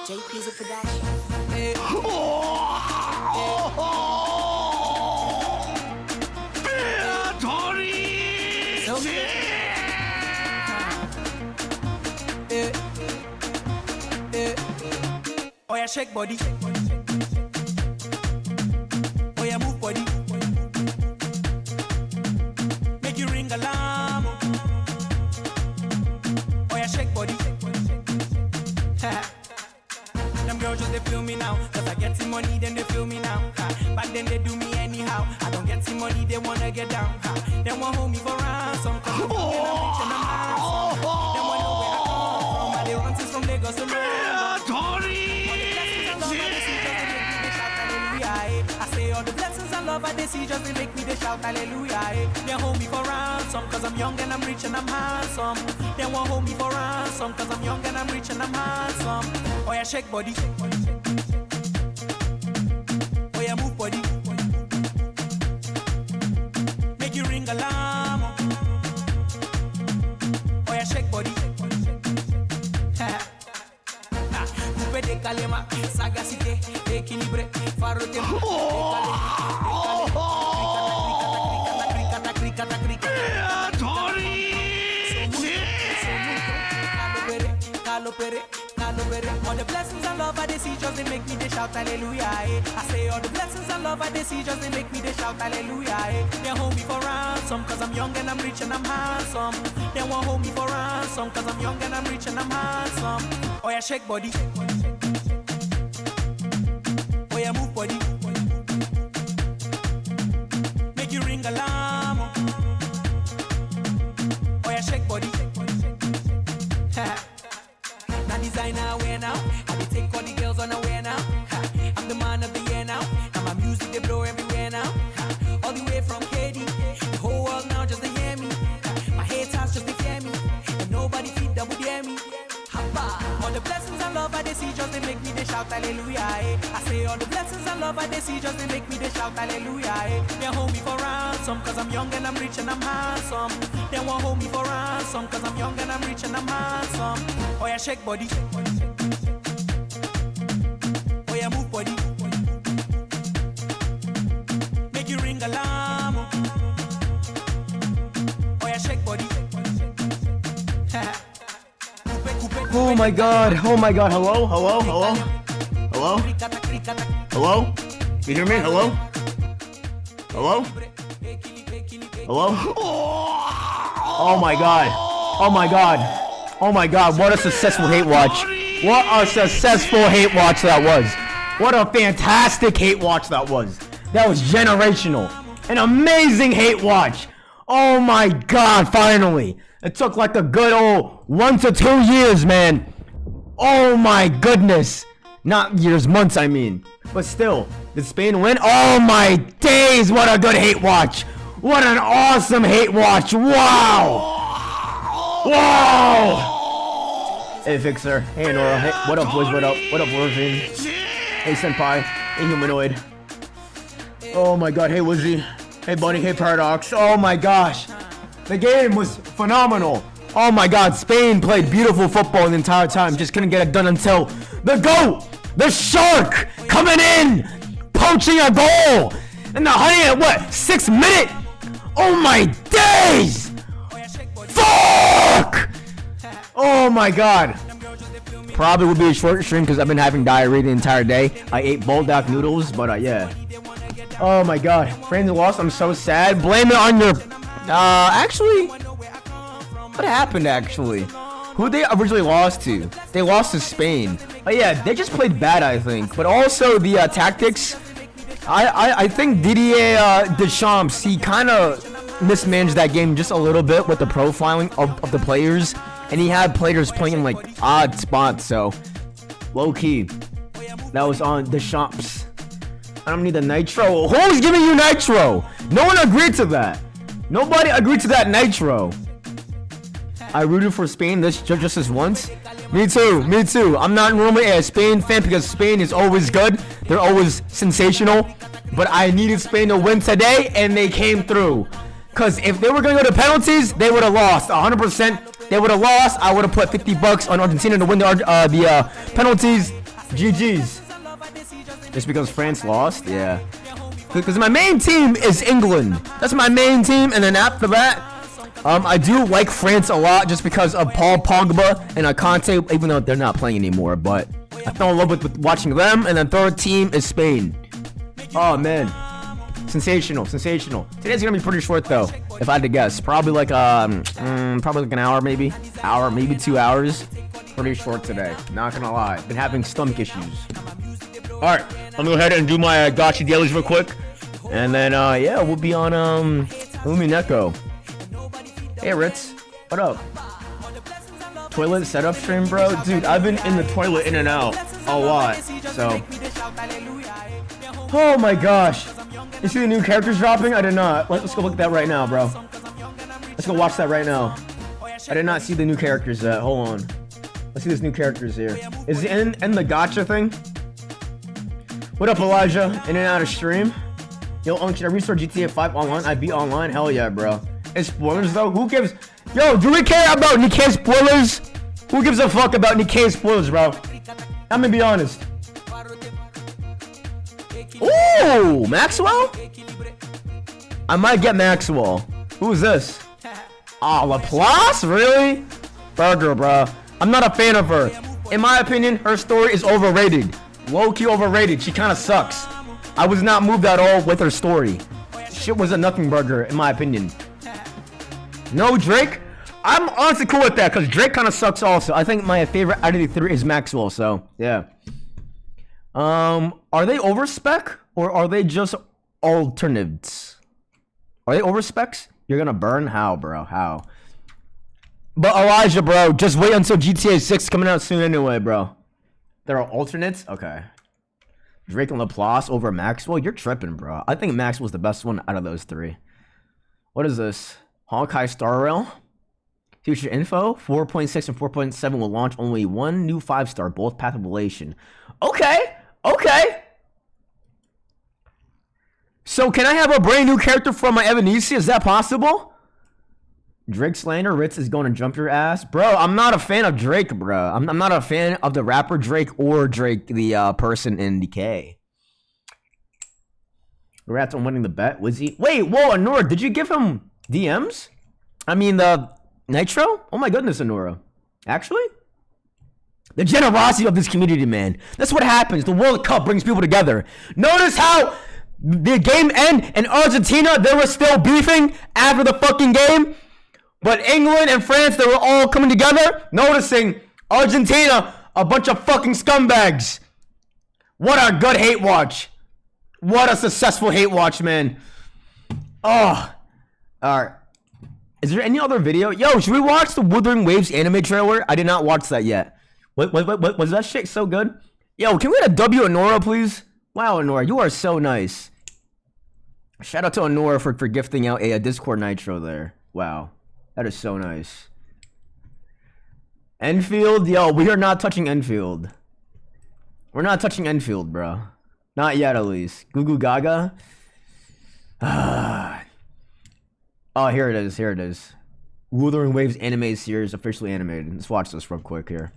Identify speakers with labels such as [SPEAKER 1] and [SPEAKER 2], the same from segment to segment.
[SPEAKER 1] JP's a production.
[SPEAKER 2] Oh yeah, shake body. Oh yeah, move body. Make you ring alarm. Oh yeah, shake body. Them girls just they feel me now, cause I get some money, then they feel me now. Back then they do me anyhow. I don't get some money, they wanna get down. They want hold me for ransom, cause I'm young and I'm rich and I'm handsome. They wanna know where I come from. I they run since from Lagos to London. All the blessings and love I see just they make me they shout hallelujah. They hold me for ransom, cause I'm young and I'm rich and I'm handsome. They won't hold me for ransom, cause I'm young and I'm rich and I'm handsome. Oh yeah, shake body. Oh yeah, move body. Make you ring alarm. Oh yeah, shake body. Coupe de calema, sagacité, équilibré, faro tempo. All the blessings and love I they see just they make me they shout hallelujah. I say all the blessings and love I they see just they make me they shout hallelujah. They hold me for ransom cause I'm young and I'm rich and I'm handsome. They won't hold me for ransom cause I'm young and I'm rich and I'm handsome. Oh yeah, shake body. Oh yeah, move body. Make you ring alarm. Oh yeah, shake body. Now designer wear now. I be take all the girls on the way now. I'm the man of the year now. Now my music they blow everywhere now. All the way from KD. The whole world now just to hear me. My haters just to fear me. And nobody feed double dare me. All the blessings and love I they see just they make me they shout hallelujah. I say all the blessings and love I they see just they make me they shout hallelujah. They hold me for ransom cause I'm young and I'm rich and I'm handsome. They won't hold me for ransom cause I'm young and I'm rich and I'm handsome. Oh yeah, shake body. Oh yeah, move body. Make you ring alarm. Oh yeah, shake body.
[SPEAKER 3] Oh my god, hello? Hello? You hear me? Hello? Oh my god, what a successful hate watch. What a successful hate watch that was. What a fantastic hate watch that was. That was generational. An amazing hate watch. Oh my god, finally. It took like a good old 1 to 2 years, man. Oh my goodness. Not years, months, I mean. But still, did Spain win? Oh my days, what a good hate watch. What an awesome hate watch. Wow. Hey, Fixer. Hey, Nora. Hey, what up, boys? What up? What up, Orphan? Hey, Senpai. Hey, Humanoid. Oh my god. Hey, Wizzy. Hey, Bunny. Hey, Paradox. Oh my gosh. The game was phenomenal. Oh my god, Spain played beautiful football the entire time. Just couldn't get it done until the GOAT, the Shark, coming in, poaching a goal in the 6th minute? Oh my days! Fuck! Oh my god. Probably will be a short stream because I've been having diarrhea the entire day. I ate bulldog noodles, but yeah. Oh my god. France lost, I'm so sad. Blame it on your... actually, what happened actually? Who they originally lost to? They lost to Spain. Oh yeah, they just played bad, I think. But also the tactics. I think Didier Deschamps, he kind of mismanaged that game just a little bit with the profiling of the players, and he had players playing in like odd spots. So low key, that was on Deschamps. I don't need the nitro. Who's giving you nitro? No one agreed to that. Nobody agreed to that nitro. I rooted for Spain just this once. Me too, me too. I'm not normally a Spain fan because Spain is always good. They're always sensational. But I needed Spain to win today, and they came through. Because if they were going to go to penalties, they would have lost. 100%. They would have lost. I would have put 50 bucks on Argentina to win the penalties. GG's. Just because France lost? Yeah. Because my main team is England. That's my main team. And then after that, I do like France a lot just because of Paul Pogba and Conte, even though they're not playing anymore. But I fell in love with watching them. And then third team is Spain. Oh, man. Sensational, sensational. Today's gonna be pretty short, though, if I had to guess. Probably like an hour, maybe. 2 hours. Pretty short today. Not gonna lie. Been having stomach issues. Alright, I'm gonna go ahead and do my gotcha dailies real quick. And then, yeah, we'll be on, umineko. Hey, Ritz. What up? Toilet setup stream, bro? Dude, I've been in the toilet in and out a lot, so. Oh my gosh. You see the new characters dropping? I did not. Let's go look at that right now, bro. Let's go watch that right now. I did not see the new characters yet. Hold on. Let's see these new characters here. Is it in the gotcha thing? What up, Elijah? In and out of stream. Yo, should I restart GTA 5 online? I beat online? Hell yeah, bro. It's spoilers, though? Who gives... Yo, do we care about Nikkei spoilers? Who gives a fuck about Nikkei spoilers, bro? I'm gonna be honest. Ooh, Maxwell? I might get Maxwell. Who is this? Ah, Laplace? Really? Burger, bro. I'm not a fan of her. In my opinion, her story is overrated. Low-key overrated. She kind of sucks. I was not moved at all with her story. Shit was a nothing burger, in my opinion. No Drake? I'm honestly cool with that, because Drake kind of sucks also. I think my favorite out of the three is Maxwell, so, yeah. Are they over spec or are they just alternatives? Are they over specs? You're gonna burn? How, bro? How? But Elijah, bro, just wait until GTA 6 coming out soon anyway, bro. There are alternates? Okay. Drake and Laplace over Maxwell? You're tripping, bro. I think Maxwell's the best one out of those three. What is this? Honkai Star Rail? Future info? 4.6 and 4.7 will launch only one new 5-star, both Path of Elation. Okay. Okay. So can I have a brand new character from my Evanesia? Is that possible? Drake slander, Ritz is going to jump your ass. Bro, I'm not a fan of Drake, bro. I'm not a fan of the rapper Drake or Drake, the person in Decay. Congrats on winning the bet, Wizzy. Wait, whoa, Anora, did you give him DMs? I mean, the Nitro? Oh my goodness, Anora. Actually? The generosity of this community, man. That's what happens. The World Cup brings people together. Notice how the game ended in Argentina, they were still beefing after the fucking game. But England and France, they were all coming together. Noticing Argentina, a bunch of fucking scumbags. What a good hate watch. What a successful hate watch, man. Oh. Alright. Is there any other video? Yo, should we watch the Wuthering Waves anime trailer? I did not watch that yet. What was that shit so good? Yo, can we get a W, Honora, please? Wow, Honora, you are so nice. Shout out to Honora for gifting out a Discord Nitro there. Wow, that is so nice. Enfield, yo, we are not touching Enfield. We're not touching Enfield, bro. Not yet, at least. Goo Goo Gaga. Oh, here it is. Here it is. Wuthering Waves anime series officially animated. Let's watch this real quick here.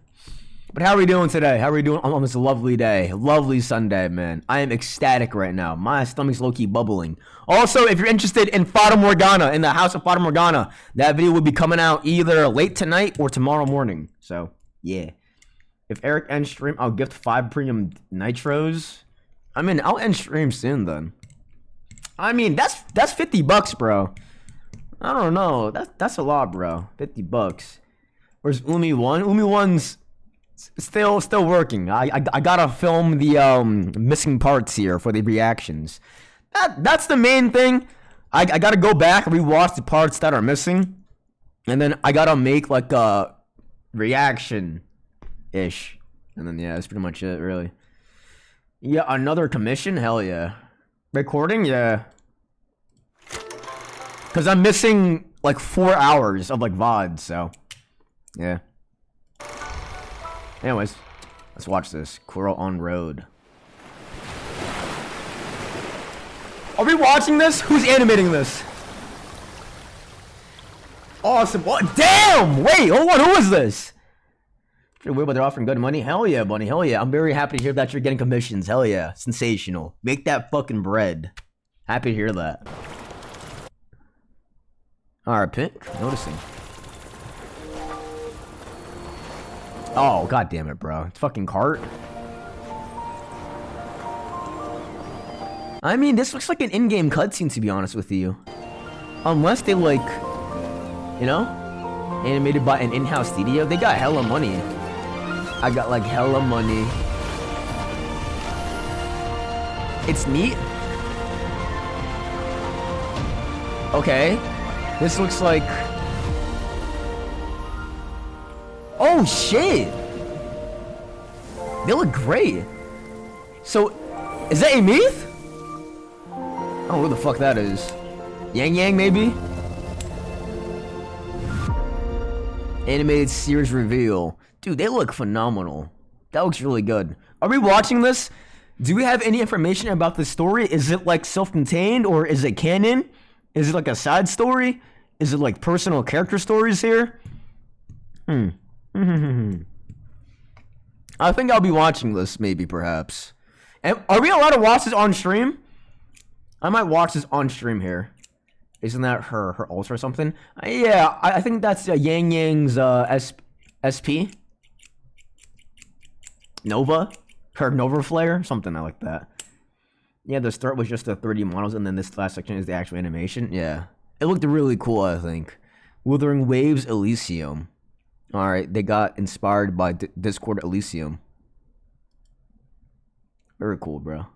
[SPEAKER 3] But how are we doing today? How are we doing on this lovely day? Lovely Sunday, man. I am ecstatic right now. My stomach's low-key bubbling. Also, if you're interested in Fata Morgana, in the House of Fata Morgana, that video will be coming out either late tonight or tomorrow morning. So, yeah. If Eric ends stream, I'll gift 5 premium nitros. I mean, I'll end stream soon then. I mean, that's 50 bucks, bro. I don't know. That's a lot, bro. 50 bucks. Where's Umi 1? Umi 1's still working. I gotta film the missing parts here for the reactions. That's the main thing. I gotta go back and rewatch the parts that are missing, and then I gotta make like a reaction ish, and then yeah, that's pretty much it, really. Yeah, another commission? Hell yeah. Recording? Yeah. Cause I'm missing like 4 hours of like VOD, so yeah. Anyways, let's watch this. Coral on Road. Are we watching this? Who's animating this? Awesome. What? Damn! Wait, hold on. Who is this? Pretty weird, but they're offering good money. Hell yeah, buddy. Hell yeah. I'm very happy to hear that you're getting commissions. Hell yeah. Sensational. Make that fucking bread. Happy to hear that. Alright, Pink. Noticing. Oh, god damn it, bro. It's fucking cart. I mean, this looks like an in-game cutscene, to be honest with you. Unless they, like, you know, animated by an in-house studio. They got hella money. I got, like, hella money. It's neat. Okay. This looks like... Oh, shit! They look great. So, is that Amith? I don't know who the fuck that is. Yang Yang, maybe? Animated series reveal. Dude, they look phenomenal. That looks really good. Are we watching this? Do we have any information about the story? Is it like self-contained or is it canon? Is it like a side story? Is it like personal character stories here? I think I'll be watching this, maybe, perhaps. And are we allowed to watch this on stream? I might watch this on stream here. Isn't that her ultra or something? Yeah, I think that's Yang Yang's SP. Nova? Her Nova Flare? Something like that. Yeah, the start was just the 3D models, and then this last section is the actual animation. Yeah. It looked really cool, I think. Wuthering Waves Elysium. Alright, they got inspired by Discord Elysium. Very cool, bro.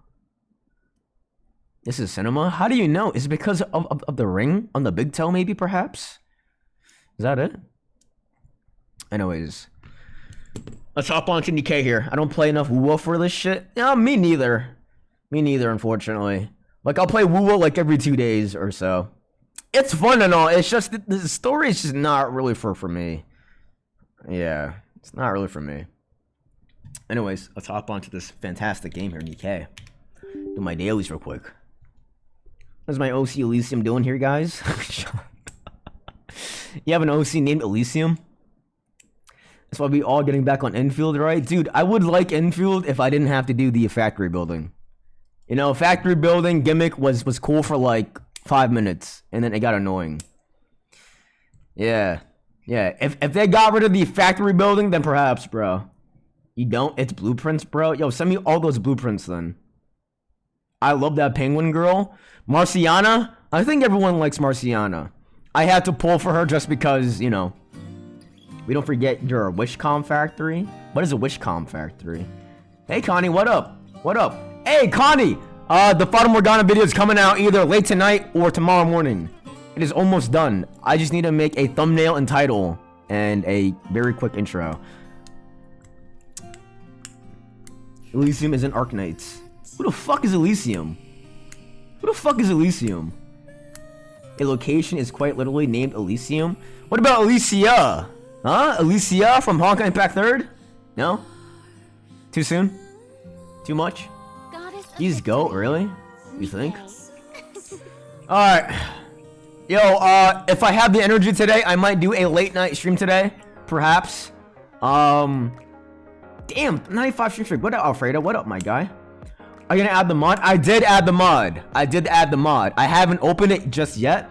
[SPEAKER 3] This is cinema? How do you know? Is it because of the ring on the big toe, maybe, perhaps? Is that it? Anyways. Let's hop on to DK here. I don't play enough WoW for this shit. Yeah, me neither. Me neither, unfortunately. Like, I'll play WoW like every 2 days or so. It's fun and all. It's just, the story is just not really for me. Yeah, it's not really for me. Anyways, let's hop onto this fantastic game here, DK. Do my dailies real quick. What's my OC Elysium doing here, guys? You have an OC named Elysium? That's why we all getting back on Enfield, right? Dude, I would like Enfield if I didn't have to do the factory building. You know, factory building gimmick was cool for like 5 minutes, and then it got annoying. Yeah. Yeah, if they got rid of the factory building, then perhaps, bro. You don't? It's blueprints, bro? Yo, send me all those blueprints, then. I love that penguin girl. Marciana? I think everyone likes Marciana. I had to pull for her just because, you know. We don't forget your Wishcom factory. What is a Wishcom factory? Hey, Connie, what up? What up? Hey, Connie! The Fata Morgana video is coming out either late tonight or tomorrow morning. It is almost done. I just need to make a thumbnail and title and a very quick intro. Elysium is in Arknights. Who the fuck is Elysium? Who the fuck is Elysium? A location is quite literally named Elysium. What about Elysia? Huh? Elysia from Honkai Impact 3rd? No? Too soon? Too much? He's GOAT, really? You think? Alright. Yo, if I have the energy today, I might do a late night stream today. Perhaps. Damn, 95 stream streak. What up, Alfredo? What up, my guy? Are you gonna add the mod? I did add the mod. I did add the mod. I haven't opened it just yet,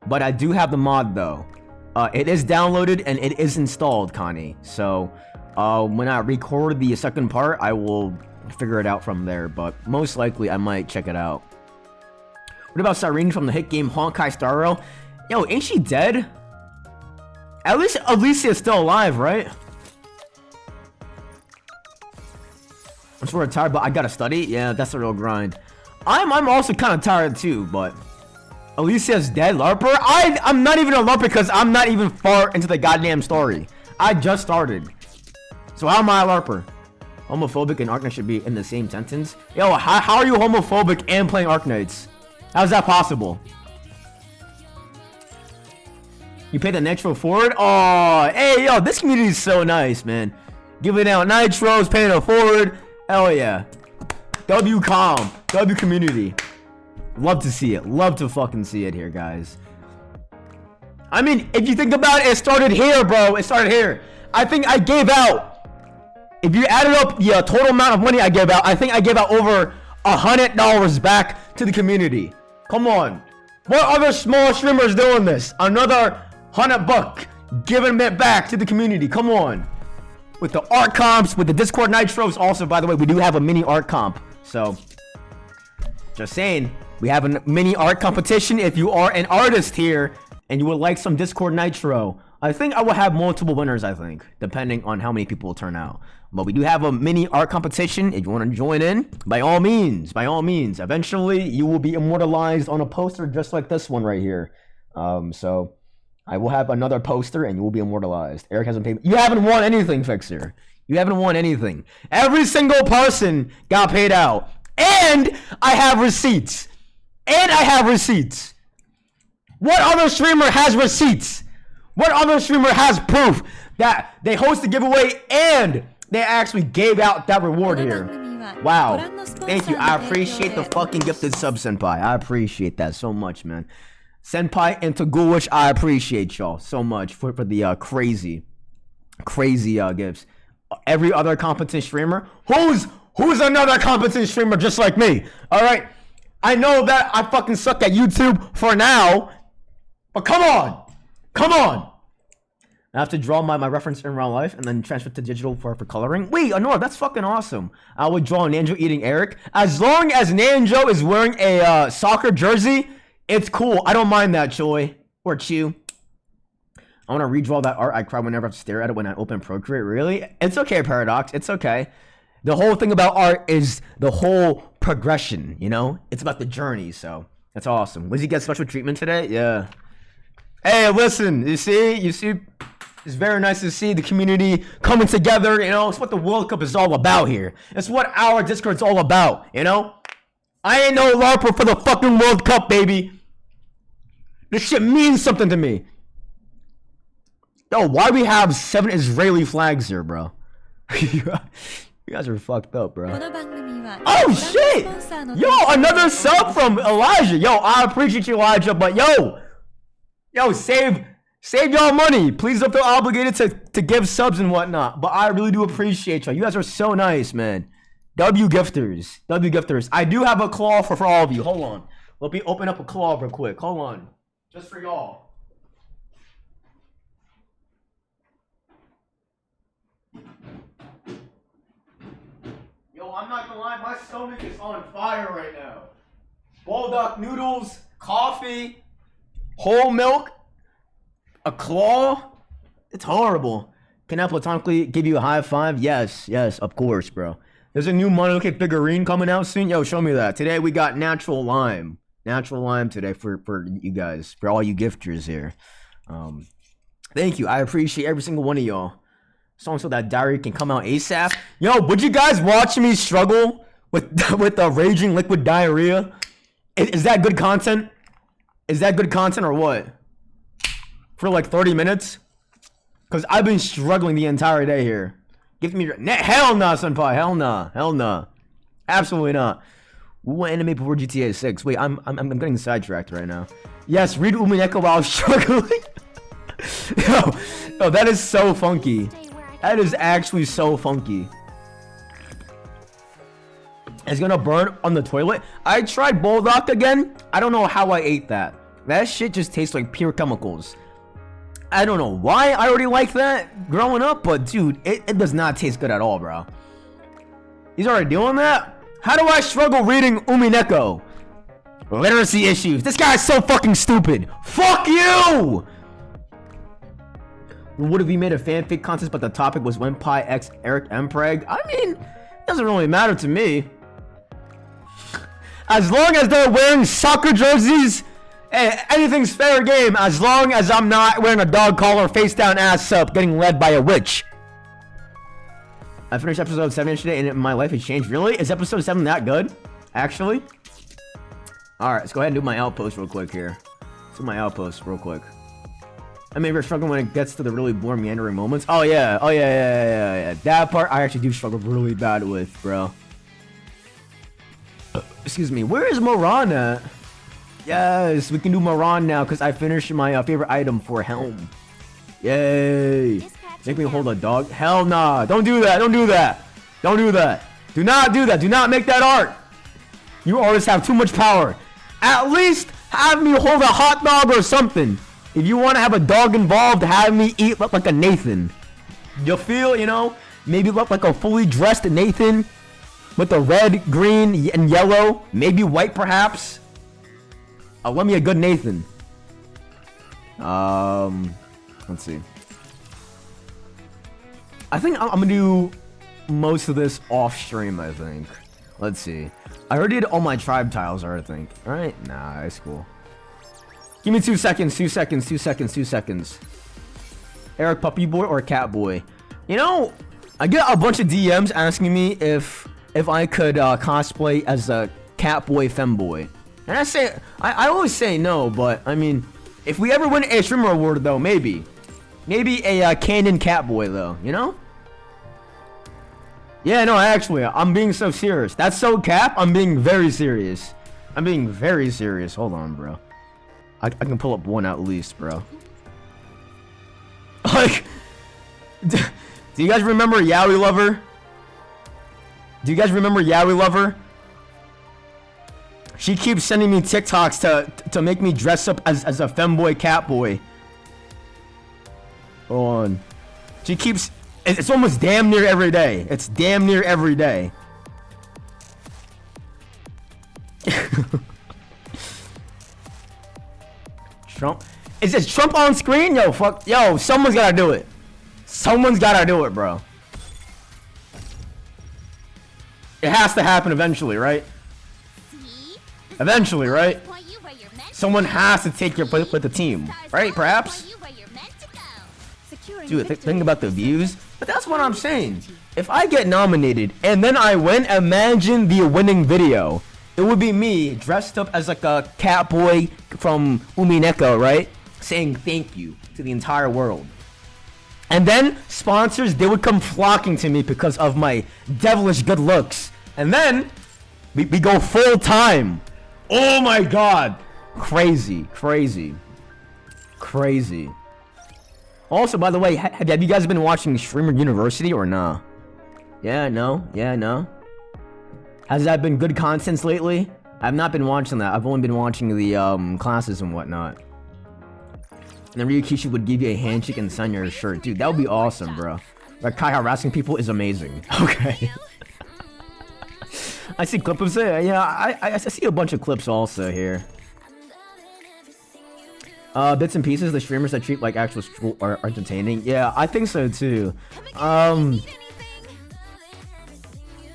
[SPEAKER 3] but I do have the mod, though. It is downloaded and it is installed, Connie. So, when I record the second part, I will figure it out from there, but most likely I might check it out. What about Cyrene from the hit game Honkai Star Rail? Yo, ain't she dead? At least Alicia is still alive, right? I'm sort of tired, but I gotta study. Yeah, that's a real grind. I'm also kind of tired too, but Alicia's dead. LARPer? I'm not even a LARPer because I'm not even far into the goddamn story. I just started. So how am I a LARPer? Homophobic and Arknights should be in the same sentence. Yo, how are you homophobic and playing Arknights? How's that possible? You pay the Nitro forward? Oh, hey, yo, this community is so nice, man. Giving out nitros, paying it forward. Hell yeah. W calm. W community. Love to see it. Love to fucking see it here, guys. I mean, if you think about it, it started here, bro. It started here. I think I gave out, if you added up the total amount of money I gave out, I think I gave out over $100 back to the community. Come on. What other small streamers doing this? Another $100 giving it back to the community. Come on. With the art comps, with the Discord nitros. Also, by the way, we do have a mini art comp. So, just saying, we have a mini art competition. If you are an artist here and you would like some Discord nitro, I think I will have multiple winners, I think, depending on how many people will turn out. But we do have a mini art competition. If you want to join in, by all means, eventually you will be immortalized on a poster just like this one right here. So I will have another poster and you will be immortalized. Eric hasn't paid. You haven't won anything, Fixer. You haven't won anything. Every single person got paid out. And I have receipts. What other streamer has receipts? What other streamer has proof that they host a giveaway and they actually gave out that reward here? Wow. Thank you. I appreciate the fucking gifted sub, Senpai. I appreciate that so much, man. Senpai and Tagulish, I appreciate y'all so much for the crazy gifts. Every other competent streamer, who's another competent streamer just like me? All right, I know that I fucking suck at YouTube for now, but come on. I have to draw my reference in real life and then transfer to digital for coloring. Wait, Anora, that's fucking awesome. I would draw Nanjo eating Eric. As long as Nanjo is wearing a soccer jersey, it's cool. I don't mind that, Choi. Or Chew. I want to redraw that art. I cry whenever I stare at it when I open Procreate. Really? It's okay, Paradox. It's okay. The whole thing about art is the whole progression, you know? It's about the journey, so that's awesome. Lizzie get special treatment today? Yeah. Hey, listen, you see, it's very nice to see the community coming together, you know? It's what the World Cup is all about here. It's what our Discord's all about, you know? I ain't no LARPer for the fucking World Cup, baby. This shit means something to me. Yo, why we have 7 Israeli flags here, bro? You guys are fucked up, bro. Oh, shit! Yo, another sub from Elijah. Yo, I appreciate you, Elijah, but yo, save y'all money. Please don't feel obligated to give subs and whatnot. But I really do appreciate y'all. You guys are so nice, man. W gifters. I do have a claw for all of you. Hold on. Let me open up a claw real quick. Hold on. Just for y'all. Yo, I'm not gonna lie, my stomach is on fire right now. Bulldog noodles, coffee, whole milk, a claw. It's horrible. Can I platonically give you a high five? Yes, of course, bro. There's a new Mononoke figurine coming out soon. Yo, show me that. Today we got natural lime. Natural lime today for you guys, for all you gifters here. Thank you. I appreciate every single one of y'all. So that diary can come out ASAP. Yo, would you guys watch me struggle with the raging liquid diarrhea? Is that good content? Is that good content or what? For like 30 minutes? Because I've been struggling the entire day here. Give me your... Hell nah, Senpai. Hell nah. Absolutely not. What anime before GTA 6? Wait, I'm getting sidetracked right now. Yes, read Umineko while struggling. Yo, that is so funky. That is actually so funky. It's gonna burn on the toilet. I tried Bulldog again. I don't know how I ate that. That shit just tastes like pure chemicals. I don't know why I already liked that growing up, but dude, it does not taste good at all, bro. He's already doing that? How do I struggle reading Umineko? Literacy issues. This guy's so fucking stupid. Fuck you! What if we made a fanfic contest, but the topic was Wenpai X Eric Mpreg? I mean, it doesn't really matter to me. As long as they're wearing soccer jerseys, anything's fair game. As long as I'm not wearing a dog collar, face down, ass up, getting led by a witch. I finished episode 7 yesterday and my life has changed. Really? Is episode 7 that good? Actually? Alright, let's go ahead and do my outpost real quick here. Let's do my outpost real quick. I mean, we're struggling when it gets to the really boring meandering moments. Oh yeah, yeah. That part I actually do struggle really bad with, bro. Excuse me. Where is Moran at? Yes, we can do Moran now because I finished my favorite item for Helm. Yay! Make me hold a dog? Hell nah! Don't do that! Don't do that! Don't do that! Do not do that! Do not make that art! You artists have too much power. At least have me hold a hot dog or something. If you want to have a dog involved, have me eat look like a Nathan. You feel, you know? Maybe look like a fully dressed Nathan with the red, green, and yellow. Maybe white, perhaps. Let me a good Nathan. Let's see. I think I'm gonna do most of this off stream, I think. Let's see. I already did all my tribe tiles, I think. Alright, nah, that's cool. Give me 2 seconds, 2 seconds, 2 seconds, 2 seconds. Eric Puppy Boy or Cat Boy? You know, I get a bunch of DMs asking me if I could cosplay as a Cat Boy Femboy. And I always say no, but I mean, if we ever win a streamer award though, maybe. Maybe a canon Cat Boy though, you know? Yeah, no, actually, I'm being so serious. That's so cap, I'm being very serious. I'm being very serious. Hold on, bro. I can pull up one at least, bro. Like, do you guys remember Yaoi Lover? Do you guys remember Yaoi Lover? She keeps sending me TikToks to make me dress up as a femboy catboy. Hold on. She keeps... It's almost damn near every day. It's damn near every day. Trump? Is this Trump on screen? Yo, fuck. Yo, someone's gotta do it. Someone's gotta do it, bro. It has to happen eventually, right? Eventually, right? Someone has to take your place with the team, right? Perhaps? Dude, think about the views. But that's what I'm saying. If I get nominated and then I win, imagine the winning video. It would be me dressed up as like a cat boy from Umineko, right? Saying thank you to the entire world. And then sponsors, they would come flocking to me because of my devilish good looks. And then we go full time. Oh my god. Crazy, crazy, crazy. Also, by the way, have you guys been watching Streamer University or nah? Yeah, no, yeah, no. Has that been good content lately? I've not been watching that. I've only been watching the classes and whatnot. And then Ryukishi would give you a handshake and sign your shirt. Dude, that would be awesome, bro. Like, Kai harassing people is amazing. Okay. I see clips of it. Yeah, I see a bunch of clips also here. Bits and pieces, the streamers that treat like actual school are entertaining. Yeah, I think so too. I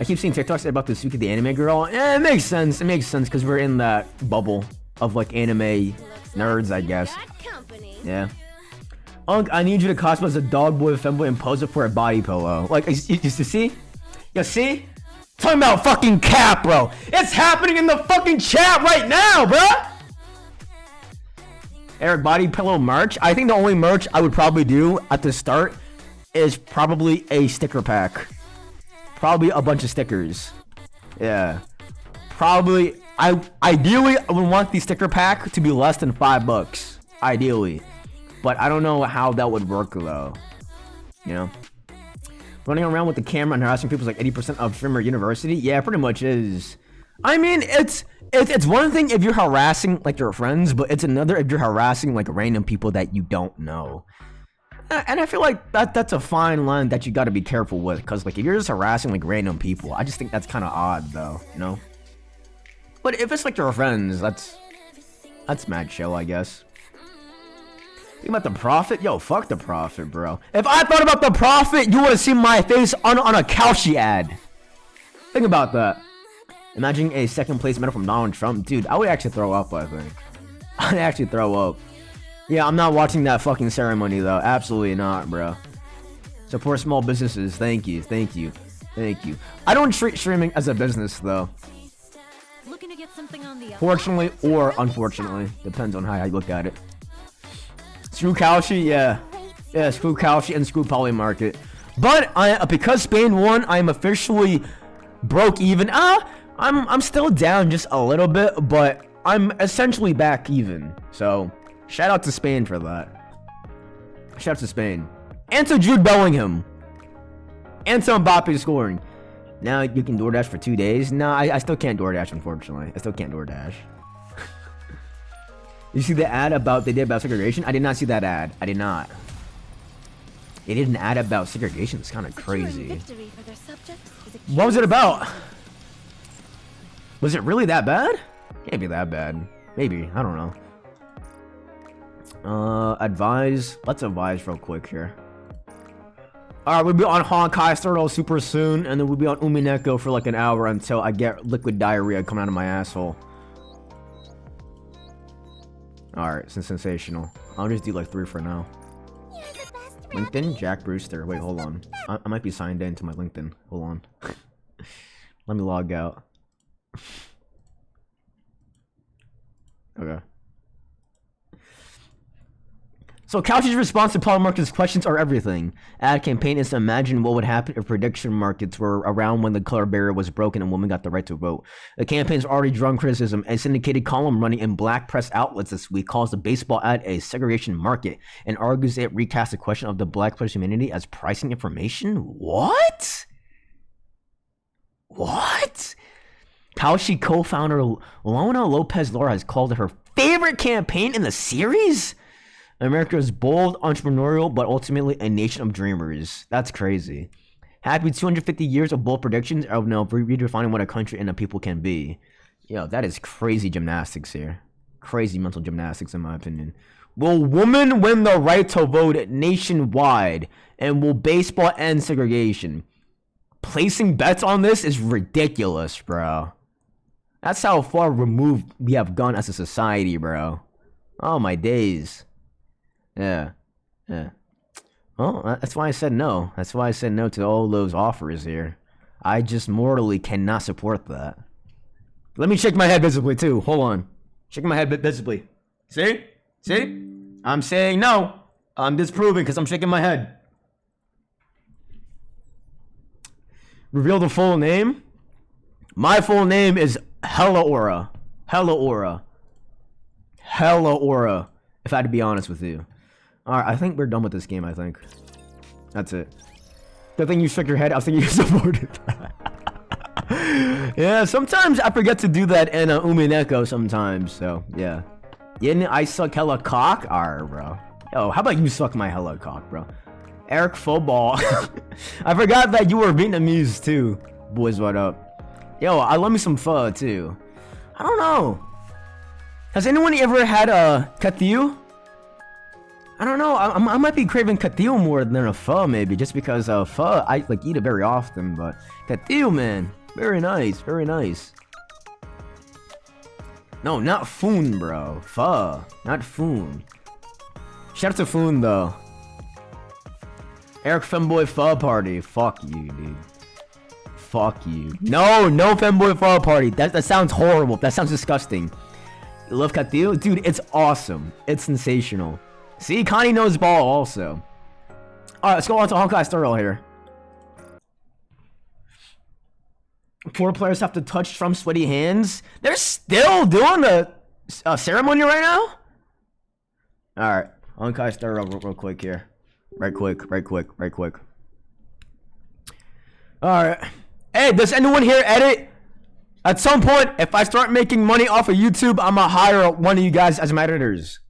[SPEAKER 3] keep seeing TikToks about the Suki the anime girl. Yeah, it makes sense. It makes sense because we're in that bubble of like anime nerds, I guess. Yeah. Unk, I need you to cosplay as a dog boy, femboy, and pose it for a body pillow. Like, you see? You see? Talking about fucking cap, bro. It's happening in the fucking chat right now, bro. Eric, body pillow merch. I think the only merch I would probably do at the start is probably a sticker pack. Probably a bunch of stickers. Yeah. Probably. Ideally, I would want the sticker pack to be less than $5. Ideally. But I don't know how that would work though. You know? Running around with the camera and harassing people is like 80% of Streamer University? Yeah, pretty much is. I mean, it's one thing if you're harassing like your friends, but it's another if you're harassing like random people that you don't know. And I feel like that's a fine line that you got to be careful with, because like if you're just harassing like random people, I just think that's kind of odd though, you know. But if it's like your friends, that's mad chill, I guess. Think about the Prophet? Yo, fuck the Prophet, bro. If I thought about the Prophet, you would have seen my face on a Kalshi ad. Think about that. Imagine a second place medal from Donald Trump. Dude, I would actually throw up, I think. I'd actually throw up. Yeah, I'm not watching that fucking ceremony, though. Absolutely not, bro. Support small businesses. Thank you, thank you, thank you. I don't treat streaming as a business, though.
[SPEAKER 1] Looking to get something on the
[SPEAKER 3] Fortunately or unfortunately. Depends on how I look at it. Screw Cauchy, yeah. Yeah, screw Cauchy and screw Poly Market. But because Spain won, I'm officially broke even. I'm still down just a little bit, but I'm essentially back even. So, shout out to Spain for that. Shout out to Spain. And to Jude Bellingham. And to Mbappe scoring. Now you can DoorDash for 2 days. No, I still can't DoorDash, unfortunately. I still can't DoorDash. You see the ad about they did about segregation? I did not see that ad. I did not. They did an ad about segregation. It's kind of crazy. What was it about? Was it really that bad? Can't be that bad. Maybe. I don't know. Advise. Let's advise real quick here. Alright, we'll be on Honkai Star Rail super soon, and then we'll be on Umineko for like an hour until I get liquid diarrhea coming out of my asshole. Alright, sensational. I'll just do like 3 for now. LinkedIn, Jack Brewster. Wait, hold on. I might be signed in to my LinkedIn. Hold on. Let me log out. Okay. So Couch's response to Poly Market's questions are everything. Ad campaign is to imagine what would happen if prediction markets were around when the color barrier was broken and women got the right to vote. The campaign's already drawn criticism. A syndicated column running in black press outlets this week calls the baseball ad a segregation market and argues it recasts the question of the black players' humanity as pricing information. What? What? Cauchy co-founder Lona Lopez Laura has called it her favorite campaign in the series? America is bold, entrepreneurial, but ultimately a nation of dreamers. That's crazy. Happy 250 years of bold predictions of redefining what a country and a people can be. Yo, that is crazy gymnastics here. Crazy mental gymnastics in my opinion. Will women win the right to vote nationwide? And will baseball end segregation? Placing bets on this is ridiculous, bro. That's how far removed we have gone as a society, bro. Oh my days. Yeah. Well, that's why I said no. That's why I said no to all those offers here. I just morally cannot support that. Let me shake my head visibly too. Hold on. Shaking my head visibly. See? See? I'm saying no. I'm disproving because I'm shaking my head. Reveal the full name? My full name is Hella Aura. Hella Aura. Hella Aura. If I had to be honest with you. Alright, I think we're done with this game, I think. That's it. Good thing you shook your head. I was thinking you supported that. Yeah, sometimes I forget to do that in Umineko sometimes, so, yeah. Yeah, I suck hella cock? Alright, bro. Yo, how about you suck my hella cock, bro? Eric Football. I forgot that you were Vietnamese, too. Boys, what up? Yo, I love me some pho, too. I don't know. Has anyone ever had a kathiu? I don't know. I might be craving kathiu more than a pho, maybe, just because pho I like eat it very often. But kathiu, man, very nice, very nice. No, not foon, bro. Pho, not foon. Shout out to foon though. Eric Femboy Pho Party. Fuck you, dude. Fuck you. No Femboy Pho Party. That sounds horrible. That sounds disgusting. You love kathiu, dude? It's awesome. It's sensational. See, Connie knows ball also. Alright, let's go on to Honkai Star Rail here. 4 players have to touch Trump's sweaty hands. They're still doing the ceremony right now? Alright, Honkai Star Rail real quick here. Right quick. Alright. Hey, does anyone here edit? At some point, if I start making money off of YouTube, I'm gonna hire one of you guys as my editors.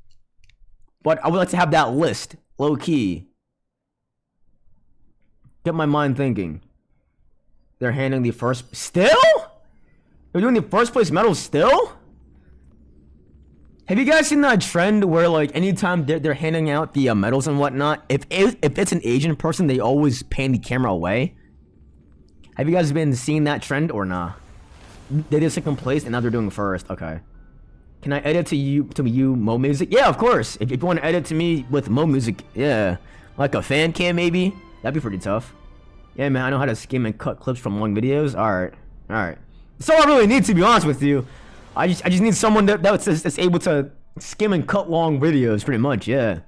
[SPEAKER 3] But I would like to have that list, low key. Get my mind thinking. They're handing the first... Still? They're doing the first place medals still? Have you guys seen that trend where, like, anytime they're handing out the medals and whatnot, if it's an Asian person, they always pan the camera away? Have you guys been seeing that trend or not? They did second place and now they're doing first. Okay. Can I edit to you Mo Music? Yeah, of course. If you want to edit to me with Mo Music, yeah. Like a fan cam maybe? That'd be pretty tough. Yeah, man, I know how to skim and cut clips from long videos. Alright. That's all I really need, to be honest with you. I just need someone that's able to skim and cut long videos, pretty much, yeah.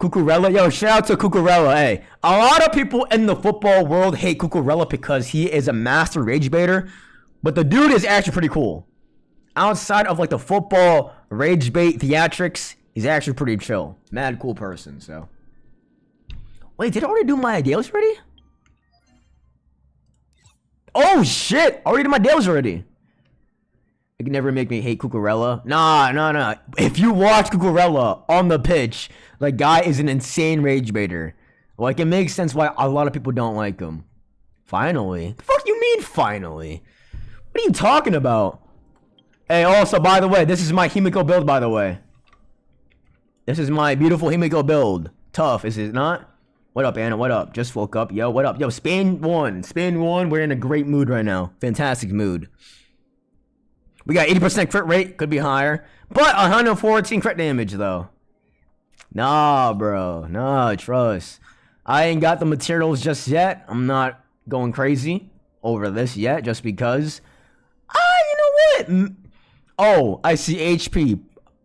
[SPEAKER 3] Cucurella. Yo, shout out to Cucurella. Hey, a lot of people in the football world hate Cucurella because he is a master rage baiter. But the dude is actually pretty cool. Outside of like the football rage bait theatrics, he's actually pretty chill. Mad cool person, so. Wait, did I already do my dailies already? Oh shit! I already did my dailies already. You can never make me hate Cucurella. Nah. If you watch Cucurella on the pitch, the guy is an insane rage baiter. Like, it makes sense why a lot of people don't like him. Finally? The fuck you mean, finally? What are you talking about? Hey, also, by the way, this is my Himiko build, by the way. This is my beautiful Himiko build. Tough, is it not? What up, Anna? What up? Just woke up. Yo, what up? Yo, Spain won. Spain won. We're in a great mood right now. Fantastic mood. We got 80% crit rate. Could be higher. But 114 crit damage, though. Nah, bro. Nah, trust. I ain't got the materials just yet. I'm not going crazy over this yet, just because. You know what? Oh, I see HP.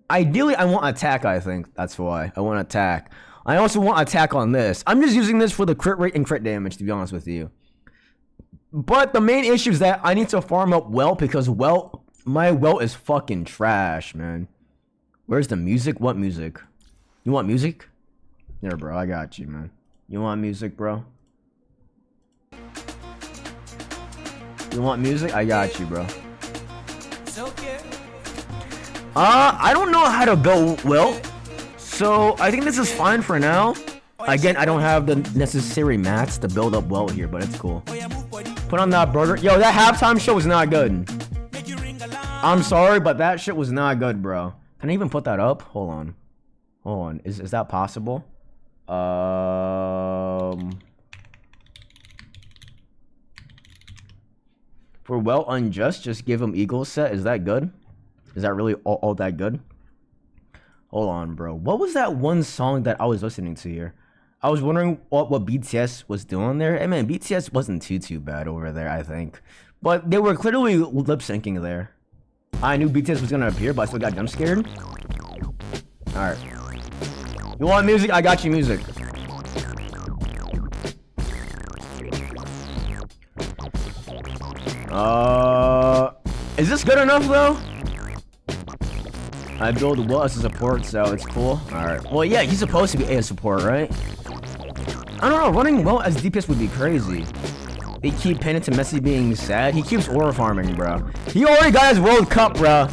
[SPEAKER 3] Ideally, I want attack, I think. That's why. I want attack. I also want attack on this. I'm just using this for the crit rate and crit damage, to be honest with you. But the main issue is that I need to farm up Welt, because my Welt is fucking trash, man. Where's the music? What music? You want music? There, bro. I got you, man. You want music, bro? You want music? I got you, bro. I don't know how to build Welt, so I think this is fine for now. Again, I don't have the necessary mats to build up Welt here, but it's cool. Put on that burger. Yo, that halftime show was not good. I'm sorry, but that shit was not good, bro. Can I even put that up? Hold on. Is that possible? For Well Unjust, just give him Eagle set. Is that good? Is that really all that good? Hold on, bro. What was that one song that I was listening to here? I was wondering what BTS was doing there. Hey, man, BTS wasn't too bad over there, I think. But they were clearly lip syncing there. I knew BTS was gonna appear, but I still got jump scared. Alright. You want music? I got you music. Is this good enough though? I build Will as a support, so it's cool. Alright. Well, yeah, he's supposed to be a support, right? I don't know, running Will as DPS would be crazy. They keep pinning to Messi being sad. He keeps aura farming, bro. He already got his World Cup, bro.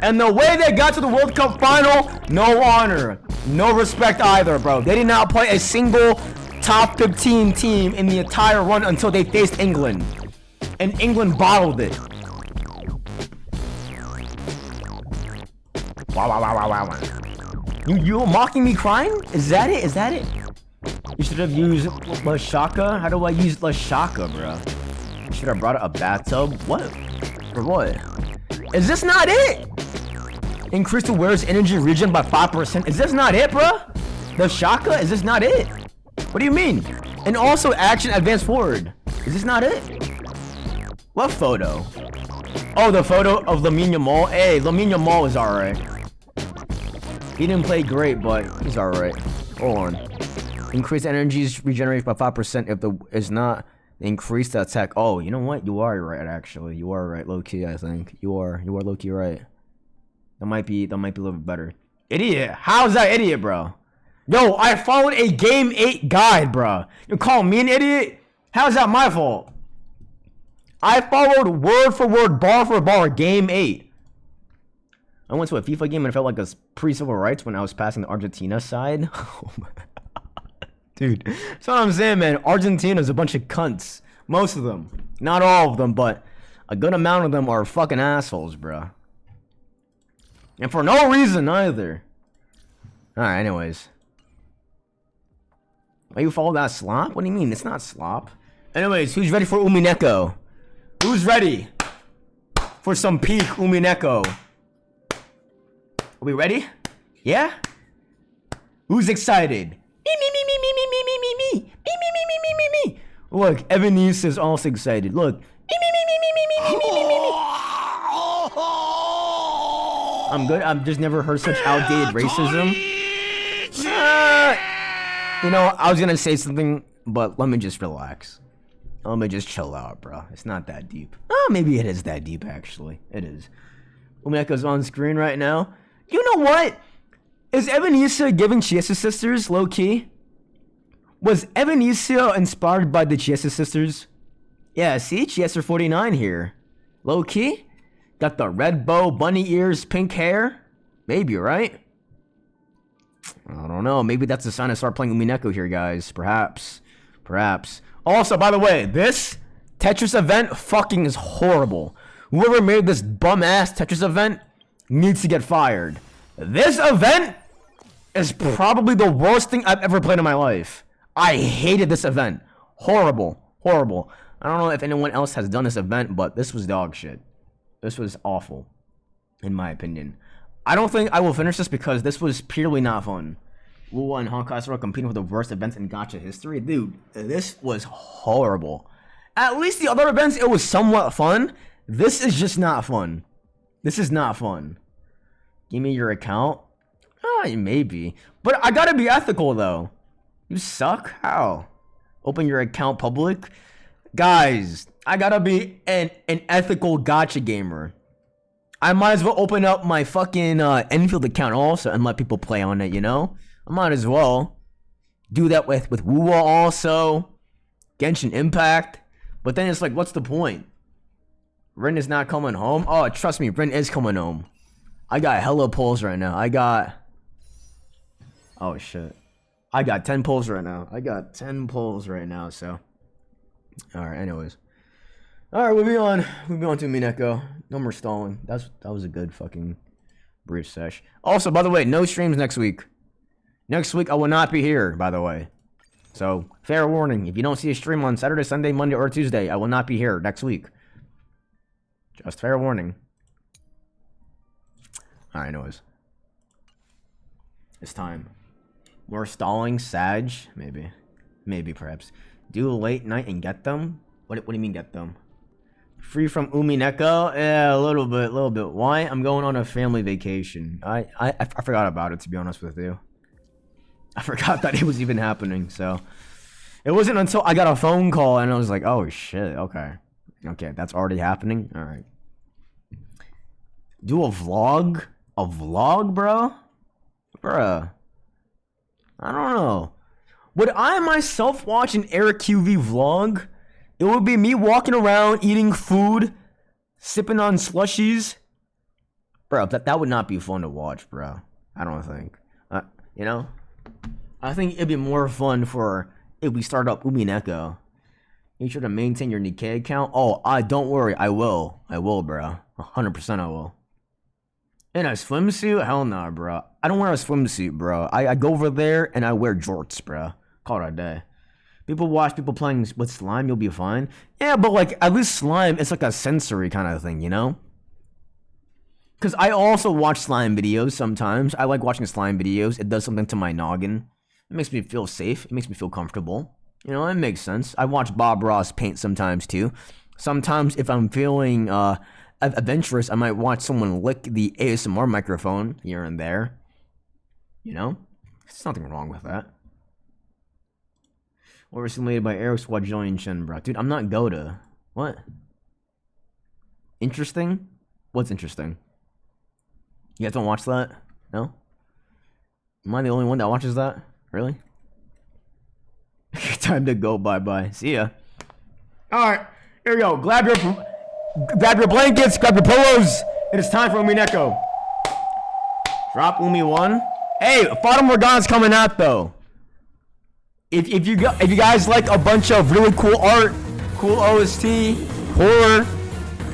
[SPEAKER 3] And the way they got to the World Cup final, no honor. No respect either, bro. They did not play a single top 15 team in the entire run until they faced England. And England bottled it. Wow. You mocking me crying? Is that it? Is that it? You should have used Lashaka. How do I use Lashaka, bro? Should have brought a bathtub. What? For what? Is this not it? Increase the wearer's energy regen by 5%. Is this not it, bro? The Shaka? Is this not it? What do you mean? And also action advance forward. Is this not it? What photo? Oh, the photo of Lamine Yamal. Hey, Lamine Yamal is alright. He didn't play great, but he's alright. Hold on. Increase energies regenerate by 5% if the is not increase the attack. Oh, you know what? You are right, actually. You are right, low key. I think you are low key right. That might be a little bit better. Idiot! How's that idiot, bro? Yo, I followed a game 8 guide, bro. You call me an idiot? How's that my fault? I followed word for word, bar for bar, game 8. I went to a FIFA game and it felt like a pre-civil rights when I was passing the Argentina side. Dude, that's what I'm saying, man. Argentina's a bunch of cunts. Most of them. Not all of them, but a good amount of them are fucking assholes, bro. And for no reason, either. Alright, anyways. Why you follow that slop? What do you mean? It's not slop. Anyways, who's ready for umineko? Who's ready for some peak umineko? Are we ready? Yeah? Who's excited? Me. Look, Evan East is also excited. Look. Me. I'm good. I've just never heard such outdated racism. You know, I was gonna say something, but let me just relax. Let me just chill out, bro. It's not that deep. Oh, maybe it is that deep, actually. It is. Umineko's on screen right now. You know what? Is Ebenezer giving Chiesa Sisters low-key? Was Ebenezer inspired by the Chiesa Sisters? Yeah, see? Chiesa 49 here. Low-key? Got the red bow, bunny ears, pink hair? Maybe, right? I don't know. Maybe that's a sign to start playing Umineko here, guys. Perhaps. Perhaps. Also, by the way, this Tetris event fucking is horrible. Whoever made this bum-ass Tetris event needs to get fired. This event is probably the worst thing I've ever played in my life. I hated this event. Horrible. Horrible. I don't know if anyone else has done this event, but this was dog shit. This was awful, in my opinion. I don't think I will finish this because this was purely not fun. Wuwa and Honkai are competing for the worst events in gacha history. Dude, this was horrible. At least the other events, it was somewhat fun. This is just not fun. This is not fun. Give me your account. Maybe. But I gotta be ethical, though. You suck? How? Open your account public? Guys, I gotta be an ethical gacha gamer. I might as well open up my fucking Enfield account also and let people play on it, you know? I might as well do that with Wuwa also, Genshin Impact. But then it's like, what's the point? Rin is not coming home? Oh, trust me, Rin is coming home. I got hella pulls right now. Oh shit. I got 10 pulls right now. So. Alright, anyways. Alright, we'll be on to Umineko. No more stalling. That was a good fucking brief sesh. Also, by the way, no streams next week. Next week I will not be here, by the way. So, fair warning. If you don't see a stream on Saturday, Sunday, Monday, or Tuesday, I will not be here next week. Just fair warning. Alright, anyways. It's time. More stalling, Sag? Maybe. Maybe, perhaps. Do a late night and get them? What do you mean get them? Free from Umineko? Yeah, a little bit. Why? I'm going on a family vacation. I forgot about it, to be honest with you. I forgot that it was even happening, so. It wasn't until I got a phone call and I was like, oh shit, okay. Okay, that's already happening? Alright. Do a vlog? A vlog, bro? Bruh. I don't know. Would I myself watch an Eric QV vlog? It would be me walking around, eating food, sipping on slushies. Bro, that would not be fun to watch, bro. I don't think. You know? I think it'd be more fun for if we start up Umineko. Make sure to maintain your Nikkei account. Oh, don't worry. I will. I will, bro. 100% I will. In a swimsuit? Hell nah, bro. I don't wear a swimsuit, bro. I go over there and I wear jorts, bro. Call it a day. People watch people playing with slime, you'll be fine. Yeah, but like, at least slime, it's like a sensory kind of thing, you know? Because I also watch slime videos sometimes. I like watching slime videos. It does something to my noggin. It makes me feel safe. It makes me feel comfortable. You know, it makes sense. I watch Bob Ross paint sometimes, too. Sometimes, if I'm feeling adventurous, I might watch someone lick the ASMR microphone here and there. You know? There's nothing wrong with that. Overstimulated by Aero Squad Jillian Chen, bro. Dude, I'm not Goda. What? Interesting? What's interesting? You guys don't watch that? No? Am I the only one that watches that? Really? Time to go. Bye-bye. See ya. Alright. Here we go. Grab your blankets. Grab your pillows. It is time for Umineko. Drop Umi 1. Hey, Fata Morgana's coming out, though. If you guys like a bunch of really cool art, cool OST, horror,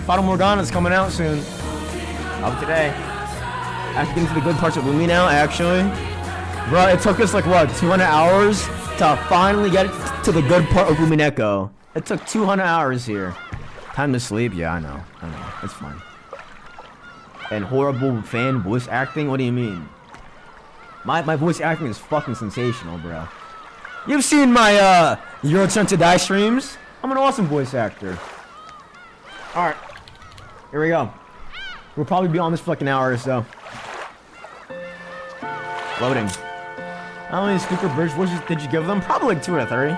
[SPEAKER 3] Fata Morgana's coming out soon. Up today. I have to get into the good parts of Umi now, actually. Bro, it took us like what, 200 hours to finally get to the good part of Umineko. It took 200 hours here. Time to sleep? Yeah, I know. It's fine. And horrible fan voice acting? What do you mean? My voice acting is fucking sensational, bro. You've seen my Euro Turn to Die streams. I'm an awesome voice actor. Alright. Here we go. We'll probably be on this for like an hour or so. Loading. How many speaker bridge voices did you give them? Probably like 2 or 3.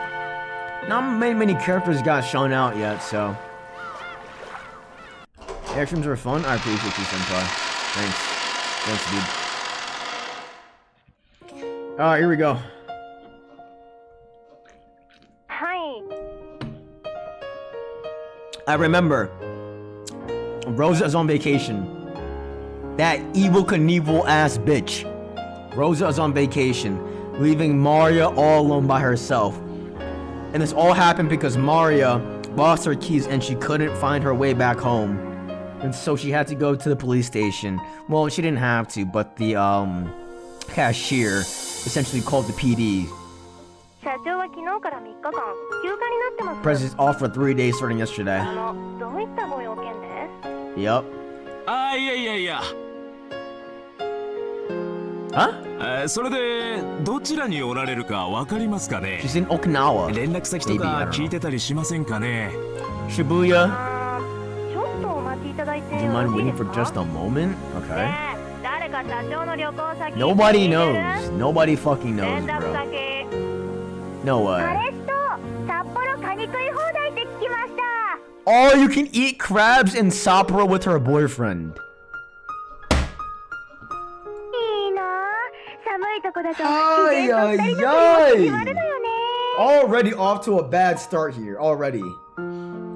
[SPEAKER 3] Not many characters got shown out yet, so. Air streams are fun. I appreciate you, Senpai. Thanks. Thanks, dude. Alright, here we go.
[SPEAKER 1] Hi.
[SPEAKER 3] I remember. Rosa is on vacation. That evil Knievel ass bitch. Rosa is on vacation, leaving Maria all alone by herself. And this all happened because Maria lost her keys and she couldn't find her way back home. And so she had to go to the police station. Well, she didn't have to, but the cashier essentially called the PD.
[SPEAKER 1] 社長は昨日から3日間休暇になってます。
[SPEAKER 3] Press is off for 3 days starting yesterday.
[SPEAKER 1] どういったご用件です？
[SPEAKER 3] Yep.
[SPEAKER 4] いや。
[SPEAKER 3] Huh?
[SPEAKER 4] それでどちらにおられるかわかりますかね？
[SPEAKER 3] She's in Okinawa.
[SPEAKER 4] 連絡先と
[SPEAKER 3] Maybe, I
[SPEAKER 4] か
[SPEAKER 3] don't know.
[SPEAKER 4] 聞いてたりしませんかね？
[SPEAKER 3] Shibuya.
[SPEAKER 1] ちょっとお待ちいただいて
[SPEAKER 3] Do you
[SPEAKER 1] よろ
[SPEAKER 3] mind
[SPEAKER 1] しい
[SPEAKER 3] waiting
[SPEAKER 1] です
[SPEAKER 3] for
[SPEAKER 1] か？
[SPEAKER 3] just a moment?
[SPEAKER 1] ね
[SPEAKER 3] Okay.
[SPEAKER 1] え、誰か社長の旅行先
[SPEAKER 3] Nobody
[SPEAKER 1] 聞いてる？
[SPEAKER 3] knows. Nobody fucking
[SPEAKER 1] 連
[SPEAKER 3] knows,
[SPEAKER 1] 絡
[SPEAKER 3] bro.
[SPEAKER 1] 先。
[SPEAKER 3] No
[SPEAKER 1] 彼
[SPEAKER 3] way.
[SPEAKER 1] 氏と札幌カニ食い放題って聞きました。
[SPEAKER 3] Oh, you can eat crabs in Sapporo with her boyfriend.
[SPEAKER 1] いいなあ。寒いとこだと
[SPEAKER 3] ay,
[SPEAKER 1] 自然と二人の
[SPEAKER 3] ay,
[SPEAKER 1] 距離も
[SPEAKER 3] ay.
[SPEAKER 1] 縮まるのよね。
[SPEAKER 3] Already off to a bad start here. Already.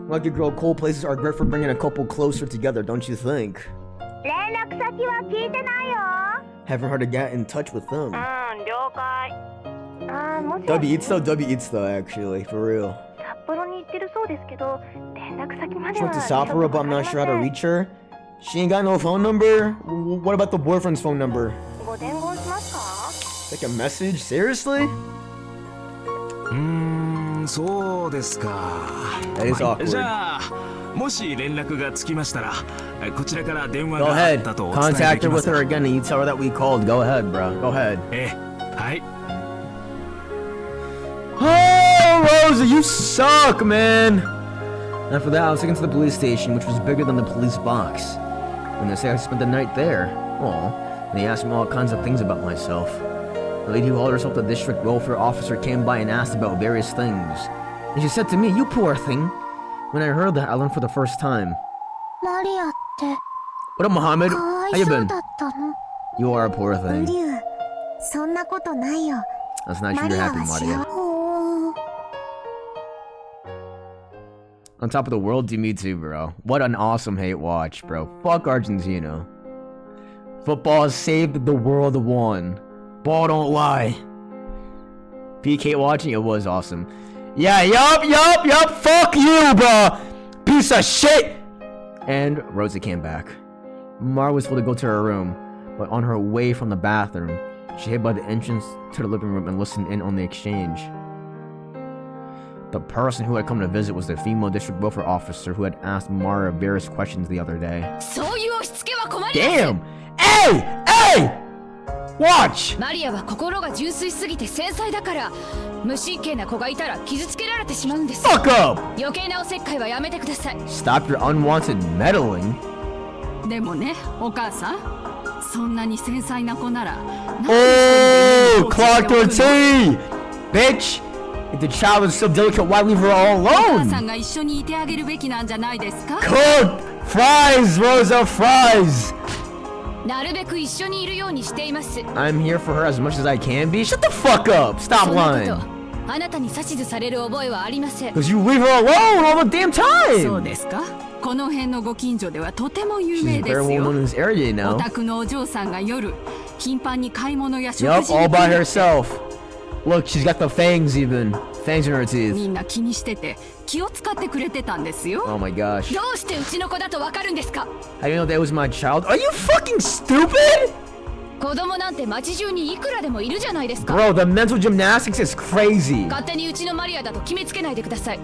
[SPEAKER 3] Lucky girl, cold places are great for bringing a couple closer together, don't you think?
[SPEAKER 1] 連絡先は聞いてないよ。
[SPEAKER 3] Haven't heard to get in touch with them.
[SPEAKER 1] 了解。もし
[SPEAKER 3] W eats though, actually, for real.
[SPEAKER 1] 札幌に行ってるそうですけど、連絡先まで
[SPEAKER 3] She
[SPEAKER 1] は
[SPEAKER 3] went to
[SPEAKER 1] ちょっと
[SPEAKER 3] Sapporo, but I'm not sure how to reach her. She ain't got no phone number? What about the boyfriend's phone number?
[SPEAKER 1] ご伝言しますか？
[SPEAKER 3] Like a message? Seriously?
[SPEAKER 4] そうですか。
[SPEAKER 3] That is awkward.
[SPEAKER 4] じゃあもし連絡がつきましたらこちらから電話
[SPEAKER 3] Go
[SPEAKER 4] があっ
[SPEAKER 3] ahead.
[SPEAKER 4] たとお伝え
[SPEAKER 3] Contact
[SPEAKER 4] でき
[SPEAKER 3] her
[SPEAKER 4] ま
[SPEAKER 3] with
[SPEAKER 4] す。
[SPEAKER 3] her again and you tell her that we called. Go ahead, bro. Go ahead.
[SPEAKER 4] はい。
[SPEAKER 3] Oh, Rosa, you suck, man. After that, I was taken to the police station, which was bigger than the police box. And they say I spent the night there. Oh, and they asked me all kinds of things about myself. The lady who called herself the district welfare officer came by and asked about various things. And she said to me, "You poor thing." When I heard that, I learned for the first time.
[SPEAKER 1] マリアって
[SPEAKER 3] What up, Mohammed?
[SPEAKER 1] かわ
[SPEAKER 3] How
[SPEAKER 1] い
[SPEAKER 3] you
[SPEAKER 1] そう
[SPEAKER 3] been?
[SPEAKER 1] だったの。
[SPEAKER 3] You are a poor thing.
[SPEAKER 1] リュウ、そんなことないよ。
[SPEAKER 3] That's not
[SPEAKER 1] マ
[SPEAKER 3] true.
[SPEAKER 1] リ
[SPEAKER 3] You're
[SPEAKER 1] ア
[SPEAKER 3] happy,
[SPEAKER 1] は幸
[SPEAKER 3] Maria.
[SPEAKER 1] せ。
[SPEAKER 3] On top of the world, dude, me too, bro. What an awesome hate watch, bro. Fuck Argentina. Football has saved the world one. Ball don't lie. PK watching, it was awesome. Yeah, yup. Fuck you, bro. Piece of shit. And Rosa came back. Mara was told to go to her room, but on her way from the bathroom, she hid by the entrance to the living room and listened in on the exchange. The person who had come to visit was the female district welfare officer who had asked Mara various questions the other day.
[SPEAKER 5] そういう押し付けは困ります。
[SPEAKER 3] Damn! Hey! Watch!
[SPEAKER 5] マリアは心が純粋すぎて繊細だから無神経な子がいたら傷つけられてしまうんです。
[SPEAKER 3] Fuck up!
[SPEAKER 5] 余計なおせっかいはやめてください。
[SPEAKER 3] Stop your unwanted meddling.
[SPEAKER 6] でもね、お母さん、そんなに繊細な子なら。
[SPEAKER 3] Oh! Clocked her tea! Bitch! If the child is so delicate, why leave her all
[SPEAKER 6] お母さ
[SPEAKER 3] alone?
[SPEAKER 6] んが一緒にいてあげるべきなんじゃないですか？
[SPEAKER 3] Cook! Fries, Rosa, fries!
[SPEAKER 5] なるべく一緒にいるようにしています。
[SPEAKER 3] I'm here for her as much as I can be. Shut the fuck up!
[SPEAKER 5] そ
[SPEAKER 3] Stop
[SPEAKER 5] んなこ
[SPEAKER 3] lying!
[SPEAKER 5] とあなたに指図される覚えはありません。
[SPEAKER 3] Because you leave her alone all the damn
[SPEAKER 6] そう
[SPEAKER 3] time!
[SPEAKER 6] ですか？この辺のご近所ではとても有
[SPEAKER 3] She's
[SPEAKER 6] 名で
[SPEAKER 3] very
[SPEAKER 6] す
[SPEAKER 3] well
[SPEAKER 6] よ。
[SPEAKER 3] known in this area, you
[SPEAKER 6] お
[SPEAKER 3] know.
[SPEAKER 6] 宅のお嬢さんが夜頻繁に買い物や食
[SPEAKER 3] Yup,
[SPEAKER 6] 事に
[SPEAKER 3] all
[SPEAKER 6] 来
[SPEAKER 3] by
[SPEAKER 6] る
[SPEAKER 3] herself. Look, she's got the fangs even. Fangs in her
[SPEAKER 6] み
[SPEAKER 3] teeth.
[SPEAKER 6] んな気にしてて気を使ってくれてたんですよ。
[SPEAKER 3] Oh my gosh.
[SPEAKER 5] どうしてうちの子だとわかるんですか？
[SPEAKER 3] How do you know that was my child? Are you fucking stupid?
[SPEAKER 5] 子供なんて街中にいくらでもいるじゃないですか。
[SPEAKER 3] Bro, the mental gymnastics is crazy.
[SPEAKER 5] 勝手にうちのマリアだと決めつけないでください。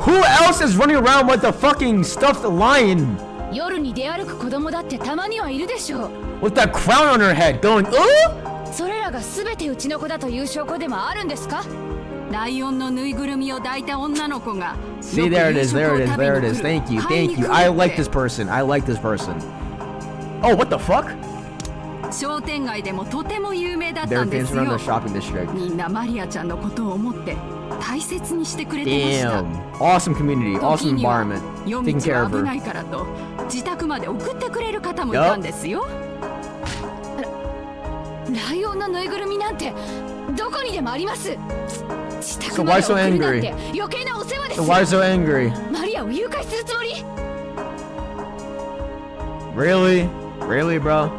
[SPEAKER 3] Who else is running around with the fucking stuffed lion
[SPEAKER 5] 夜に出歩く子供だってたまにはいるでしょう。
[SPEAKER 3] with that crown on her head going, ooh?
[SPEAKER 5] それらが全てうちの子だという証拠でもあるんですか？
[SPEAKER 6] ライオンのぬいぐるみを抱いた女の子が
[SPEAKER 3] See, there it is, there it is, there it is. Thank you, thank you. I like this person, I like this person. Oh, what the fuck?
[SPEAKER 6] 商店街でもとても有名だった
[SPEAKER 3] They're
[SPEAKER 6] んで
[SPEAKER 3] famous
[SPEAKER 6] す
[SPEAKER 3] around
[SPEAKER 6] よ
[SPEAKER 3] the。shopping district.
[SPEAKER 6] みんなマリアちゃんのことを思って大切にしてくれてました。
[SPEAKER 3] Damn. Awesome community.
[SPEAKER 6] 時
[SPEAKER 3] Awesome
[SPEAKER 6] には
[SPEAKER 3] environment.
[SPEAKER 6] 夜
[SPEAKER 3] Taking
[SPEAKER 6] 道
[SPEAKER 3] care
[SPEAKER 6] は
[SPEAKER 3] of
[SPEAKER 6] 危
[SPEAKER 3] her.
[SPEAKER 6] ないからと自宅まで送ってくれる方もいたんですよ。
[SPEAKER 5] ライオンのぬいぐるみなんてどこにでもあります。自
[SPEAKER 3] So
[SPEAKER 5] 宅ま
[SPEAKER 3] why
[SPEAKER 5] で
[SPEAKER 3] so
[SPEAKER 5] 送るなん
[SPEAKER 3] angry?
[SPEAKER 5] て余計なお世話です
[SPEAKER 3] So why so angry?
[SPEAKER 5] マリアを誘拐するつもり？
[SPEAKER 3] Really? Really, bro?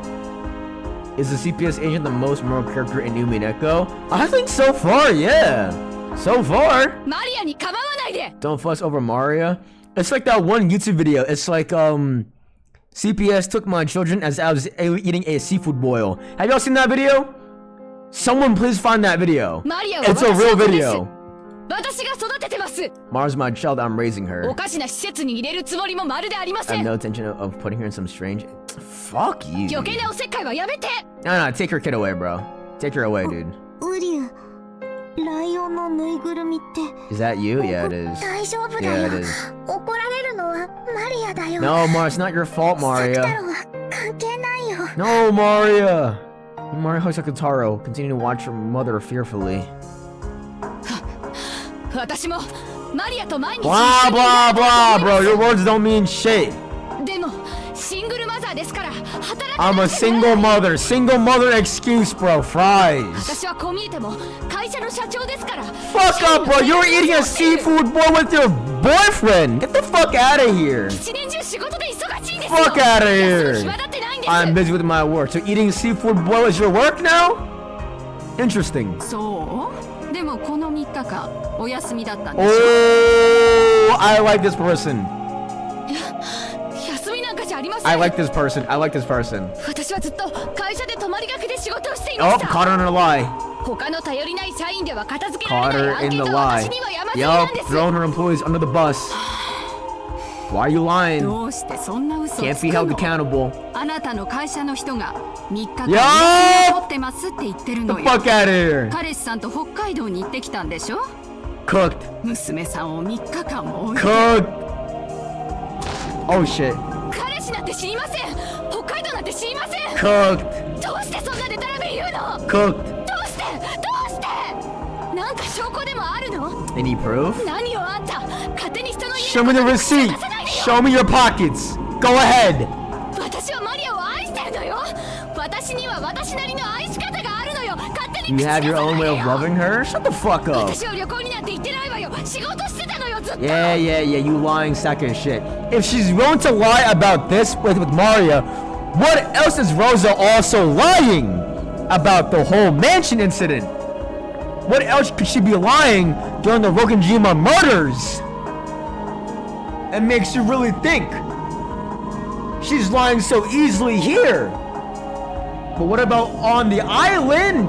[SPEAKER 3] Is the CPS agent the most moral character in Umineko? I think so far, yeah. So far.
[SPEAKER 5] マリアに構わないで。
[SPEAKER 3] Don't fuss over Maria. It's like that one YouTube video. It's like, CPS took my children as I was eating a seafood boil. Have y'all seen that video? Someone please find that video.
[SPEAKER 5] マリアは
[SPEAKER 3] It's a
[SPEAKER 5] 私
[SPEAKER 3] real
[SPEAKER 5] の子です。
[SPEAKER 3] video.
[SPEAKER 5] 私が育ててます。
[SPEAKER 3] Mara's my child, I'm raising her.
[SPEAKER 5] おかしな施設に入れるつもりもまるでありま
[SPEAKER 3] I
[SPEAKER 5] せ
[SPEAKER 3] have
[SPEAKER 5] ん。
[SPEAKER 3] no intention of putting her in some strange... Fuck you.
[SPEAKER 5] 余計なおせっかいはやめて。
[SPEAKER 3] No, take her kid away, bro. Take her away, dude.
[SPEAKER 1] ウリュウ、ライオンのぬいぐるみって
[SPEAKER 3] Is that you? Yeah, it is.
[SPEAKER 1] 大丈夫だ
[SPEAKER 3] Yeah,
[SPEAKER 1] よ。
[SPEAKER 3] it is.
[SPEAKER 1] 怒られるのはマリアだよ。
[SPEAKER 3] No, Mara, it's not your fault,
[SPEAKER 1] サク
[SPEAKER 3] Maria.
[SPEAKER 1] タロは関係ないよ。
[SPEAKER 3] No, Maria. Maria hugs Sakutaro, continue to watch her mother fearfully.
[SPEAKER 5] 私もマリアと毎日
[SPEAKER 3] Blah, blah, blah, bro. Your words don't mean shit.
[SPEAKER 5] でもシングルマザーですから働か
[SPEAKER 3] I'm
[SPEAKER 5] な
[SPEAKER 3] a
[SPEAKER 5] きゃなら
[SPEAKER 3] single
[SPEAKER 5] ない。
[SPEAKER 3] mother. Single mother excuse, bro. Fries.
[SPEAKER 5] 私はこう見えても会社の社長ですから。
[SPEAKER 3] Fuck up, bro. You're eating a seafood bowl with your boyfriend. Get the fuck out of here.
[SPEAKER 5] 一年中仕事で忙しいんですよ。
[SPEAKER 3] Fuck out of
[SPEAKER 5] 休む
[SPEAKER 3] here.
[SPEAKER 5] 暇だってないんです。
[SPEAKER 3] I'm busy with my work. So eating seafood bowl is your work now? Interesting.
[SPEAKER 6] そうでもこの3日間お休みだったんでしょ。
[SPEAKER 3] Oh, I like this person.
[SPEAKER 5] 休みなんかじゃありません。
[SPEAKER 3] I like this person. I like this person.
[SPEAKER 5] 私はずっと会社で泊まりがけで仕事をしていま
[SPEAKER 3] Oh,
[SPEAKER 5] した。
[SPEAKER 3] caught her in a lie.
[SPEAKER 5] 他の頼りない社員では片付けら
[SPEAKER 3] Caught
[SPEAKER 5] れない
[SPEAKER 3] her
[SPEAKER 5] 案
[SPEAKER 3] in
[SPEAKER 5] 件
[SPEAKER 3] the
[SPEAKER 5] が
[SPEAKER 3] lie.
[SPEAKER 5] 私には山積みなん
[SPEAKER 3] Yup,
[SPEAKER 5] です。
[SPEAKER 3] throwing her employees under the bus. Why are you lying?
[SPEAKER 6] どうしてそんな嘘を
[SPEAKER 3] Can't
[SPEAKER 6] つ
[SPEAKER 3] be
[SPEAKER 6] く
[SPEAKER 3] held
[SPEAKER 6] の？
[SPEAKER 3] accountable.
[SPEAKER 6] あなたの会社の人が3日間
[SPEAKER 3] Yo!
[SPEAKER 6] 休みを取ってますって言ってる
[SPEAKER 3] The
[SPEAKER 6] のよ。
[SPEAKER 3] fuck out of here.
[SPEAKER 6] 彼氏さんと北海道に行ってきたんでしょ。
[SPEAKER 3] Cooked.
[SPEAKER 6] 娘さんを3日間も置いて
[SPEAKER 3] Cooked. Oh shit.
[SPEAKER 5] 彼氏なんて知りません。北海道なんて知りません。
[SPEAKER 3] Cooked.
[SPEAKER 5] どうしてそんなデタラメ言うの？
[SPEAKER 3] Cooked.
[SPEAKER 5] どうしてなんか証拠でもあるの？
[SPEAKER 3] Any proof?
[SPEAKER 5] 何よあんた、勝手に人の家
[SPEAKER 3] Show me the receipt. Show me your pockets. Go ahead.
[SPEAKER 5] 私はマリアを愛してるのよ。私には私なりの愛し方があるのよ。勝手に
[SPEAKER 3] You
[SPEAKER 5] 口
[SPEAKER 3] have
[SPEAKER 5] 出
[SPEAKER 3] your
[SPEAKER 5] さ
[SPEAKER 3] own
[SPEAKER 5] ない
[SPEAKER 3] way
[SPEAKER 5] で
[SPEAKER 3] of
[SPEAKER 5] よ。
[SPEAKER 3] loving her? Shut the fuck up.
[SPEAKER 5] 私は旅行になんて行ってないわよ。仕事してたのよずっと。
[SPEAKER 3] Yeah, you lying sack of shit. If she's willing to lie about this with Maria, what else is Rosa also lying about the whole mansion incident? What else could she be lying during the Rokenjima murders? It makes you really think. She's lying so easily here. But what about on the island?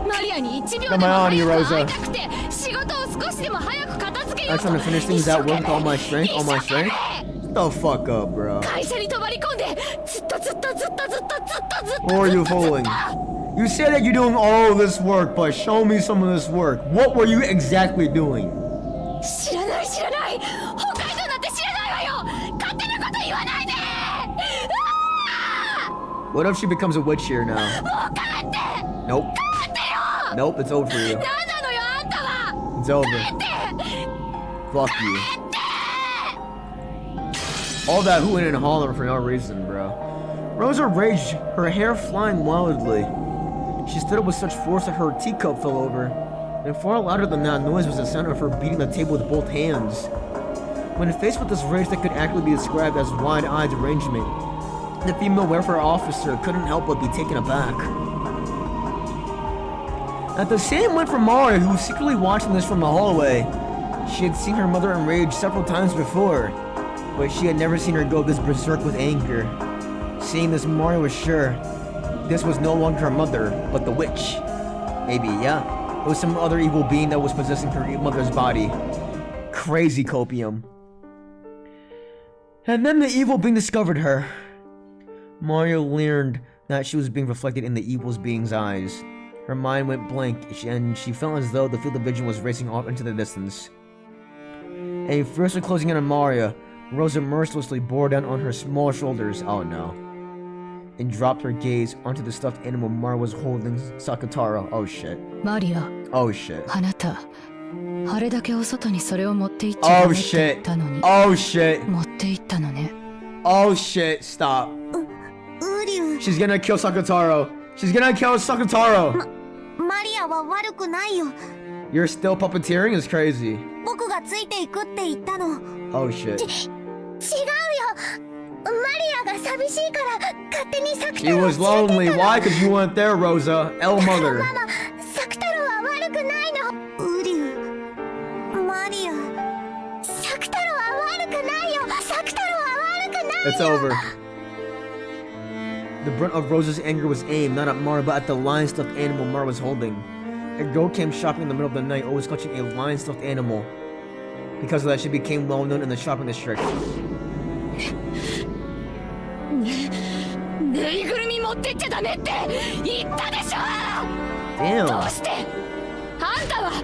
[SPEAKER 5] マリアに1秒
[SPEAKER 3] Come
[SPEAKER 5] でも
[SPEAKER 3] on,
[SPEAKER 5] 早く
[SPEAKER 3] Rosa.
[SPEAKER 5] 会いたくて仕事を少しでも早く片付けよ
[SPEAKER 3] I'm
[SPEAKER 5] うと
[SPEAKER 3] trying to finish things at work with all my strength, all my
[SPEAKER 5] 一生懸
[SPEAKER 3] strength.
[SPEAKER 5] 命
[SPEAKER 3] Shut the fuck up, bro.
[SPEAKER 5] 会社に泊まり込んでずっと
[SPEAKER 3] Or are you fooling? You say that you're doing all this work, but show me some of this work. What were you exactly doing?
[SPEAKER 5] 知らない北海道なんて知らないわよ。勝手なこと言わないで。
[SPEAKER 3] What if she becomes a witch here now?
[SPEAKER 5] もう帰って
[SPEAKER 3] Nope.
[SPEAKER 5] 帰ってよ。
[SPEAKER 3] Nope, it's over for you.
[SPEAKER 5] 何なのよあんたは。
[SPEAKER 3] It's over.
[SPEAKER 5] 帰って
[SPEAKER 3] Fuck you. All that hooting and hollering for no reason, bro. Rosa raged, her hair flying wildly. She stood up with such force that her teacup fell over. And far louder than that noise was the sound of her beating the table with both hands. When faced with this rage that could accurately be described as wide-eyed derangement, the female welfare officer couldn't help but be taken aback. At the same went for Maria, who was secretly watching this from the hallway. She had seen her mother enraged several times before, but she had never seen her go this berserk with anger. Seeing this, Maria was sure this was no longer her mother, but the witch. Maybe, yeah. It was some other evil being that was possessing her mother's body. Crazy copium. And then the evil being discovered her. Mario learned that she was being reflected in the evil being's eyes. Her mind went blank, and she felt as though the field of vision was racing off into the distance. A fiercely closing in on Maria, Rosa mercilessly bore down on her small shoulders. Oh no. and dropped her gaze onto the stuffed animal Mara was holding Sakataro. Oh shit.
[SPEAKER 5] マリア
[SPEAKER 3] Oh shit.
[SPEAKER 5] あなたあれだけお外にそれを持って行っちゃダ
[SPEAKER 3] Oh
[SPEAKER 5] メって言
[SPEAKER 3] shit.
[SPEAKER 5] ったのに
[SPEAKER 3] Oh shit.
[SPEAKER 5] 持って行ったのね
[SPEAKER 3] Oh shit. Stop.
[SPEAKER 7] ウリュウ
[SPEAKER 3] She's gonna kill Sakataro. She's gonna kill Sakataro.
[SPEAKER 7] マリアは悪くないよ。
[SPEAKER 3] You're still puppeteering is crazy.
[SPEAKER 7] 僕がついていくって言ったの。
[SPEAKER 3] Oh shit.
[SPEAKER 7] 違うよ。マリアが寂しいから勝手にサク
[SPEAKER 3] She
[SPEAKER 7] タロウを
[SPEAKER 3] was
[SPEAKER 7] 連れ
[SPEAKER 3] lonely.
[SPEAKER 7] てったの。
[SPEAKER 3] Why? Because you weren't there, Rosa. L mother.
[SPEAKER 7] ママ、サクタロウは悪くないの。ウリュウ、マリア。サクタロウは悪くないよ。サクタロウは悪くないよ。
[SPEAKER 3] It's over. The brunt of Rosa's anger was aimed not at Mara but at the lion stuffed animal Mara was holding. A girl came shopping in the middle of the night, always clutching a lion stuffed animal. Because of that, she became well known in the shopping district.
[SPEAKER 5] ぬいぐるみ持ってっちゃダメって言ったでしょ
[SPEAKER 3] Damn.
[SPEAKER 5] どうしてあんたは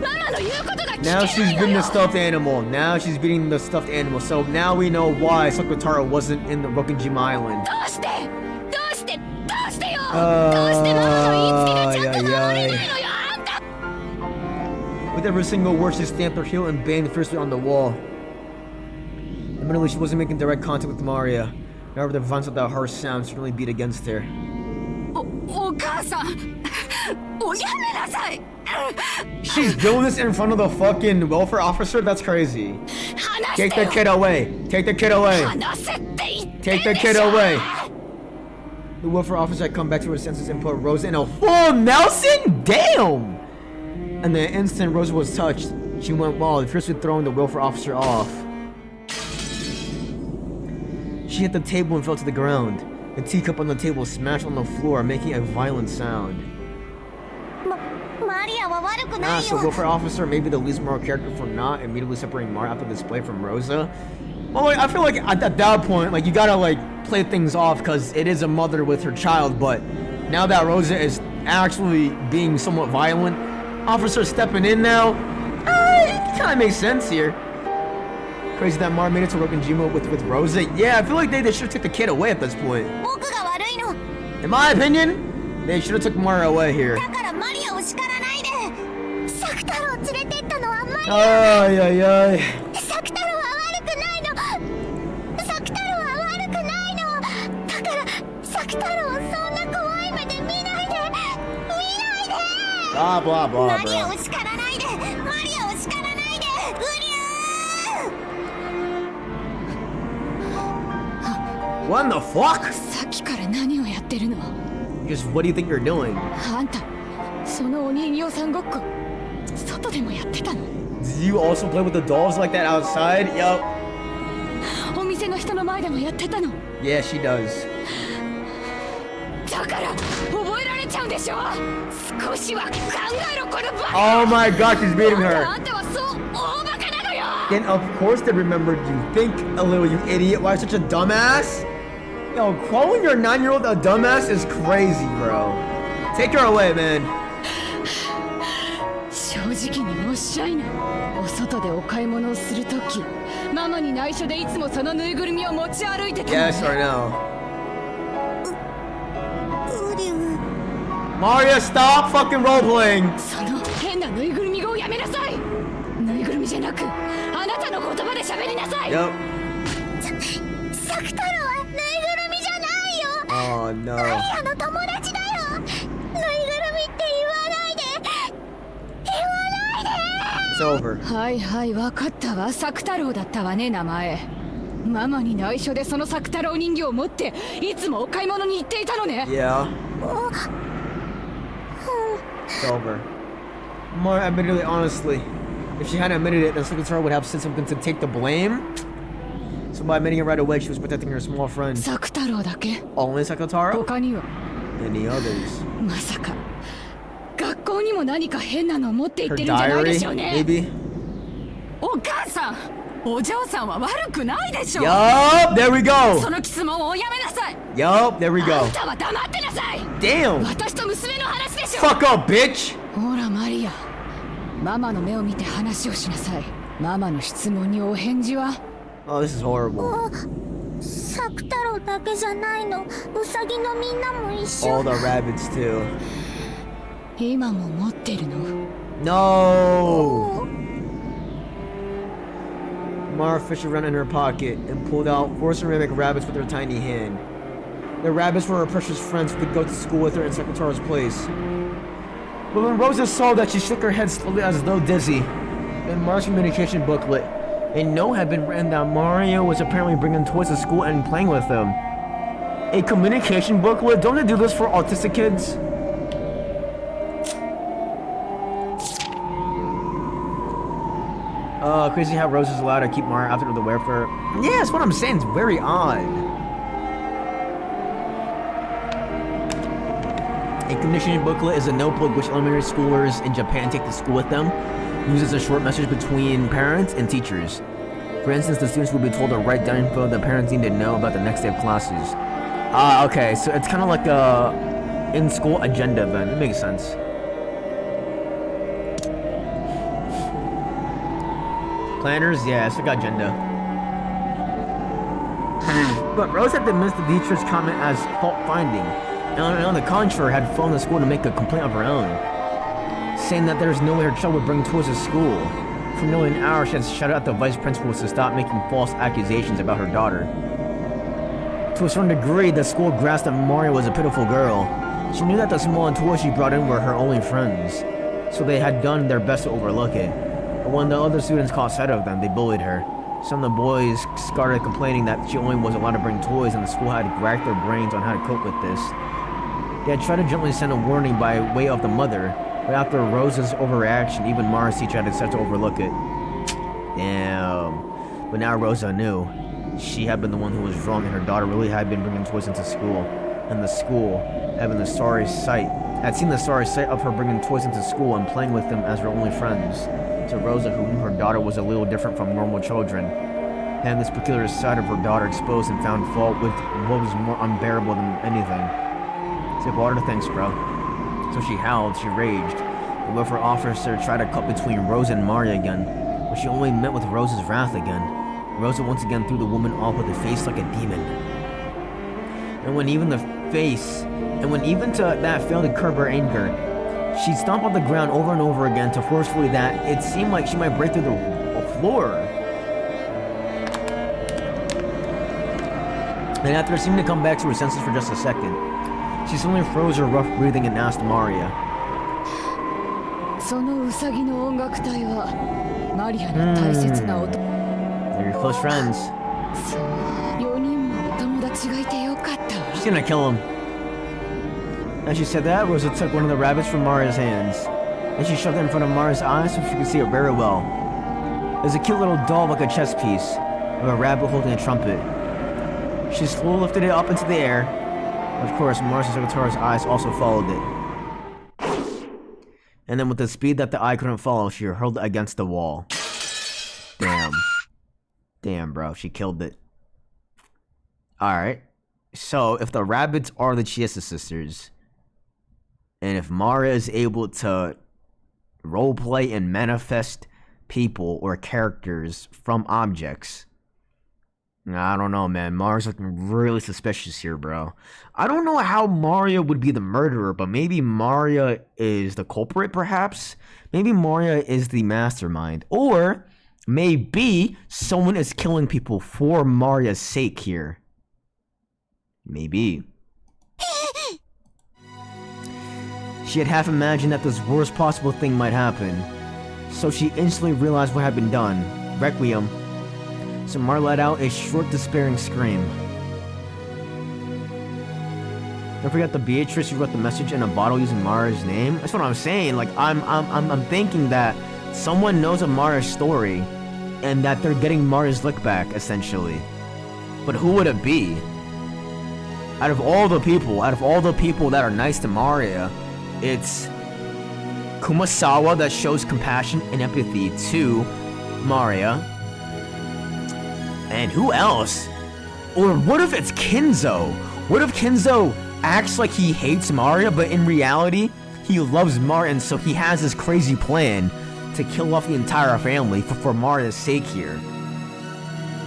[SPEAKER 5] ママの言うことが聞
[SPEAKER 3] Now
[SPEAKER 5] け
[SPEAKER 3] she's
[SPEAKER 5] ないの
[SPEAKER 3] beating
[SPEAKER 5] よ
[SPEAKER 3] the stuffed animal. Now she's beating the stuffed animal. So now we know why Sakataro wasn't in the Rokenjima Island.
[SPEAKER 5] どうしてどうしてどうしてよどうしてママの言いつけがちゃんと守れないのよあんた
[SPEAKER 3] With every single word, she stamped her heel and banged fiercely on the wall. Admittedly, she wasn't making direct contact with Maria. However, the violence of that harsh sound certainly beat against her.
[SPEAKER 6] お母さんおやめなさい
[SPEAKER 3] She's doing this in front of the fucking welfare officer? That's crazy.
[SPEAKER 5] 話
[SPEAKER 3] Take
[SPEAKER 5] して
[SPEAKER 3] the
[SPEAKER 5] よ
[SPEAKER 3] kid away. Take the kid away.
[SPEAKER 5] 話せって言って
[SPEAKER 3] Take the
[SPEAKER 5] るで
[SPEAKER 3] kid
[SPEAKER 5] しょ
[SPEAKER 3] away. The welfare officer had come back to her senses and put Rosa in a full Nelson? Damn! And the instant Rosa was touched, she went wild, fiercely throwing the welfare officer off. She hit the table and fell to the ground. The teacup on the table smashed on the floor, making a violent sound.
[SPEAKER 7] マリアは悪くな
[SPEAKER 3] Ah,
[SPEAKER 7] い
[SPEAKER 3] so
[SPEAKER 7] よ。
[SPEAKER 3] welfare officer may be the least moral character for not immediately separating Mara after the display from Rosa. Well, like, I feel like at that point, like, you gotta, like, play things off because it is a mother with her child, but now that Rosa is actually being somewhat violent, officer stepping in now, it kind of makes sense here. Crazy that Mara made it to Rokenjima with Rosa. Yeah, I feel like they should have took the kid away at this point.
[SPEAKER 7] 僕が悪いの。
[SPEAKER 3] In my opinion, they should have took Mara away here.
[SPEAKER 7] だからマリアを叱らないで。サクタロウを連れてったのはマリア。
[SPEAKER 3] Ay, ay, ay.
[SPEAKER 7] サクタロウは悪くないの。サクタロウは悪くないの。だからサクタロウをそんな怖い目で見ないで。見ないで。
[SPEAKER 3] Blah, blah, blah,
[SPEAKER 7] マリア
[SPEAKER 3] bro.
[SPEAKER 7] を叱らないで。マリアを叱らないで。ウリュー。
[SPEAKER 3] What in the fuck?
[SPEAKER 5] さっきから何をやってるの
[SPEAKER 3] Just what do you think you're doing?
[SPEAKER 5] あんたそのお人形さんごっこ外でもやってたの
[SPEAKER 3] Do you also play with the dolls like that outside? Yup.
[SPEAKER 5] お店の人の前でもやってたの
[SPEAKER 3] Yeah, she does.
[SPEAKER 5] だから覚えられちゃうんでしょ少しは考えろこのバカ
[SPEAKER 3] Oh my god, she's beating
[SPEAKER 5] あ
[SPEAKER 3] her.
[SPEAKER 5] んたはそう大バカなのよ
[SPEAKER 3] Then of course they remembered you. Think a little, you idiot. Why such a dumbass? Yo, calling your 9-year-old a dumbass is crazy, bro. Take her away, man.
[SPEAKER 5] 正直におっしゃいなお外でお買い物をするときママに内緒でいつもそのぬいぐるみを持ち歩いてたの
[SPEAKER 3] Yes or no?
[SPEAKER 7] ウリュウ。
[SPEAKER 3] Maria, stop fucking roleplaying.
[SPEAKER 5] その変なぬいぐるみ語をやめなさいぬいぐるみじゃなくあなたの言葉で喋りなさい
[SPEAKER 3] Yup.
[SPEAKER 7] サクタロウはぬいぐるみじゃないよ。
[SPEAKER 3] Oh no.
[SPEAKER 7] マリアの友達だよ。ぬいぐるみって言わないで。言わないで。
[SPEAKER 3] It's over.
[SPEAKER 5] はいはいわかったわサク太郎だったわね名前ママに内緒でそのサク太郎人形を持っていつもお買い物に行っていたのね
[SPEAKER 3] Yeah. It's over. More admittedly, honestly, if she hadn't admitted it, then Sakataro would have said something to take the blame. So by admitting it right away, she was protecting her small friend.
[SPEAKER 5] サク太郎だけ
[SPEAKER 3] Only Sakataro?
[SPEAKER 5] 他には
[SPEAKER 3] Any others?
[SPEAKER 5] まさか学校にも何か変なの持って行
[SPEAKER 3] Her
[SPEAKER 5] ってるんじゃないで
[SPEAKER 3] diary?
[SPEAKER 5] しょうね
[SPEAKER 3] Maybe?
[SPEAKER 6] お母さんお嬢さんは悪くないでしょ
[SPEAKER 3] Yup! There we go!
[SPEAKER 6] その質問をやめなさい
[SPEAKER 3] Yup! There we
[SPEAKER 5] あ
[SPEAKER 3] go!
[SPEAKER 5] んたは黙ってなさい
[SPEAKER 3] Damn!
[SPEAKER 5] 私と娘の話でしょ
[SPEAKER 3] Fuck up, bitch!
[SPEAKER 5] ほらマリアママの目を見て話をしなさいママの質問にお返事は
[SPEAKER 3] Oh, this is horrible.
[SPEAKER 7] ササク太郎だけじゃないの。ウサギのみんなも一緒。
[SPEAKER 3] All the rabbits too.
[SPEAKER 5] 今も持ってるの？
[SPEAKER 3] No! Mara fished around in her pocket and pulled out 4 ceramic rabbits with her tiny hand. The rabbits were her precious friends who could go to school with her in Secretary's place. But when Rosa saw that, she shook her head slowly as though dizzy. In Mara's communication booklet, a note had been written that Mario was apparently bringing toys to school and playing with them. A communication booklet? Don't they do this for autistic kids? Crazy how Rose is allowed to keep Mario out of the welfare. Yeah, that's what I'm saying. It's very odd. A conditioning booklet is a notebook which elementary schoolers in Japan take to school with them. Uses a short message between parents and teachers. For instance, the students will be told to write down info the parents need to know about the next day of classes. Okay, so it's kind of like a in-school agenda then. It makes sense. Planners? Yeah, it's like agenda. But Rose had dismissed the teacher's comment as fault-finding, and on the contrary had phoned the school to make a complaint of her own, saying that there's no way her child would bring toys to school. For nearly an hour, she had shouted at the vice principals to stop making false accusations about her daughter. To a certain degree, the school grasped that Mario was a pitiful girl. She knew that the small toys she brought in were her only friends, so they had done their best to overlook it. But when the other students caught sight of them, they bullied her. Some of the boys started complaining that she only was allowed to bring toys and the school had racked their brains on how to cope with this. They had tried to gently send a warning by way of the mother, but after Rose's overreaction, even Mara's teacher had decided to overlook it. Damn. But now Rosa knew. She had been the one who was wrong and her daughter really had been bringing toys into school. And the school, having the sorry sight, had seen the sorry sight of her bringing toys into school and playing with them as her only friends. To Rosa, who knew her daughter was a little different from normal children, and this peculiar side of her daughter exposed and found fault with what was more unbearable than anything. Take water to thanks, bro. So she howled, she raged. The welfare officer tried to cut between Rosa and Maria again, but she only met with Rosa's wrath again. Rosa once again threw the woman off with a face like a demon. And when even to that failed to curb her anger, she stomped on the ground over and over again so forcefully that it seemed like she might break through the floor. And after seeming to come back to her senses for just a second, she suddenly froze her rough breathing and asked Maria.
[SPEAKER 5] そのウサギの音楽隊はマリアの大切な音。
[SPEAKER 3] They're your close friends.
[SPEAKER 5] そう、4人もお友達がいてよかったわ。
[SPEAKER 3] She's gonna kill him. As she said that, Rosa took one of the rabbits from Maria's hands, and she shoved it in front of Maria's eyes so she could see it very well. It was a cute little doll like a chess piece, with a rabbit holding a trumpet. She slowly lifted it up into the air. Of course, Maria's secretary's eyes also followed it. And then with the speed that the eye couldn't follow, she hurled it against the wall. Damn. Damn, bro, she killed it. Alright. So, if the rabbits are the Chiesa sisters, and if Maria is able to roleplay and manifest people or characters from objects, I don't know, man. Maria's looking really suspicious here, bro. I don't know how Maria would be the murderer, but maybe Maria is the culprit, perhaps? Maybe Maria is the mastermind. Or maybe someone is killing people for Maria's sake here. Maybe. She had half imagined that this worst possible thing might happen, so she instantly realized what had been done. Requiem. So Mar let out a short, despairing scream. Don't forget the Beatrice who wrote the message in a bottle using Mara's name. That's what I'm saying. Like I'm thinking that someone knows of Mara's story, and that they're getting Mara's lick back, essentially. But who would it be? Out of all the people that are nice to Maria, it's Kumasawa that shows compassion and empathy to Maria. And who else? Or what if it's Kinzo? What if Kinzo acts like he hates Maria, but in reality, he loves Maria, and so he has this crazy plan to kill off the entire family for Maria's sake here?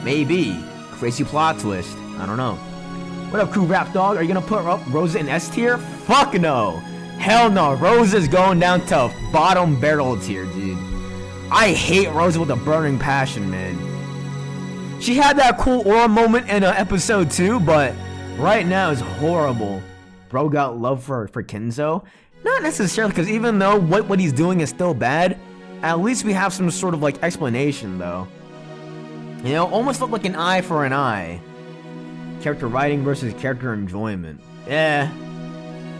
[SPEAKER 3] Maybe. Crazy plot twist. I don't know. What up, Crew Rap Dog? Are you gonna put up Rosa in S tier? Fuck no. Hell no. Rosa's going down to bottom barrel tier, dude. I hate Rosa with a burning passion, man. She had that cool aura moment in episode 2, but right now is horrible. Bro got love for Kenzo? Not necessarily, because even though what he's doing is still bad, at least we have some sort of like explanation, though. You know, almost look like an eye for an eye. Character writing versus character enjoyment. Yeah.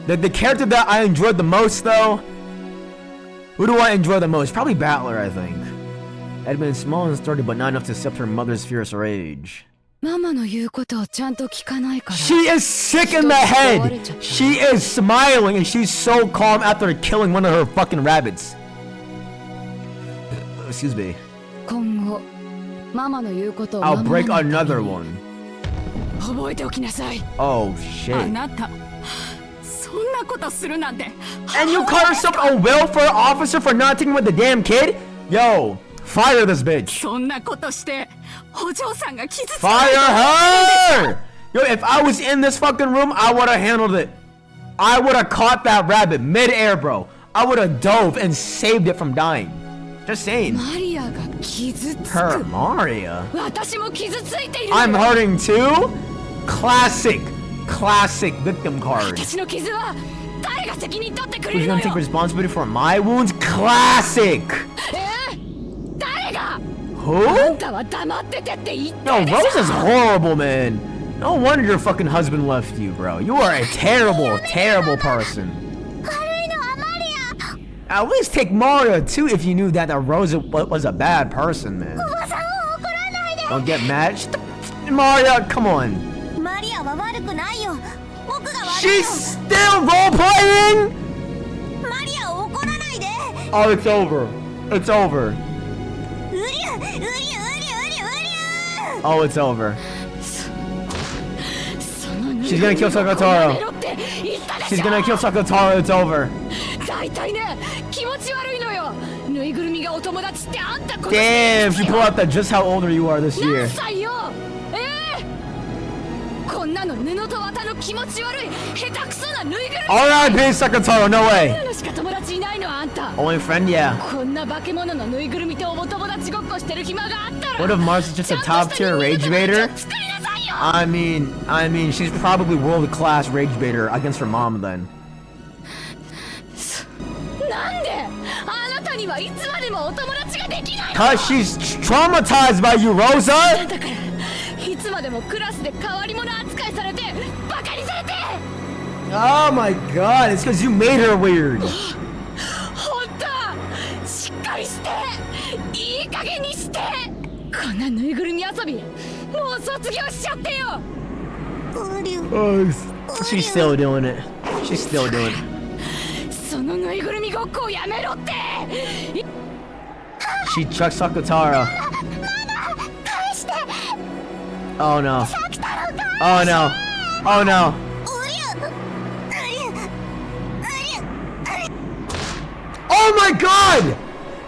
[SPEAKER 3] The character that I enjoyed the most, though. Who do I enjoy the most? Probably Battler, I think. Edmund is small and sturdy, but not enough to accept her mother's fierce rage. She is sick in the head. She is smiling and she's so calm after killing one of her fucking rabbits. Excuse me. I'll break another one. Oh shit. And you call yourself a welfare officer for not taking with the damn kid? Yo, fire this bitch. Fire her! Yo, if I was in this fucking room, I would have handled it. I would have caught that rabbit mid-air, bro. I would have dove and saved it from dying. Just saying. Her Maria. I'm hurting too? Classic victim card. Who's gonna take responsibility for my wounds? Classic! Who? Yo, Rose is horrible, man. No wonder your fucking husband left you, bro. You are a terrible person. At least take Mario too if you knew that Rose was a bad person, man. Don't get mad. Mario, come on. She's still role-playing? Oh, it's over. It's over. Oh, it's over. She's gonna kill Sakataro. She's gonna kill Sakataro. It's over. Damn, she pulled out that just how older you are this year. R.I.P. Sakataro, no way. Only friend, yeah. What if Mars is just a top tier rage baiter? I mean, she's probably world class rage baiter against her mom then. Cause she's traumatized by you, Rosa! Oh my god, it's cause you made her weird. Oh, she's still doing it. She's still doing it. She chucks Sakataro. Oh no. Oh no. Oh no. Oh my god!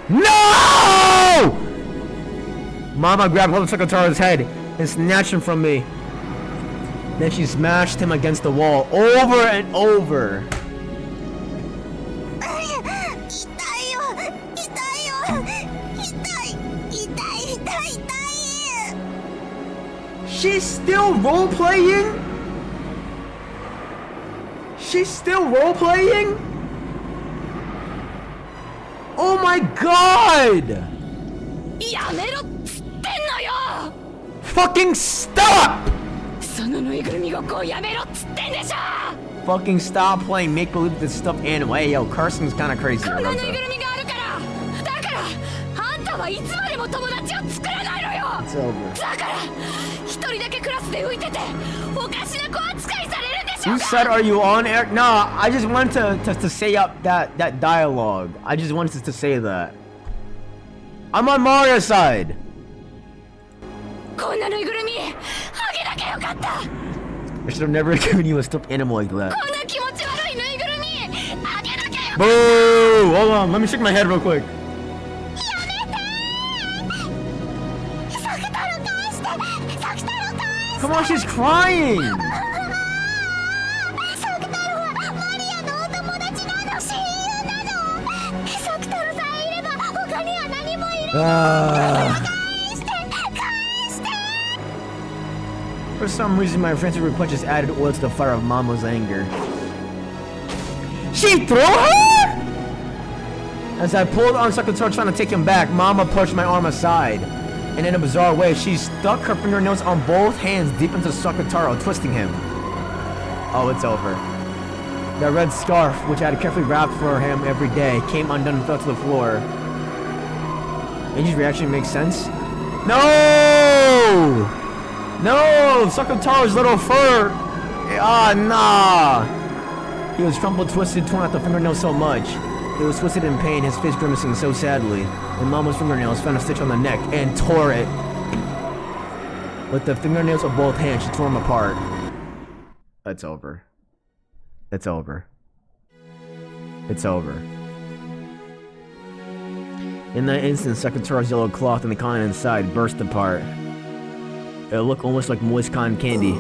[SPEAKER 3] No! Mama grabbed hold of Sakataro's head and snatched him from me. Then she smashed him against the wall over and over. She's still role-playing? She's still role-playing? Oh my god! Fucking stop! Fucking stop playing make-believe with this stuffed animal. Hey, yo, cursing's kinda crazy. It's over. Whose side are you on, Eric? Nah, I just wanted to say up that dialogue. I just wanted to say that. I'm on Mario's side. I should have never given you a stuffed animal like that. Boo! Hold on, let me shake my head real quick. Come on, she's crying!
[SPEAKER 7] サクタロはマリアのお友達なの、親友なの。サクタロさえいれば他には何もいらない。返して返して。
[SPEAKER 3] For some reason, my friend's request just added oil to the fire of Mama's anger. She threw her? As I pulled on Sakutaro trying to take him back, Mama pushed my arm aside. And in a bizarre way, she stuck her fingernails on both hands deep into Sakutaro, twisting him. Oh, it's over. The red scarf, which I had carefully wrapped for him every day, came undone and fell to the floor. Angel's reaction makes sense. No! No! Sakutaro's little fur! Ah, nah! He was crumpled, twisted, torn out the fingernail so much. He was twisted in pain, his face grimacing so sadly. And Mama's fingernails found a stitch on the neck and tore it. With the fingernails of both hands, she tore them apart. It's over. It's over. It's over. In that instant, Sakutaro's yellow cloth and the cotton inside burst apart. It looked almost like moist cotton candy.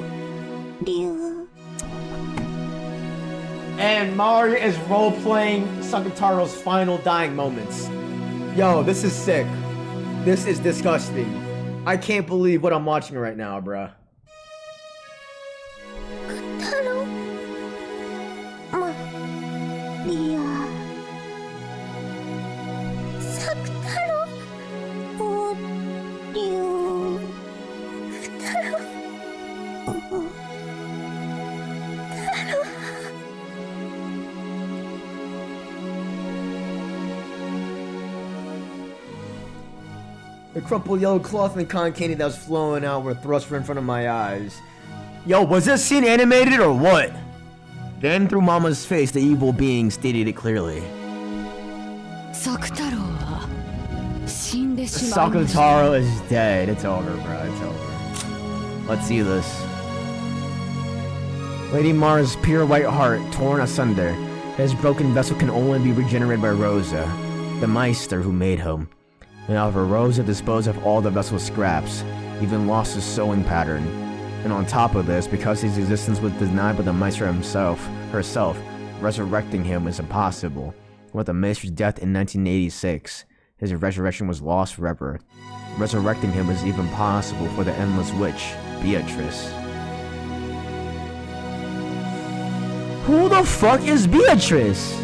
[SPEAKER 3] And Mario is role-playing Sakutaro's final dying moments. Yo, this is sick. This is disgusting. I can't believe what I'm watching right now, bruh.
[SPEAKER 7] 太郎マリアサク太郎おりゅう太郎太郎
[SPEAKER 3] The crumpled yellow cloth and the cotton candy that was flowing out were thrust right in front of my eyes. Yo, was this scene animated or what? Then through Mama's face, the evil being stated it clearly.
[SPEAKER 5] Sakutaro
[SPEAKER 3] is dead. It's over, bro. It's over. Let's see this. Lady Mara's pure white heart torn asunder. His broken vessel can only be regenerated by Rosa, the Meister who made him. And however, Rosa disposed of all the vessel's scraps, even lost his sewing pattern. And on top of this, because his existence was denied by the Meister herself, resurrecting him is impossible. With the Meister's death in 1986, his resurrection was lost forever. Resurrecting him is even possible for the Endless Witch, Beatrice. Who the fuck is Beatrice?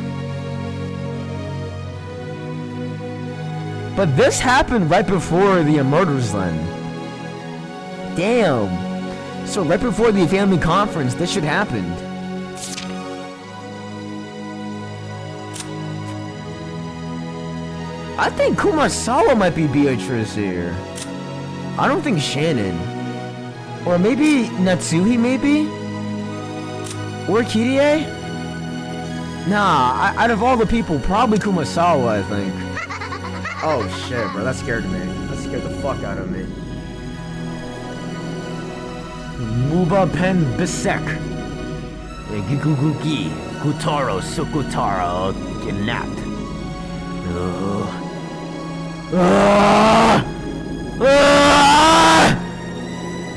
[SPEAKER 3] But this happened right before the murders then. Damn. So right before the family conference, this shit happened. I think Kumasawa might be Beatrice here. I don't think Shannon. Or maybe Natsuhi, maybe? Or Kirie? Nah, out of all the people, probably Kumasawa, I think. Oh shit, bro, that scared me. That scared the fuck out of me. Muba Pen Bisek. Gigugugi. Kutaro Sukutaro kidnapped.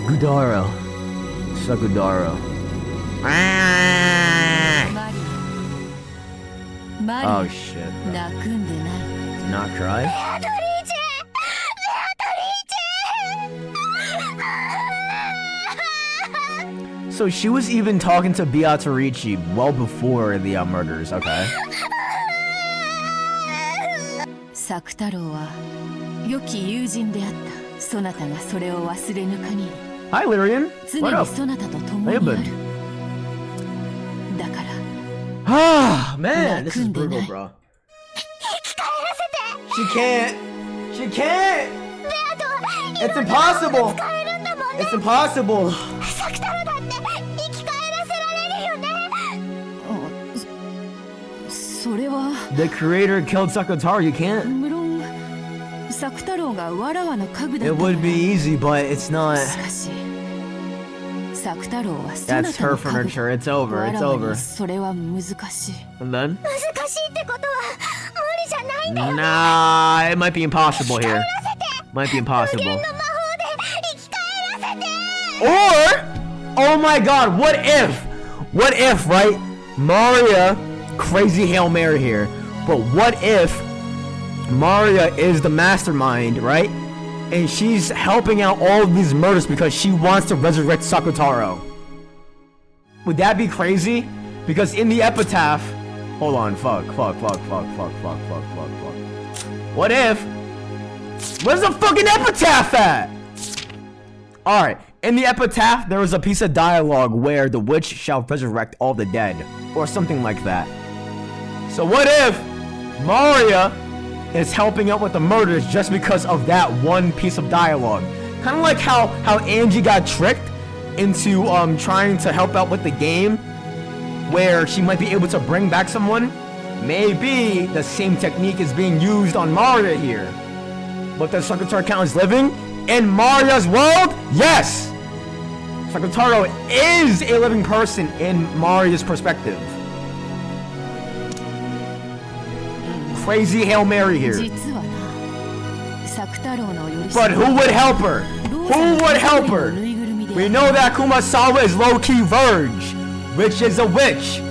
[SPEAKER 3] Gudaro. Sakudaro. Oh shit. Do not cry. So she was even talking to Beatrice well before the murders, okay?
[SPEAKER 6] サク太郎は良き友人であった。そなたがそれを忘れぬ限り。
[SPEAKER 3] Hi, Lyrian.
[SPEAKER 6] 常
[SPEAKER 3] What
[SPEAKER 6] に
[SPEAKER 3] up?
[SPEAKER 6] そなたと共にあ
[SPEAKER 3] Hey,
[SPEAKER 6] る
[SPEAKER 3] bud.。
[SPEAKER 6] だから。
[SPEAKER 3] Ah, man, this is brutal, bro. She can't. She can't. It's impossible. It's impossible.
[SPEAKER 7] サク太郎だって生き返らせられるよね。
[SPEAKER 6] それは
[SPEAKER 3] The creator killed Sakutaro. You can't.
[SPEAKER 6] 無論サク太郎がわらわの家具だ
[SPEAKER 3] It
[SPEAKER 6] ったら
[SPEAKER 3] would be easy, but it's not.
[SPEAKER 6] しかしサク太郎はそな
[SPEAKER 3] That's
[SPEAKER 6] た
[SPEAKER 3] her
[SPEAKER 6] の家具
[SPEAKER 3] furniture. It's over.
[SPEAKER 6] わ
[SPEAKER 3] It's
[SPEAKER 6] らわ
[SPEAKER 3] over.
[SPEAKER 6] にそれは難しい。
[SPEAKER 3] And then?
[SPEAKER 7] 難しいってことは無理じゃないんだよ。
[SPEAKER 3] Nah, it might be impossible here. Might be
[SPEAKER 7] 無限
[SPEAKER 3] impossible.
[SPEAKER 7] の魔法で生き返らせて。
[SPEAKER 3] Or, oh my god, what if, right? Maria, crazy Hail Mary here. But what if Maria is the mastermind, right? And she's helping out all of these murders because she wants to resurrect Sakutaro. Would that be crazy? Because in the epitaph, hold on, fuck. What if? Where's the fucking epitaph at? Alright, in the epitaph, there was a piece of dialogue where the witch shall resurrect all the dead, or something like that. So what if Maria is helping out with the murders just because of that one piece of dialogue? Kind of like how Angie got tricked into trying to help out with the game, where she might be able to bring back someone. Maybe the same technique is being used on Maria here. But does Sakutaro count as living in Maria's world? Yes! Sakutaro is a living person in Maria's perspective. Crazy Hail Mary here. But who would help her? Who would help her? We know that Kumasawa is low-key Verge, which is a witch.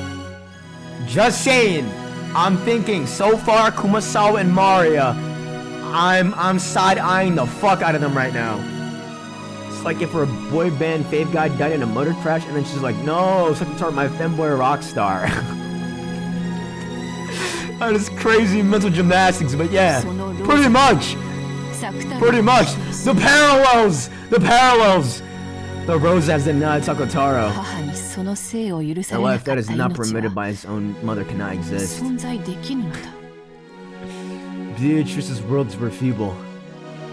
[SPEAKER 3] Just saying. I'm thinking so far Kumasawa and Maria, I'm side-eyeing the fuck out of them right now. It's like if her boy band fave guy died in a motor crash and then she's like, no, Sakutaro, my femboy rock star. That is crazy mental gymnastics, but yeah, pretty much. The parallels. The rose has denied Sakutaro. A life that is not permitted by his own mother cannot exist. Beatrice's worlds were feeble,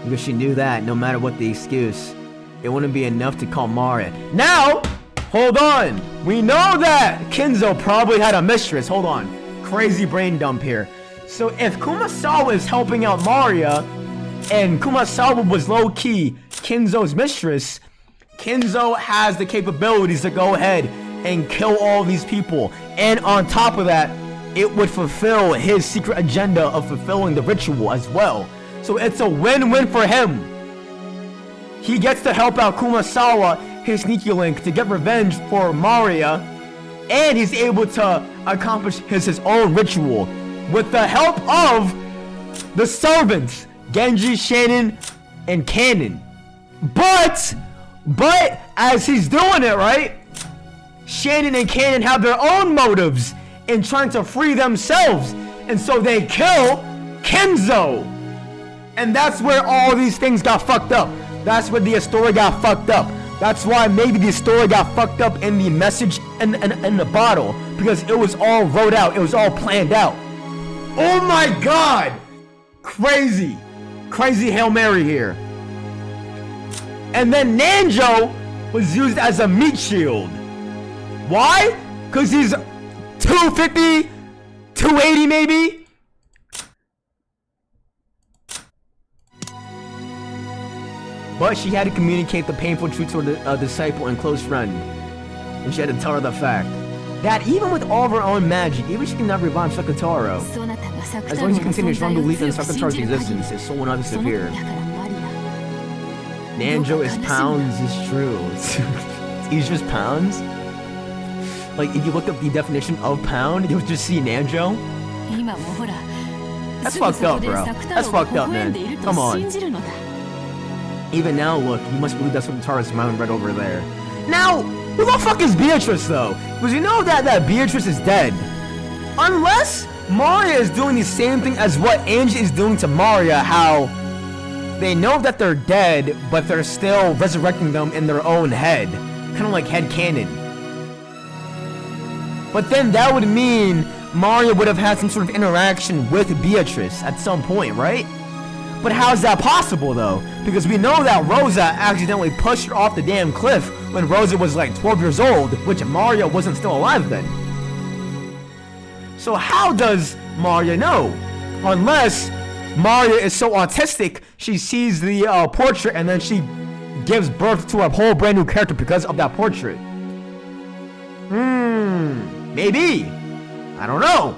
[SPEAKER 3] because she knew that no matter what the excuse, it wouldn't be enough to call Maria. Now, hold on. We know that Kinzo probably had a mistress. Hold on. Crazy brain dump here. So if Kumasawa is helping out Maria, and Kumasawa was low-key Kinzo's mistress, Kinzo has the capabilities to go ahead and kill all these people. And on top of that, it would fulfill his secret agenda of fulfilling the ritual as well. So it's a win-win for him. He gets to help out Kumasawa, his sneaky link, to get revenge for Maria, and he's able to accomplish his own ritual with the help of the servants, Genji, Shannon, and Cannon. But as he's doing it, right, Shannon and Cannon have their own motives in trying to free themselves, and so they kill Kenzo. And that's where all these things got fucked up. That's where the story got fucked up. That's why maybe the story got fucked up in the message and the bottle, because it was all wrote out, it was all planned out. Oh my god! Crazy Hail Mary here. And then Nanjo was used as a meat shield. Why? Because he's 250, 280 maybe? But she had to communicate the painful truth to a disciple and close friend. And she had to tell her the fact that even with all of her own magic, even she cannot revive Sakutaro. As long as you continue strong belief in Sakutaro's existence, his soul will not disappear. Nanjo is pounds is true. He's just pounds? Like, if you look up the definition of pound, you'll just see Nanjo? That's fucked up, bro. That's fucked up, man. Come on. Even now, look, you must believe that's what Sakutaro's mountain right over there. Now, who the fuck is Beatrice, though? Because you know that Beatrice is dead. Unless Maria is doing the same thing as what Angie is doing to Maria, how they know that they're dead, but they're still resurrecting them in their own head. Kind of like headcanon. But then that would mean Maria would have had some sort of interaction with Beatrice at some point, right? But how is that possible, though? Because we know that Rosa accidentally pushed her off the damn cliff when Rosa was like 12 years old, which Maria wasn't still alive then. So how does Maria know? Unless Maria is so autistic, she sees the portrait and then she gives birth to a whole brand new character because of that portrait. Maybe. I don't know.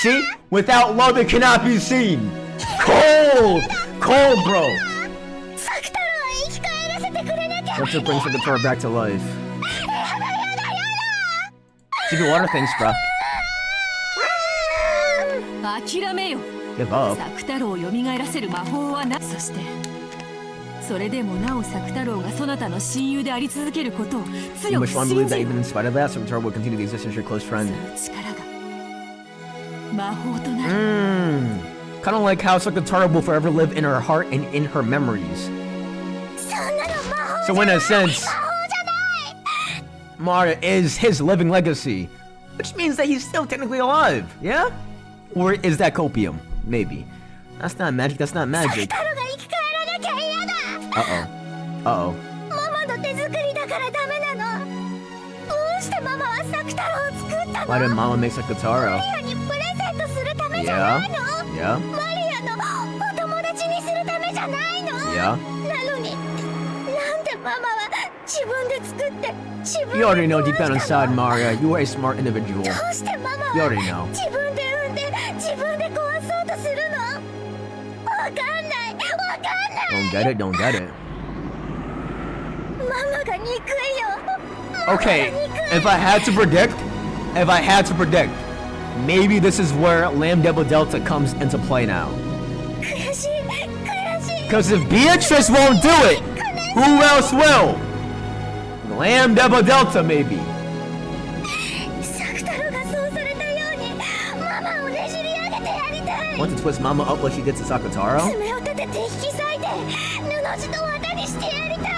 [SPEAKER 3] See? Without love, it cannot be seen. Cold, bro. What's to bring Sakataro back to life? Stupid water things, bro.
[SPEAKER 6] 諦めよ。
[SPEAKER 3] Give up.
[SPEAKER 6] サク太郎を蘇らせる魔法はな。そしてそれでもなおサク太郎がそなたの親友であり続けることを
[SPEAKER 3] You
[SPEAKER 6] 強く
[SPEAKER 3] must
[SPEAKER 6] 信
[SPEAKER 3] believe
[SPEAKER 6] じ
[SPEAKER 3] that
[SPEAKER 6] る。
[SPEAKER 3] even in spite of that, Sakataro will continue to exist as your close
[SPEAKER 6] そ
[SPEAKER 3] friend.
[SPEAKER 6] の力が魔法となる。
[SPEAKER 3] Kind of like how Sakataro will forever live in her heart and in her memories.
[SPEAKER 7] そんなの魔法
[SPEAKER 3] So in a sense,
[SPEAKER 7] 魔法じゃない
[SPEAKER 3] Maria is his living legacy, which means that he's still technically alive, yeah? Or is that copium? Maybe. That's not magic, that's not
[SPEAKER 7] サク
[SPEAKER 3] magic.
[SPEAKER 7] 太郎が生き返らなきゃ嫌だ
[SPEAKER 3] Uh-oh.
[SPEAKER 7] ママの手作りだからダメなのどうしてママはサク太郎を作ったの
[SPEAKER 3] Why did Mama make Sakataro?
[SPEAKER 7] マリアにプレゼントするためじゃないの
[SPEAKER 3] Yeah?
[SPEAKER 7] マリアのお友達にするためじゃないの
[SPEAKER 3] Yeah?
[SPEAKER 7] なのになんでママは自分で作って自分で
[SPEAKER 3] You already know
[SPEAKER 7] 壊
[SPEAKER 3] deep down
[SPEAKER 7] した
[SPEAKER 3] inside,
[SPEAKER 7] の
[SPEAKER 3] Maria, you are a smart individual.
[SPEAKER 7] どうしてママ
[SPEAKER 3] You
[SPEAKER 7] は
[SPEAKER 3] already know.
[SPEAKER 7] 自分で産んで自分で壊そうとするのわかんないわかんない
[SPEAKER 3] Don't get it, don't get it.
[SPEAKER 7] ママが憎いよ
[SPEAKER 3] Okay, if I had to predict, maybe this is where Lamb Devil Delta comes into play now.
[SPEAKER 7] 悔しい悔しい
[SPEAKER 3] Because if Beatrice won't do it, who else will? Lamb Devil Delta, maybe.
[SPEAKER 7] サク太郎がそうされたようにママをねじり上げてやりたい
[SPEAKER 3] Want to twist Mama up like she did to Sakataro?
[SPEAKER 7] 爪を立てて引き裂いて布地と綿にしてやりたい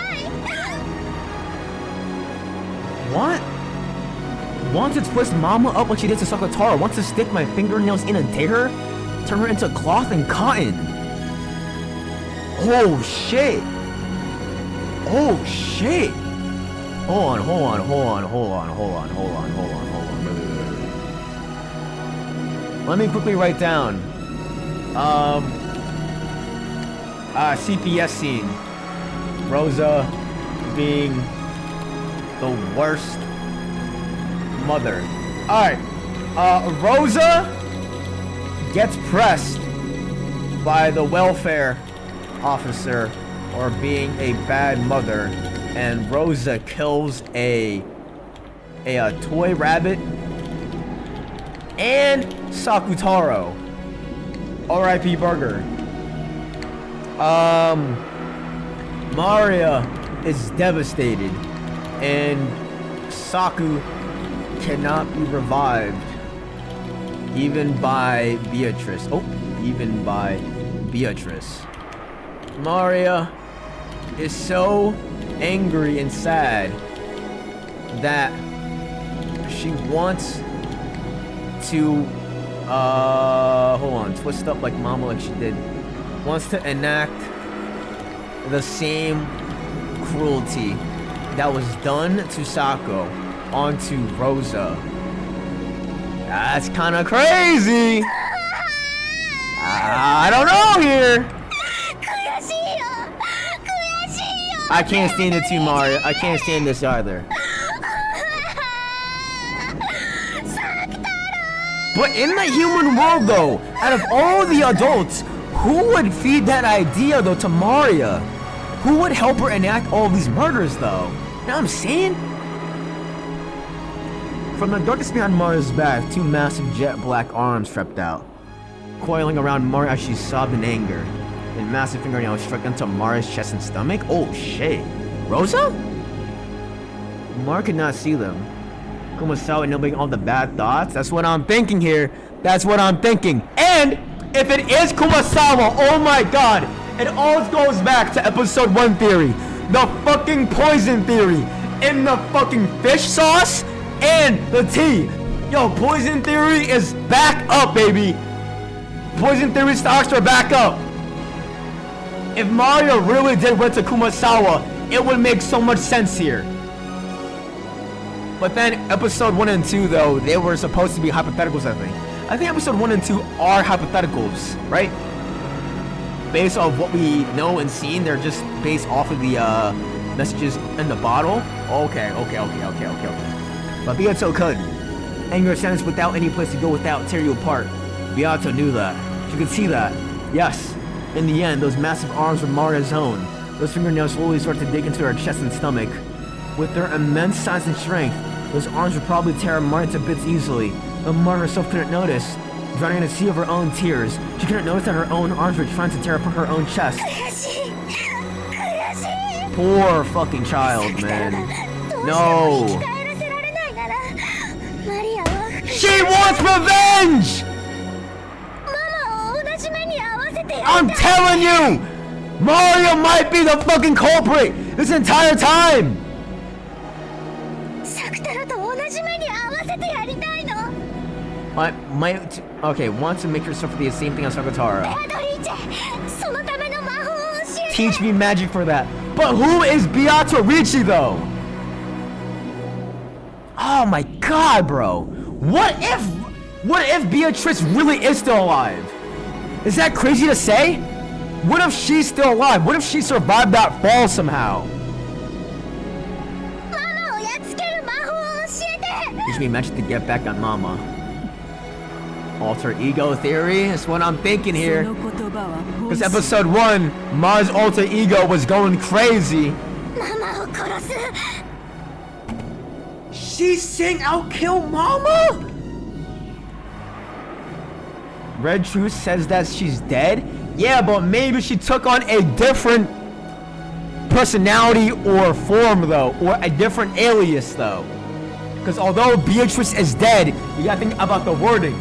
[SPEAKER 3] What? Want to twist Mama up like she did to Sakataro? Want to stick my fingernails in and tear her? Turn her into cloth and cotton? Oh shit! Oh shit! Hold on. Let me quickly write down. CPS scene. Rosa being the worst mother. Alright. Rosa gets pressed by the welfare officer or being a bad mother, and Rosa kills a toy rabbit and Sakutaro. R.I.P. Burger. Maria is devastated, and Saku cannot be revived even by Beatrice. Maria is so angry and sad that she wants to twist up like Mama like she did. Wants to enact the same cruelty that was done to Sako onto Rosa. That's kind of crazy. I don't know here.
[SPEAKER 7] 悔しいよ悔しいよ
[SPEAKER 3] I can't stand it too, Mario. I can't stand this either. But in the human world, though, out of all the adults, who would feed that idea, though, to Maria? Who would help her enact all these murders, though? You know what I'm saying? From the darkness behind Maria's back, two massive jet black arms crept out, coiling around Maria as she sobbed in anger. And massive fingernails struck into Maria's chest and stomach. Oh shit. Rosa? Maria could not see them. Kumasawa enabling all the bad thoughts. That's what I'm thinking here. That's what I'm thinking. And if it is Kumasawa, oh my god, it all goes back to episode 1 theory. The fucking poison theory in the fucking fish sauce and the tea. Yo, poison theory is back up, baby. Poison theory stocks are back up. If Mario really did went to Kumasawa, it would make so much sense here. But then episode 1 and 2, though, they were supposed to be hypotheticals, I think. I think episode 1 and 2 are hypotheticals, right? Based off what we know and seen, they're just based off of the messages in the bottle. Okay. But Beato could. Anger sentence without any place to go without tear you apart. Beato knew that. She could see that. Yes. In the end, those massive arms were Maria's own. Those fingernails slowly start to dig into her chest and stomach. With their immense size and strength, those arms would probably tear Martin to bits easily, but Martin herself couldn't notice. Drowning in a sea of her own tears, she couldn't notice that her own arms were trying to tear apart her own chest. Poor fucking child, man. No. She wants revenge! I'm telling you! Mario might be the fucking culprit this entire time! Okay, wants to make her suffer the same thing as Sakatara. Teach me magic for that. But who is Beatrice though? Oh my god, bro. What if Beatrice really is still alive? Is that crazy to say? What if she's still alive? What if she survived that fall somehow? Teach me magic to get back on Mama. Alter ego theory is what I'm thinking here. Because episode 1, Ma's alter ego was going crazy. She's saying I'll kill Mama? Red Truth says that she's dead? Yeah, but maybe she took on a different personality or form though, or a different alias though. Because although Beatrice is dead, you gotta think about the wording.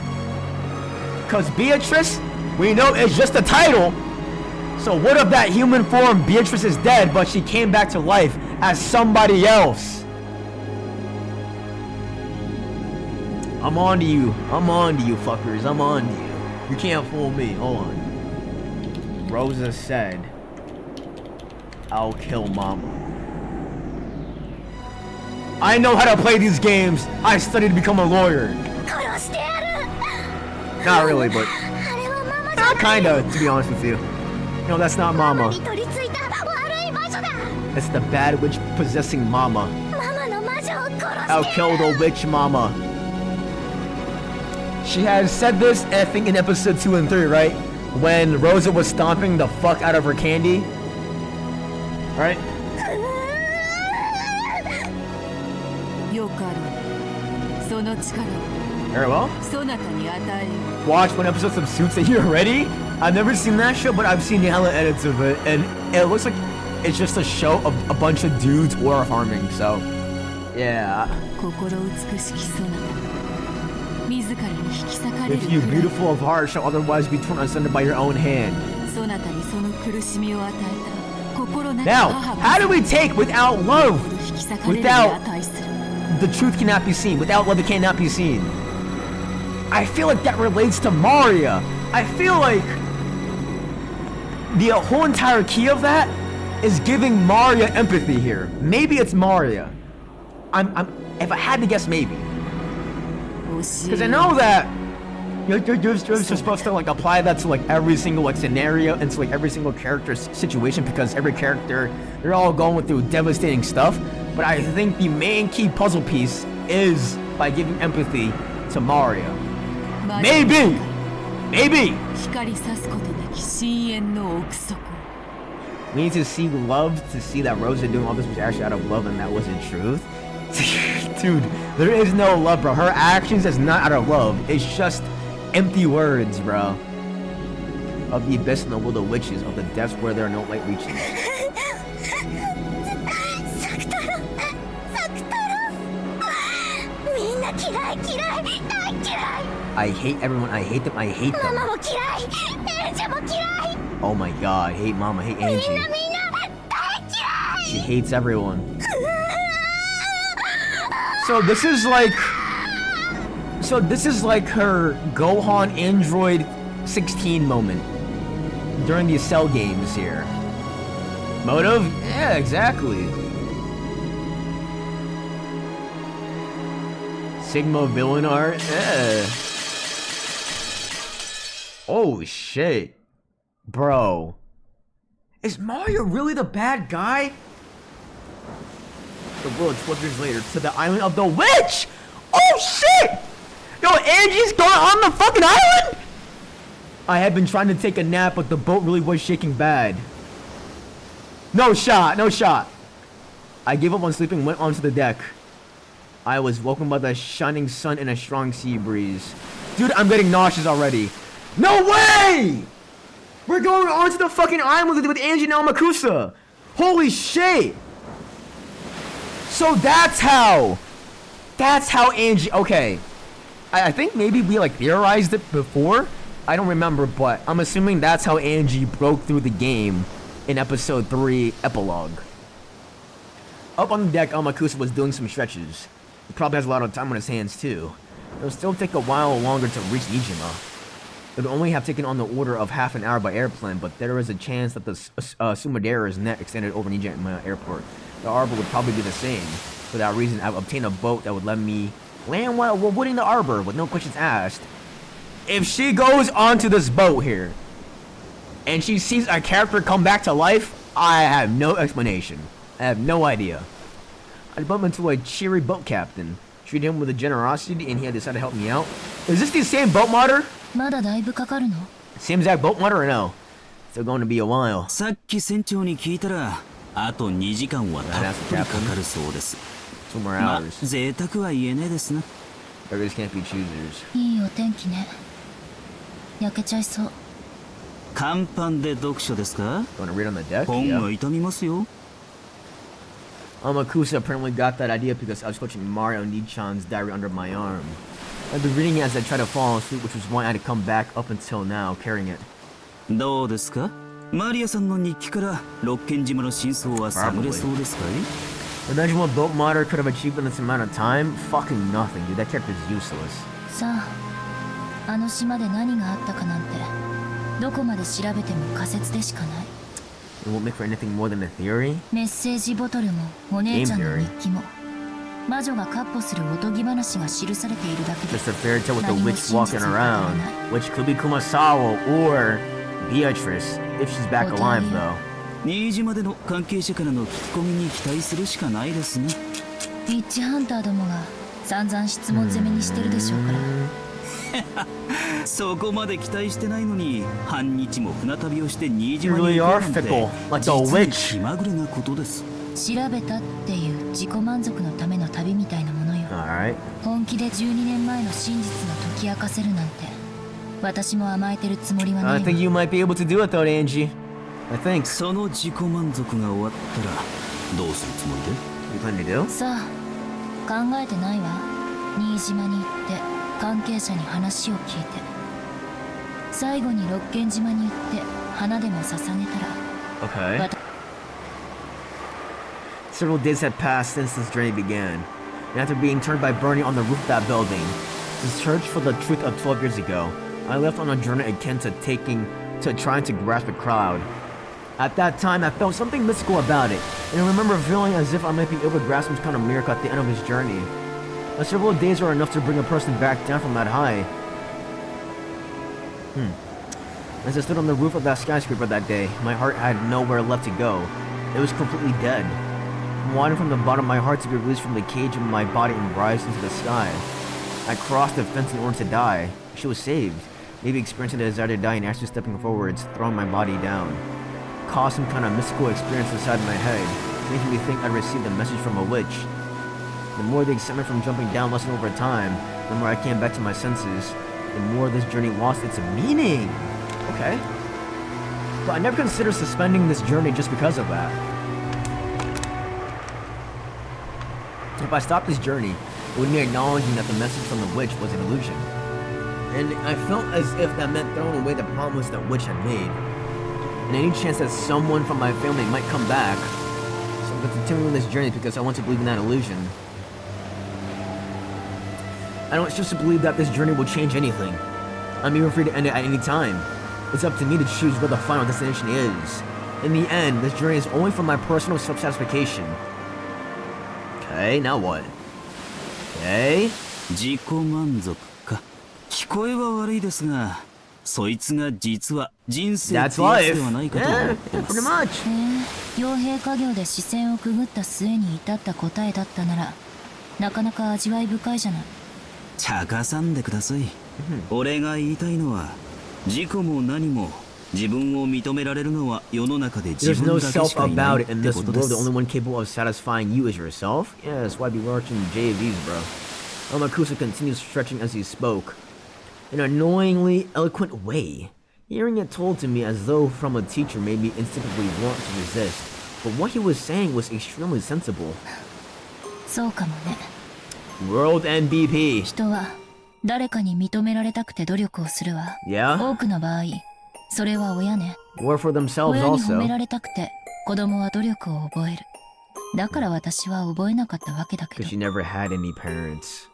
[SPEAKER 3] Because Beatrice, we know, is just a title. So what if that human form, Beatrice, is dead, but she came back to life as somebody else? I'm on to you. I'm on to you, fuckers. I'm on to you. You can't fool me. Hold on. Rosa said, I'll kill Mama. I know how to play these games. I studied to become a lawyer. Not really, but kinda, to be honest with you. No, that's not Mama. It's the bad witch possessing Mama. I'll kill the witch Mama. She has said this, I think, in episode 2 and 3, right? When Rosa was stomping the fuck out of her candy. Right? Very well. Watch one episode of Suits a year already? I've never seen that show, but I've seen the hella edits of it, and it looks like it's just a show of a bunch of dudes war farming, so yeah. If you beautiful of heart shall otherwise be torn asunder by your own hand. Now, how do we take without love? Without the truth cannot be seen. Without love it cannot be seen. I feel like that relates to Maria. I feel like the whole entire key of that is giving Maria empathy here. Maybe it's Maria. If I had to guess, maybe. Because I know that you're supposed to like apply that to like every single like scenario and to like every single character's situation, because every character, they're all going through devastating stuff. But I think the main key puzzle piece is by giving empathy to Mario. Maybe! Maybe! We need to see love to see that Rosa doing all this was actually out of love and that wasn't truth. Dude, there is no love, bro. Her actions is not out of love. It's just empty words, bro. Of the abyss and the world of witches, of the depths where there are no light reaching. I hate everyone. I hate them. I hate them. Oh my god. Hate Mama. Hate Angie. She hates everyone. So this is like her Gohan Android 16 moment during the Cell games here. Motive? Yeah, exactly. Sigma villain art? Yeah. Oh shit. Bro. Is Mario really the bad guy? The world 12 years later to the island of the witch! Oh shit! Yo, Angie's going on the fucking island? I had been trying to take a nap, but the boat really was shaking bad. No shot, no shot. I gave up on sleeping, went onto the deck. I was woken by the shining sun and a strong sea breeze. Dude, I'm getting nauseous already. No way! We're going onto the fucking island with Angie and Amakusa. Holy shit! So that's how Angie, okay. I think maybe we like theorized it before. I don't remember, but I'm assuming that's how Angie broke through the game in episode 3 epilogue. Up on the deck, Amakusa was doing some stretches. He probably has a lot of time on his hands too. It'll still take a while longer to reach Ijima. It would only have taken on the order of half an hour by airplane, but there is a chance that the Sumadera's net extended over Ijima Airport. The arbor would probably be the same. For that reason, I've obtained a boat that would let me land while avoiding the arbor with no questions asked. If she goes onto this boat here, and she sees a character come back to life, I have no explanation. I have no idea. I bumped into a cheery boat captain. Treated him with a generosity, and he had decided to help me out. Is this the same boat modder?
[SPEAKER 7] まだだいぶかかるの?
[SPEAKER 3] Same exact boat modder or no? Still going to be a while.
[SPEAKER 8] さっき船長に聞いたら、あと2時間はたっぷりかかるそうです。
[SPEAKER 3] 2 more
[SPEAKER 8] まあ、
[SPEAKER 3] hours.
[SPEAKER 8] 贅沢は言えねえですな。
[SPEAKER 3] Beggars can't be choosers.
[SPEAKER 7] いいお天気ね。焼けちゃいそう。
[SPEAKER 8] 甲板で読書ですか？
[SPEAKER 3] Going to read on the deck?
[SPEAKER 8] 本
[SPEAKER 3] Yeah.
[SPEAKER 8] が痛みますよ。
[SPEAKER 3] Amakusa apparently got that idea because I was coaching Mario Nichan's diary under my arm. I've been reading it as I try to fall asleep, which was why I had to come back up until now, carrying it.
[SPEAKER 8] どうですか？マリアさんの日記から六軒島の真相は探れそうですかい？
[SPEAKER 3] Imagine what boat modder could have achieved in this amount of time? Fucking nothing, dude. That character's useless.
[SPEAKER 7] さあ、あの島で何があったかなんて、どこまで調べても仮説でしかない。
[SPEAKER 3] It won't make for anything more than a theory.
[SPEAKER 7] メッセージボトルもお姉ちゃんの日記も、魔女が闊歩するおとぎ話が記されているだけで、
[SPEAKER 3] Just a fairy tale with a
[SPEAKER 7] 何も
[SPEAKER 3] witch
[SPEAKER 7] 真
[SPEAKER 3] walking
[SPEAKER 7] 実は語ら
[SPEAKER 3] around.
[SPEAKER 7] ない。
[SPEAKER 3] Which could be Kumasawa or Beatrice, if she's back alive though.
[SPEAKER 8] 新島での関係者からの聞き込みに期待するしかないですね。
[SPEAKER 7] ビッチハンターどもが散々質問攻めにしてるでしょうから。
[SPEAKER 8] そこまで期待してないのに半日も船旅をして新島
[SPEAKER 3] You
[SPEAKER 8] に
[SPEAKER 3] really
[SPEAKER 8] 行
[SPEAKER 3] are
[SPEAKER 8] くなんて
[SPEAKER 3] fickle, like a
[SPEAKER 8] 実に
[SPEAKER 3] witch.
[SPEAKER 8] 気まぐれなことです。
[SPEAKER 7] 調べたっていう自己満足のための旅みたいなものよ。
[SPEAKER 3] Alright.
[SPEAKER 7] 本気で12年前の真実が解き明かせるなんて、私も甘えてるつもりはな
[SPEAKER 3] I
[SPEAKER 7] い
[SPEAKER 3] think
[SPEAKER 7] わ。
[SPEAKER 3] you might be able to do it though, Angie. I think.
[SPEAKER 8] その自己満足が終わったらどうするつもりで？
[SPEAKER 3] You plan to do?
[SPEAKER 7] さあ、考えてないわ。新島に行って関係者に話を聞いて、最後に六軒島に行って花でも捧げたら。
[SPEAKER 3] Okay. Several days had passed since this journey began, and after being turned by burning on the roof of that building, to search for the truth of 12 years ago, I left on a journey akin to trying to grasp a crowd. At that time, I felt something mystical about it, and I remember feeling as if I might be able to grasp some kind of miracle at the end of his journey. But several days are enough to bring a person back down from that high. As I stood on the roof of that skyscraper that day, my heart had nowhere left to go. It was completely dead. I wanted from the bottom of my heart to be released from the cage of my body and rise into the sky. I crossed the fence in order to die. She was saved, maybe experiencing the desire to die and actually stepping forwards, throwing my body down. Caused some kind of mystical experience inside my head, making me think I'd received a message from a witch. The more the excitement from jumping down lessened over time, the more I came back to my senses, the more this journey lost its meaning. Okay. But I never considered suspending this journey just because of that. If I stopped this journey, it would mean acknowledging that the message from the witch was an illusion. And I felt as if that meant throwing away the promise that witch had made. And any chance that someone from my family might come back, so I'm continuing this journey because I want to believe in that illusion. I don't choose to believe that this journey will change anything. I'm even free to end it at any time. It's up to me to choose where the final destination is. In the end, this journey is only for my personal self-satisfaction. Okay, now what? Okay.
[SPEAKER 8] 自己満足か。聞こえは悪いですが、そいつが実は人生ってやつではないかと思ってます。
[SPEAKER 3] Pretty much.
[SPEAKER 7] 傭兵家業で視線をくぐった末に至った答えだったなら、なかなか味わい深いじゃない。
[SPEAKER 8] 茶化さんでください。俺が言いたいのは、事故も何も自分を認められるのは世の中で自
[SPEAKER 3] There's
[SPEAKER 8] 分
[SPEAKER 3] no
[SPEAKER 8] だけ
[SPEAKER 3] self
[SPEAKER 8] しかいない
[SPEAKER 3] about
[SPEAKER 8] っ
[SPEAKER 3] it in
[SPEAKER 8] て
[SPEAKER 3] this
[SPEAKER 8] ことで
[SPEAKER 3] world. The
[SPEAKER 8] す
[SPEAKER 3] only one capable of satisfying you is yourself. Yeah, that's why I be watching JVs, bro. Amakusa continues stretching as he spoke, in an annoyingly eloquent way. Hearing it told to me as though from a teacher made me instinctively want to resist. But what he was saying was extremely sensible.
[SPEAKER 7] そうかもね。
[SPEAKER 3] World MVP.
[SPEAKER 7] 人は誰かに認められたくて努力をするわ。
[SPEAKER 3] Yeah?
[SPEAKER 7] 多くの場合、それは親ね。
[SPEAKER 3] Or for themselves
[SPEAKER 7] 親に褒め
[SPEAKER 3] also.
[SPEAKER 7] られたくて子供は努力を覚える。だから私は覚えなかったわけだけ
[SPEAKER 3] Because
[SPEAKER 7] ど。
[SPEAKER 3] she never had any parents.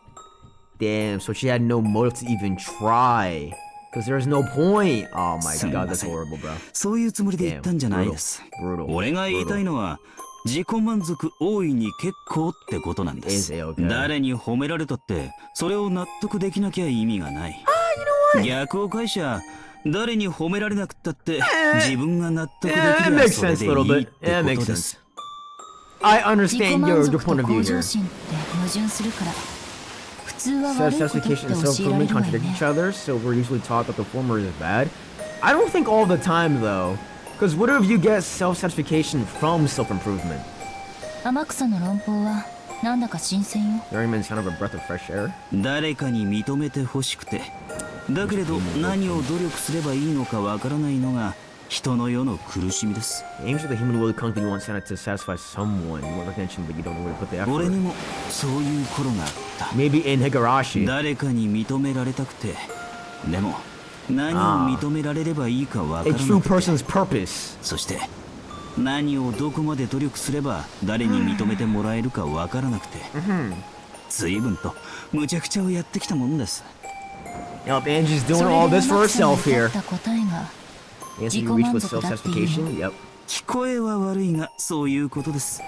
[SPEAKER 3] Damn, so she had no motive to even try. Because there's no point. Oh my god, that's horrible, bro.
[SPEAKER 8] そういうつもりで言ったんじゃないです。
[SPEAKER 3] Brutal.
[SPEAKER 8] 俺が言いたいのは自己満足大いに結構ってことなんです。
[SPEAKER 3] Okay.
[SPEAKER 8] 誰に褒められたってそれを納得できなきゃ意味がない。逆を返しゃ誰に褒められなくったって自分が納得できるはそれでいいってことです。
[SPEAKER 3] I
[SPEAKER 7] 自己
[SPEAKER 3] understand
[SPEAKER 7] 満
[SPEAKER 3] your
[SPEAKER 7] 足と
[SPEAKER 3] point of
[SPEAKER 7] 向
[SPEAKER 3] view
[SPEAKER 7] 上
[SPEAKER 3] here.
[SPEAKER 7] 心って矛盾するから。普通は悪いことって
[SPEAKER 3] Self-justification and
[SPEAKER 7] 教えられ
[SPEAKER 3] self-improvement
[SPEAKER 7] るわよ
[SPEAKER 3] contradict
[SPEAKER 7] ね
[SPEAKER 3] each。other, so we're usually taught that the former is bad. I don't think all the time though. Because what if you get self-satisfaction from self-improvement?
[SPEAKER 7] 天草の論法はなんだか新鮮よ。
[SPEAKER 3] Dairyman's kind of a breath of fresh air.
[SPEAKER 8] 誰かに認めてほしくてだけれど何を努力すればいいのかわからないのが人の世の苦しみです。
[SPEAKER 3] Aims with the human will to conquer, you want to satisfy someone. You want recognition, but you don't know where to put the
[SPEAKER 8] 俺
[SPEAKER 3] effort.
[SPEAKER 8] にもそういう頃があった。
[SPEAKER 3] Maybe in Higurashi.
[SPEAKER 8] 誰かに認められたくてでも何を認められればいいかわか
[SPEAKER 3] A
[SPEAKER 8] らな
[SPEAKER 3] true
[SPEAKER 8] くて
[SPEAKER 3] person's purpose.
[SPEAKER 8] そして何をどこまで努力すれば誰に認めてもらえるかわからなくて随分と無茶苦茶をやってきたもんです。
[SPEAKER 3] Yup, Angie's
[SPEAKER 7] そ
[SPEAKER 3] doing
[SPEAKER 7] れ
[SPEAKER 3] all
[SPEAKER 7] で
[SPEAKER 3] this for
[SPEAKER 7] 天草が
[SPEAKER 3] herself
[SPEAKER 7] 至
[SPEAKER 3] here.
[SPEAKER 7] った答えが
[SPEAKER 3] Answer, you reach with self-satisfaction. Yep.
[SPEAKER 8] 聞こえは悪いがそういうことです。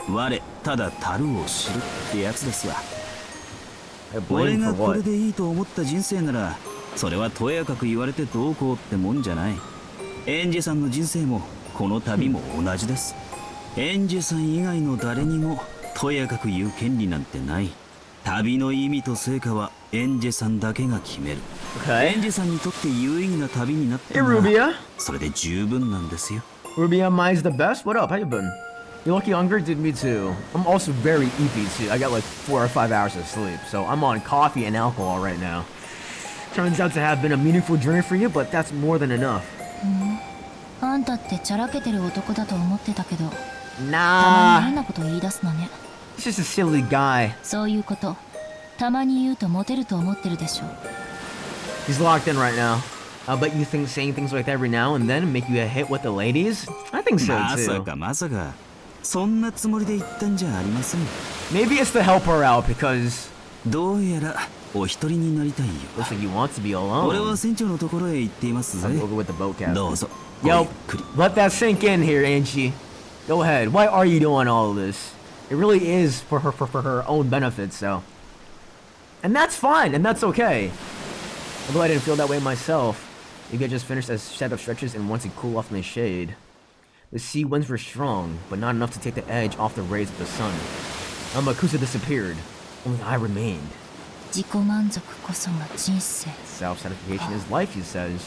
[SPEAKER 8] 我ただ樽を知るってやつですわ。
[SPEAKER 3] I
[SPEAKER 8] 俺
[SPEAKER 3] blame
[SPEAKER 8] が
[SPEAKER 3] for
[SPEAKER 8] これ
[SPEAKER 3] what?
[SPEAKER 8] でいいと思った人生ならそれはとやかく言われてどうこうってもんじゃない。エンジェさんの人生もこの旅も同じです。エンジェさん以外の誰にもとやかく言う権利なんてない。旅の意味と成果はエンジェさんだけが決める。エン
[SPEAKER 3] Okay.
[SPEAKER 8] ジェさんにとって有意義な旅になった
[SPEAKER 3] Hey,
[SPEAKER 8] のは
[SPEAKER 3] Rubia.
[SPEAKER 8] それで十分なんですよ。
[SPEAKER 3] Rubia, mine's the best. What up? How you been? You lucky hungry? Dude, me too. I'm also very eepy too. I got like 4 or 5 hours of sleep, so I'm on coffee and alcohol right now. Turns out to have been a meaningful journey for you, but that's more than enough.
[SPEAKER 7] あんたってチャラけてる男だと思ってたけど、たまに
[SPEAKER 3] Nah,
[SPEAKER 7] 変なこと言い出すのね。
[SPEAKER 3] he's just a silly guy.
[SPEAKER 7] そういうことたまに言うとモテると思ってるでしょ。
[SPEAKER 3] He's locked in right now. I'll bet you think saying things like that every now and then make you a hit with the ladies? I think so
[SPEAKER 8] まさ
[SPEAKER 3] too.
[SPEAKER 8] かまさかそんなつもりで言ったんじゃありません。
[SPEAKER 3] Maybe it's to help her out because
[SPEAKER 8] どうやらお一人になりたいよ。
[SPEAKER 3] looks like you want to be
[SPEAKER 8] 俺は
[SPEAKER 3] alone.
[SPEAKER 8] 船長のところへ行っていますぜ。
[SPEAKER 3] I'm over with the boat captain.
[SPEAKER 8] どうぞ。ごゆ
[SPEAKER 3] Yo,
[SPEAKER 8] っくり。
[SPEAKER 3] let that sink in here, Angie. Go ahead. Why are you doing all of this? It really is for her own benefit, so. And that's fine, and that's okay. Although I didn't feel that way myself. Maybe I just finished a set of stretches and wanted to cool off in the shade. The sea winds were strong, but not enough to take the edge off the rays of the sun. Amakusa disappeared. Only I remained.
[SPEAKER 7] 自己満足こそが人生。
[SPEAKER 3] Self-satisfaction is life, he says.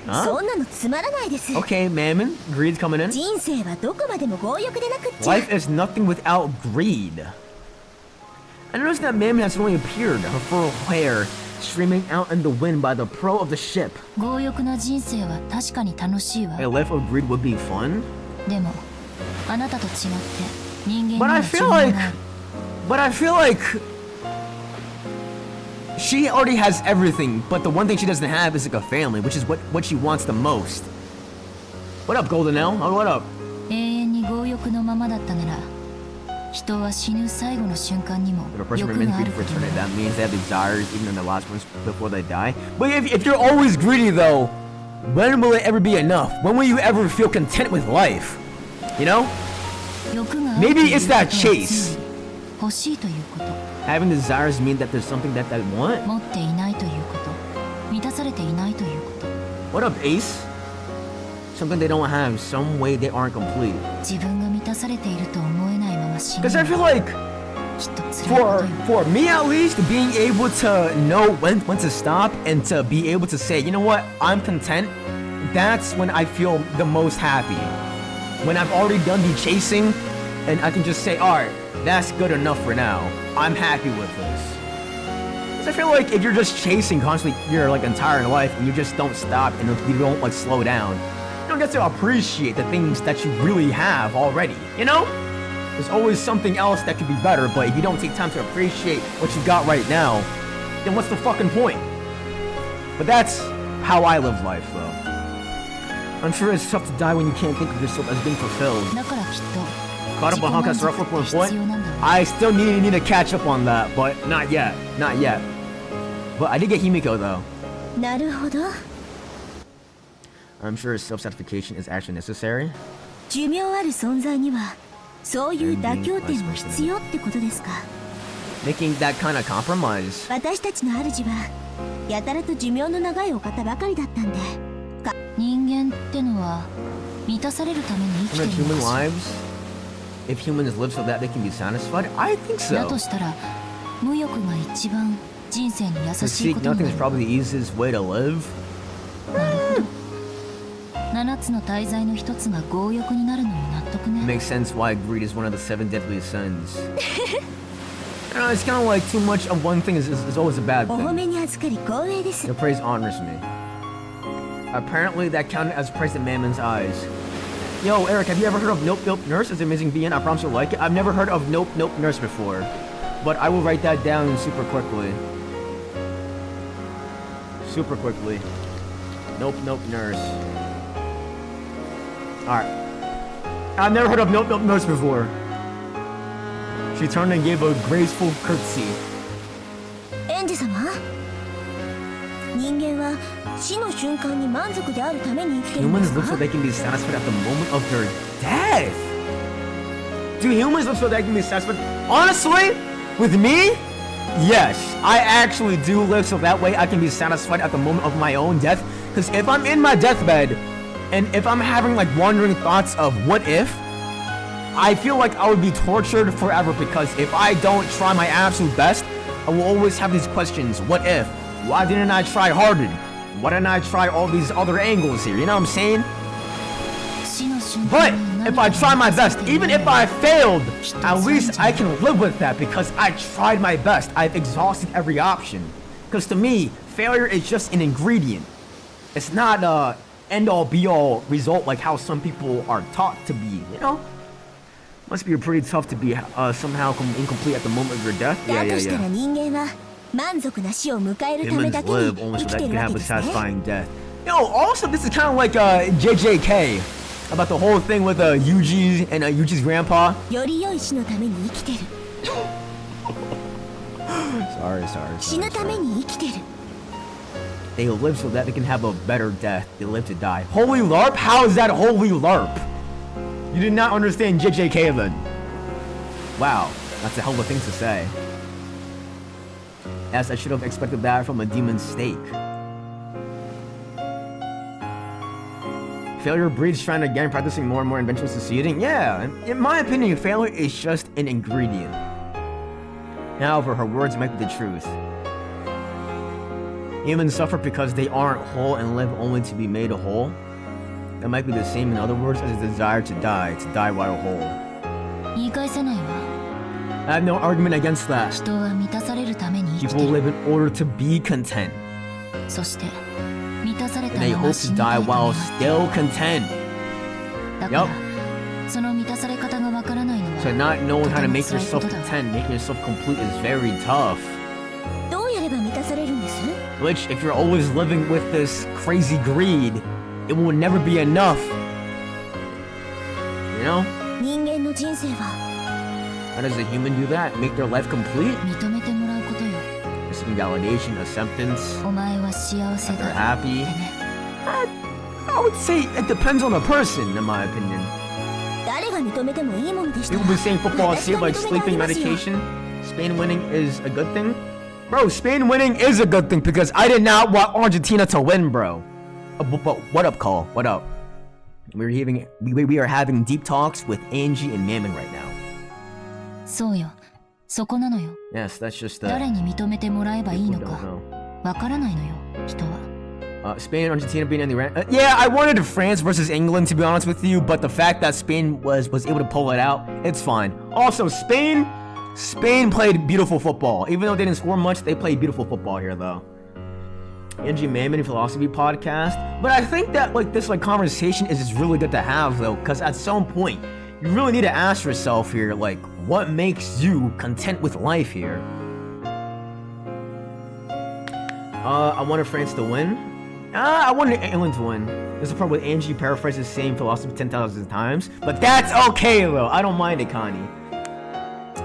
[SPEAKER 9] そ
[SPEAKER 3] Huh?
[SPEAKER 9] んなのつまらないです。
[SPEAKER 3] Okay, Mammon. Greed's coming in.
[SPEAKER 9] 人生はどこまでも強欲でなくっちゃ。
[SPEAKER 3] Life is nothing without greed. I noticed that Mammon has only appeared, her fur hair streaming out in the wind by the prow of the ship.
[SPEAKER 7] 強欲な人生は確かに楽しいわ。
[SPEAKER 3] A life of greed would be fun,
[SPEAKER 7] でもあなたと違って人間に
[SPEAKER 3] but
[SPEAKER 7] は
[SPEAKER 3] I
[SPEAKER 7] 寿
[SPEAKER 3] feel
[SPEAKER 7] 命
[SPEAKER 3] like,
[SPEAKER 7] がある。
[SPEAKER 3] but I feel like she already has everything. But the one thing she doesn't have is like a family, which is what she wants the most. What up, Golden L? Oh, what up?
[SPEAKER 7] 永遠に強欲のままだったなら人は死ぬ最後の瞬間にも
[SPEAKER 3] If a person
[SPEAKER 7] 欲
[SPEAKER 3] remains
[SPEAKER 7] があ
[SPEAKER 3] greedy
[SPEAKER 7] る
[SPEAKER 3] for
[SPEAKER 7] ことに
[SPEAKER 3] eternity,
[SPEAKER 7] なる。
[SPEAKER 3] that means they have desires even in the last ones before they die. But if you're always greedy though, when will it ever be enough? When will you ever feel content with life? You know?
[SPEAKER 7] 欲があると
[SPEAKER 3] Maybe
[SPEAKER 7] いう
[SPEAKER 3] it's
[SPEAKER 7] ことは
[SPEAKER 3] that
[SPEAKER 7] つまり
[SPEAKER 3] chase.
[SPEAKER 7] 欲しいということ
[SPEAKER 3] Having desires mean that there's something that they want.
[SPEAKER 7] 持っていないということ満たされていないということ
[SPEAKER 3] What up, Ace? Something they don't have, some way they aren't complete.
[SPEAKER 7] 自分が満たされていると思えないまま死ぬ
[SPEAKER 3] Because I feel like For me at least, being able to know when to stop and to be able to say, you know what, I'm content, that's when I feel the most happy. When I've already done the chasing and I can just say, alright, that's good enough for now. I'm happy with this. So I feel like if you're just chasing constantly your like entire life and you just don't stop and you don't like slow down, you don't get to appreciate the things that you really have already, you know? There's always something else that could be better, but if you don't take time to appreciate what you got right now, then what's the fucking point? But that's how I live life, though. I'm sure it's tough to die when you can't think of yourself as being fulfilled. Caught up on Honka's Rough 4.4? I still need to catch up on that, but not yet. Not yet. But I did get Himiko, though. I'm sure self-satisfaction is actually necessary.
[SPEAKER 9] 寿命ある存在にはそういう妥協点も必要ってことですか。
[SPEAKER 3] Making that kind of compromise.
[SPEAKER 9] 私たちの主はやたらと寿命の長いお方ばかりだったんで。
[SPEAKER 7] 人間ってのは満たされるために生きてるのかしら。
[SPEAKER 3] Human lives? If humans live so that they can be satisfied? I think so.
[SPEAKER 7] だとしたら無欲が一番人生に優
[SPEAKER 3] To
[SPEAKER 7] しい
[SPEAKER 3] seek
[SPEAKER 7] ことに
[SPEAKER 3] nothing
[SPEAKER 7] な
[SPEAKER 3] is
[SPEAKER 7] る。
[SPEAKER 3] probably the easiest way to live.
[SPEAKER 7] なるほど。7つの大罪の一つが強欲になるのも納得ね。
[SPEAKER 3] Makes sense why greed is one of the 7 deadly sins. It's kind of like too much of one thing is always a bad
[SPEAKER 9] お
[SPEAKER 3] thing.
[SPEAKER 9] 褒めに預かり光栄です。
[SPEAKER 3] Your praise honors me. Apparently that counted as praise in Mammon's eyes. Yo, Eric, have you ever heard of Nope Nope Nurse? It's an amazing VN. I promise you'll like it. I've never heard of Nope Nope Nurse before, but I will write that down super quickly. Super quickly. Nope Nope Nurse. Alright. I've never heard of Nope Nope Nurse before. She turned and gave a graceful curtsy.
[SPEAKER 9] エンジ様、人間は死の瞬間に満足であるために生きてるんで
[SPEAKER 3] Humans
[SPEAKER 9] す
[SPEAKER 3] live so
[SPEAKER 9] か？
[SPEAKER 3] they can be satisfied at the moment of their death. Do humans live so they can be satisfied? Honestly, with me, yes. I actually do live so that way I can be satisfied at the moment of my own death. Because if I'm in my deathbed, and if I'm having like wandering thoughts of what if, I feel like I would be tortured forever because if I don't try my absolute best, I will always have these questions. What if? Why didn't I try harder? Why didn't I try all these other angles here? You know what I'm saying? But if I try my best, even if I failed, at least I can live with that because I tried my best. I've exhausted every option. Because to me, failure is just an ingredient. It's not a end-all be-all result like how some people are taught to be, you know? Must be pretty tough to be somehow incomplete at the moment of your death.
[SPEAKER 9] だとしたら人間は満足な死を迎えるためだ
[SPEAKER 3] Humans
[SPEAKER 9] け
[SPEAKER 3] live
[SPEAKER 9] に
[SPEAKER 3] only
[SPEAKER 9] 生
[SPEAKER 3] so
[SPEAKER 9] き
[SPEAKER 3] that
[SPEAKER 9] て
[SPEAKER 3] they
[SPEAKER 9] る
[SPEAKER 3] can
[SPEAKER 9] わ
[SPEAKER 3] have
[SPEAKER 9] け
[SPEAKER 3] a
[SPEAKER 9] ですね。
[SPEAKER 3] satisfying death. Yo, also this is kind of like JJK about the whole thing with Yuji and Yuji's grandpa.
[SPEAKER 9] より良い死のために生きてる。
[SPEAKER 3] Sorry.
[SPEAKER 9] 死ぬために生きてる。
[SPEAKER 3] They live so that they can have a better death. They live to die. Holy LARP? How is that holy LARP? You did not understand JJK then. Wow, that's a hell of a thing to say. As I should have expected that from a demon's stake. Failure breeds trying again, practicing more and more, and eventually succeeding. Yeah, in my opinion, failure is just an ingredient. However, her words might be the truth. Humans suffer because they aren't whole and live only to be made whole. That might be the same, in other words, as a desire to die while whole.
[SPEAKER 7] 言い返せないわ。
[SPEAKER 3] I have no argument against that.
[SPEAKER 7] 人は満たされるために生き
[SPEAKER 3] People
[SPEAKER 7] てる。
[SPEAKER 3] live in order to be content.
[SPEAKER 7] そして満たされた
[SPEAKER 3] And they
[SPEAKER 7] まま
[SPEAKER 3] hope
[SPEAKER 7] 死
[SPEAKER 3] to
[SPEAKER 7] にた
[SPEAKER 3] die
[SPEAKER 7] いた
[SPEAKER 3] while
[SPEAKER 7] め
[SPEAKER 3] still content.
[SPEAKER 7] だからその満たされ方がわからないのは
[SPEAKER 3] So not knowing how to
[SPEAKER 7] とても
[SPEAKER 3] make
[SPEAKER 7] 辛い
[SPEAKER 3] yourself
[SPEAKER 7] ことだわ。
[SPEAKER 3] content, making yourself complete is very tough.
[SPEAKER 9] どうやれば満たされるんです？
[SPEAKER 3] Which, if you're always living with this crazy greed, it will never be enough. You know?
[SPEAKER 9] 人間の人生は
[SPEAKER 3] How does a human do that? Make their life complete?
[SPEAKER 7] 認めてもらうことよ。
[SPEAKER 3] Receiving validation, acceptance,
[SPEAKER 7] お前は幸せ
[SPEAKER 3] that
[SPEAKER 7] だ
[SPEAKER 3] they're
[SPEAKER 7] って
[SPEAKER 3] happy.
[SPEAKER 7] ね。
[SPEAKER 3] I would say it depends on the person, in my opinion.
[SPEAKER 9] 誰が認めてもいいものでしたら
[SPEAKER 3] People be saying football is
[SPEAKER 9] 私
[SPEAKER 3] safe
[SPEAKER 9] が
[SPEAKER 3] like
[SPEAKER 9] 認めてあ
[SPEAKER 3] sleeping
[SPEAKER 9] げますよ。
[SPEAKER 3] medication. Spain winning is a good thing? Bro, Spain winning is a good thing because I did not want Argentina to win, bro. But what up, Call? What up? We are having deep talks with Angie and Mammon right now.
[SPEAKER 7] そうよ。そこなのよ。
[SPEAKER 3] Yes, that's just
[SPEAKER 7] 誰に認めてもらえばいいの
[SPEAKER 3] people
[SPEAKER 7] か
[SPEAKER 3] don't know.
[SPEAKER 7] わからないのよ、人は。
[SPEAKER 3] Spain and Argentina being in the yeah, I wanted France versus England to be honest with you, but the fact that Spain was able to pull it out, it's fine. Also, Spain played beautiful football. Even though they didn't score much, they played beautiful football here though. Angie Mammon Philosophy Podcast. But I think that this conversation is just really good to have though, because at some point you really need to ask yourself here, what makes you content with life here? I wanted France to win. I wanted England to win. This is the part where Angie paraphrases the same philosophy 10,000 times. But that's okay though. I don't mind it, Connie.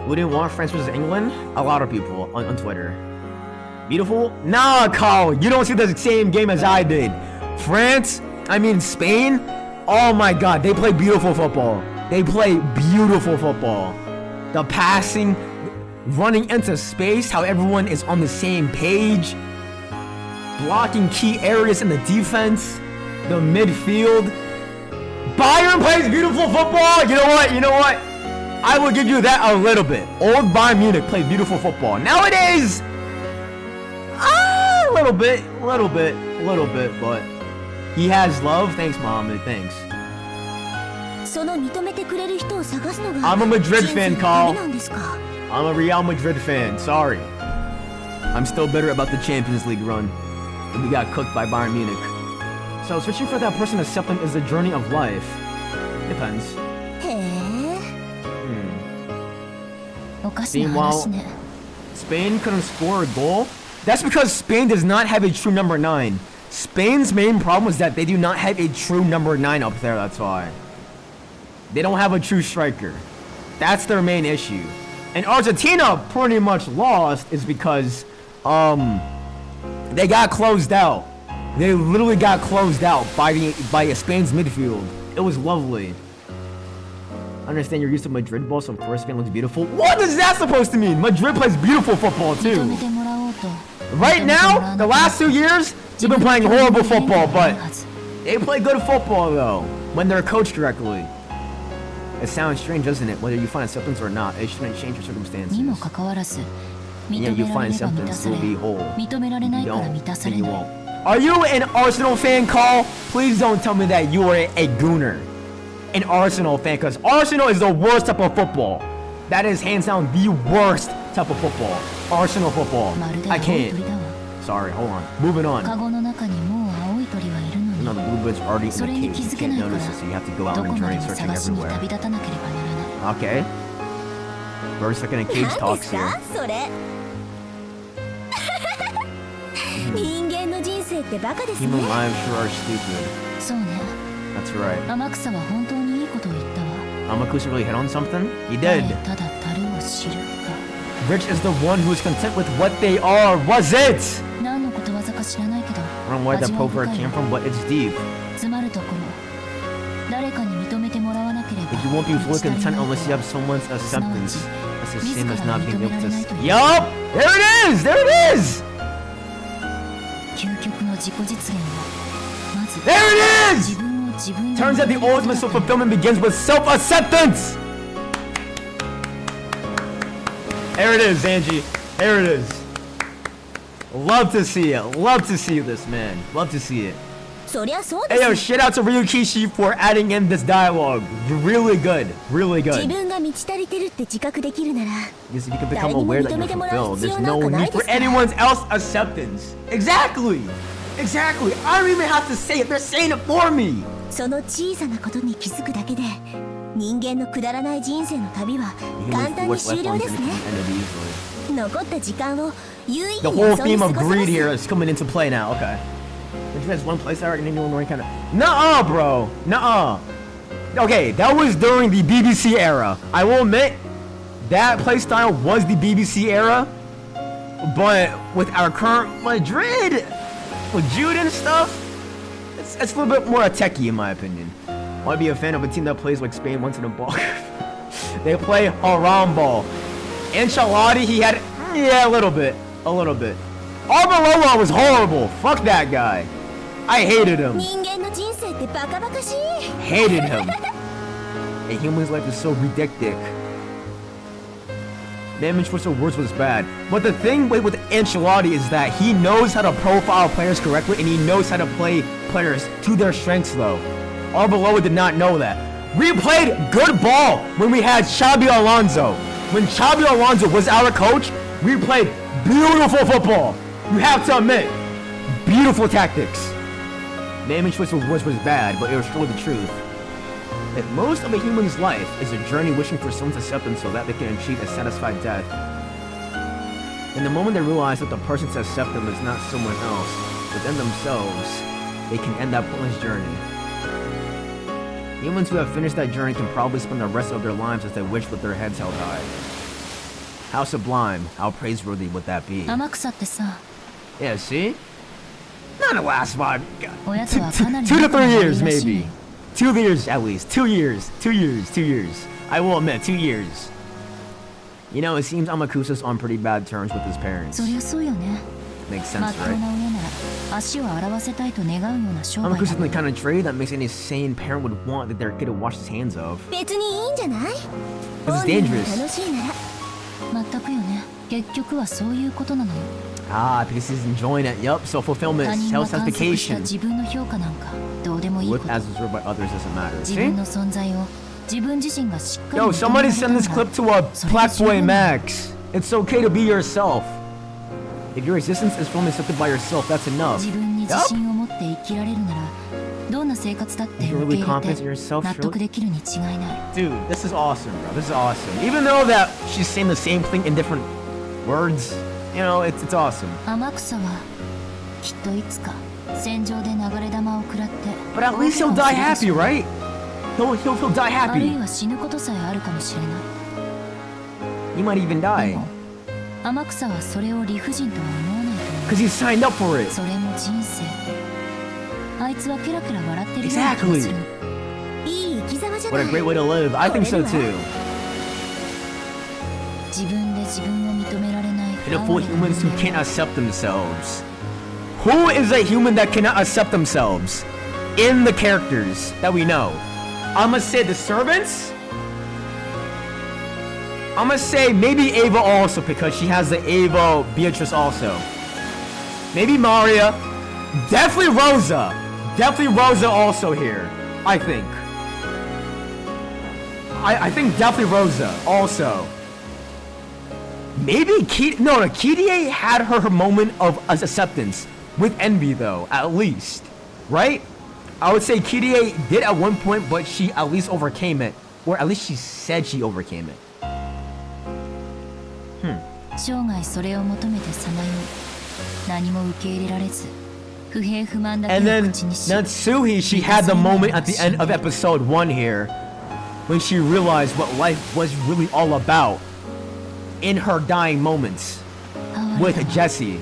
[SPEAKER 3] We didn't want France versus England? A lot of people on Twitter. Beautiful? Nah, Carl. You don't see the same game as I did. Spain? Oh my god. They play beautiful football. They play beautiful football. The passing, running into space, how everyone is on the same page. Blocking key areas in the defense, the midfield. Bayern plays beautiful football. You know what? I will give you that a little bit. Old Bayern Munich played beautiful football. Nowadays, a little bit, but he has love. Thanks, Mohammed. Thanks. I'm a Madrid fan, Carl. I'm a Real Madrid fan. Sorry. I'm still bitter about the Champions League run. And we got cooked by Bayern Munich. So switching for that person accepting is the journey of life. Depends. Meanwhile, Spain couldn't score a goal. That's because Spain does not have a true number 9. Spain's main problem is that they do not have a true number 9 up there, that's why. They don't have a true striker. That's their main issue. And Argentina pretty much lost is because, they got closed out. They literally got closed out by Spain's midfield. It was lovely. I understand you're used to Madrid ball, so of course Spain looks beautiful. What is that supposed to mean? Madrid plays beautiful football too. Right now, the last 2 years, they've been playing horrible football, but they play good football though, when they're coached correctly. It sounds strange, doesn't it? Whether you find acceptance or not, it shouldn't change your circumstances. Yeah, you find acceptance, you'll be whole. You don't, then you won't. Are you an Arsenal fan, Carl? Please don't tell me that you are a gooner. An Arsenal fan, because Arsenal is the worst type of football. That is hands down the worst type of football. Arsenal football. I can't. Sorry, hold on. Moving on. You know, the bluebird's already in the cage. You can't notice it, so you have to go out on a journey searching everywhere. Okay. Bird stuck in a cage talks here. Human lives sure are stupid. That's right. Amakusa really hit on something? He did. Rich is the one who is content with what they are. Was it? I don't know where that proverb came from, but it's deep. But you won't be fully content unless you have someone's acceptance. That's the same as not being able to... Yup! There it is! There it is! There it is! Turns out the ultimate self-fulfillment begins with self-acceptance! There it is, Angie. There it is. Love to see it. Love to see this, man. Love to see it. Hey, yo, shout out to Ryukishi for adding in this dialogue. Really good. Really good. Because if you can become aware that you're fulfilled, there's no need for anyone else's acceptance. Exactly. Exactly. I don't even have to say it. They're saying it for me. The whole theme of greed here is coming into play now. Okay. There's one place I already knew one kind of. Nuh-uh, bro. Nuh-uh. Okay, that was during the BBC era. I will admit, that playstyle was the BBC era. But with our current Madrid, with Jude and stuff, it's a little bit more techie in my opinion. I want to be a fan of a team that plays like Spain once in a ball. They play haram ball. Ancelotti, he had, yeah, a little bit. Arbeloa was horrible. Fuck that guy. I hated him. Hated him. A human's life is so ridiculous. Man's choice of words was bad. But the thing with Ancelotti is that he knows how to profile players correctly and he knows how to play players to their strengths though. Arbeloa did not know that. We played good ball when we had Xabi Alonso. When Xabi Alonso was our coach, we played beautiful football. You have to admit, beautiful tactics. Man's choice of words was bad, but it was still the truth. If most of a human's life is a journey wishing for someone's acceptance so that they can achieve a satisfied death, and the moment they realize that the person to accept them is not someone else, but them themselves, they can end that pointless journey. Humans who have finished that journey can probably spend the rest of their lives as they wish with their heads held high. How sublime, how praiseworthy would that be? Yeah, see? Not the last one. 2 to 3 years, maybe. 2 years at least. 2 years. 2 years. 2 years. I will admit, 2 years. You know, it seems Amakusa's on pretty bad terms with his parents. Makes sense, right? Amakusa's the kind of trade that makes any sane parent would want that their kid to wash his hands of. Because it's dangerous. Ah, because he's enjoying it. Yup, self-fulfillment, self-satisfaction. With as observed by others doesn't matter. See? Yo, somebody send this clip to a Black Boy Max. It's okay to be yourself. If your existence is fully accepted by yourself, that's enough. Yup. If you're really confident in yourself, surely... Dude, this is awesome, bro. This is awesome. Even though that she's saying the same thing in different words, you know, it's awesome. But at least he'll die happy, right? He'll die happy. He might even die. Because he signed up for it. Exactly. What a great way to live. I think so too. Pitiful humans who can't accept themselves. Who is a human that cannot accept themselves in the characters that we know? I'ma say the servants. I'ma say maybe Ava also because she has the Ava Beatrice also. Maybe Maria. Definitely Rosa. Definitely Rosa also here. I think. I think definitely Rosa also. Maybe Kirie had her moment of acceptance with envy though, at least, right? I would say Kirie did at one point, but she at least overcame it, or at least she said she overcame it. And then Natsuhi, she had the moment at the end of episode 1 here, when she realized what life was really all about. In her dying moments with Jesse,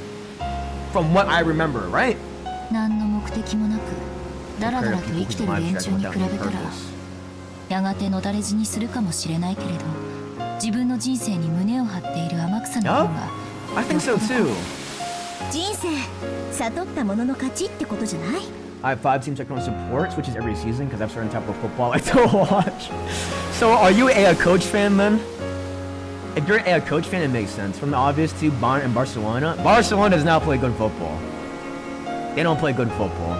[SPEAKER 3] from what I remember, right? I think so too. I have 5 teams I can support, switches every season because I have certain type of football I like to watch. So are you a coach fan then? If you're a coach fan, it makes sense. From the obvious two, Bayern and Barcelona. Barcelona does not play good football. They don't play good football.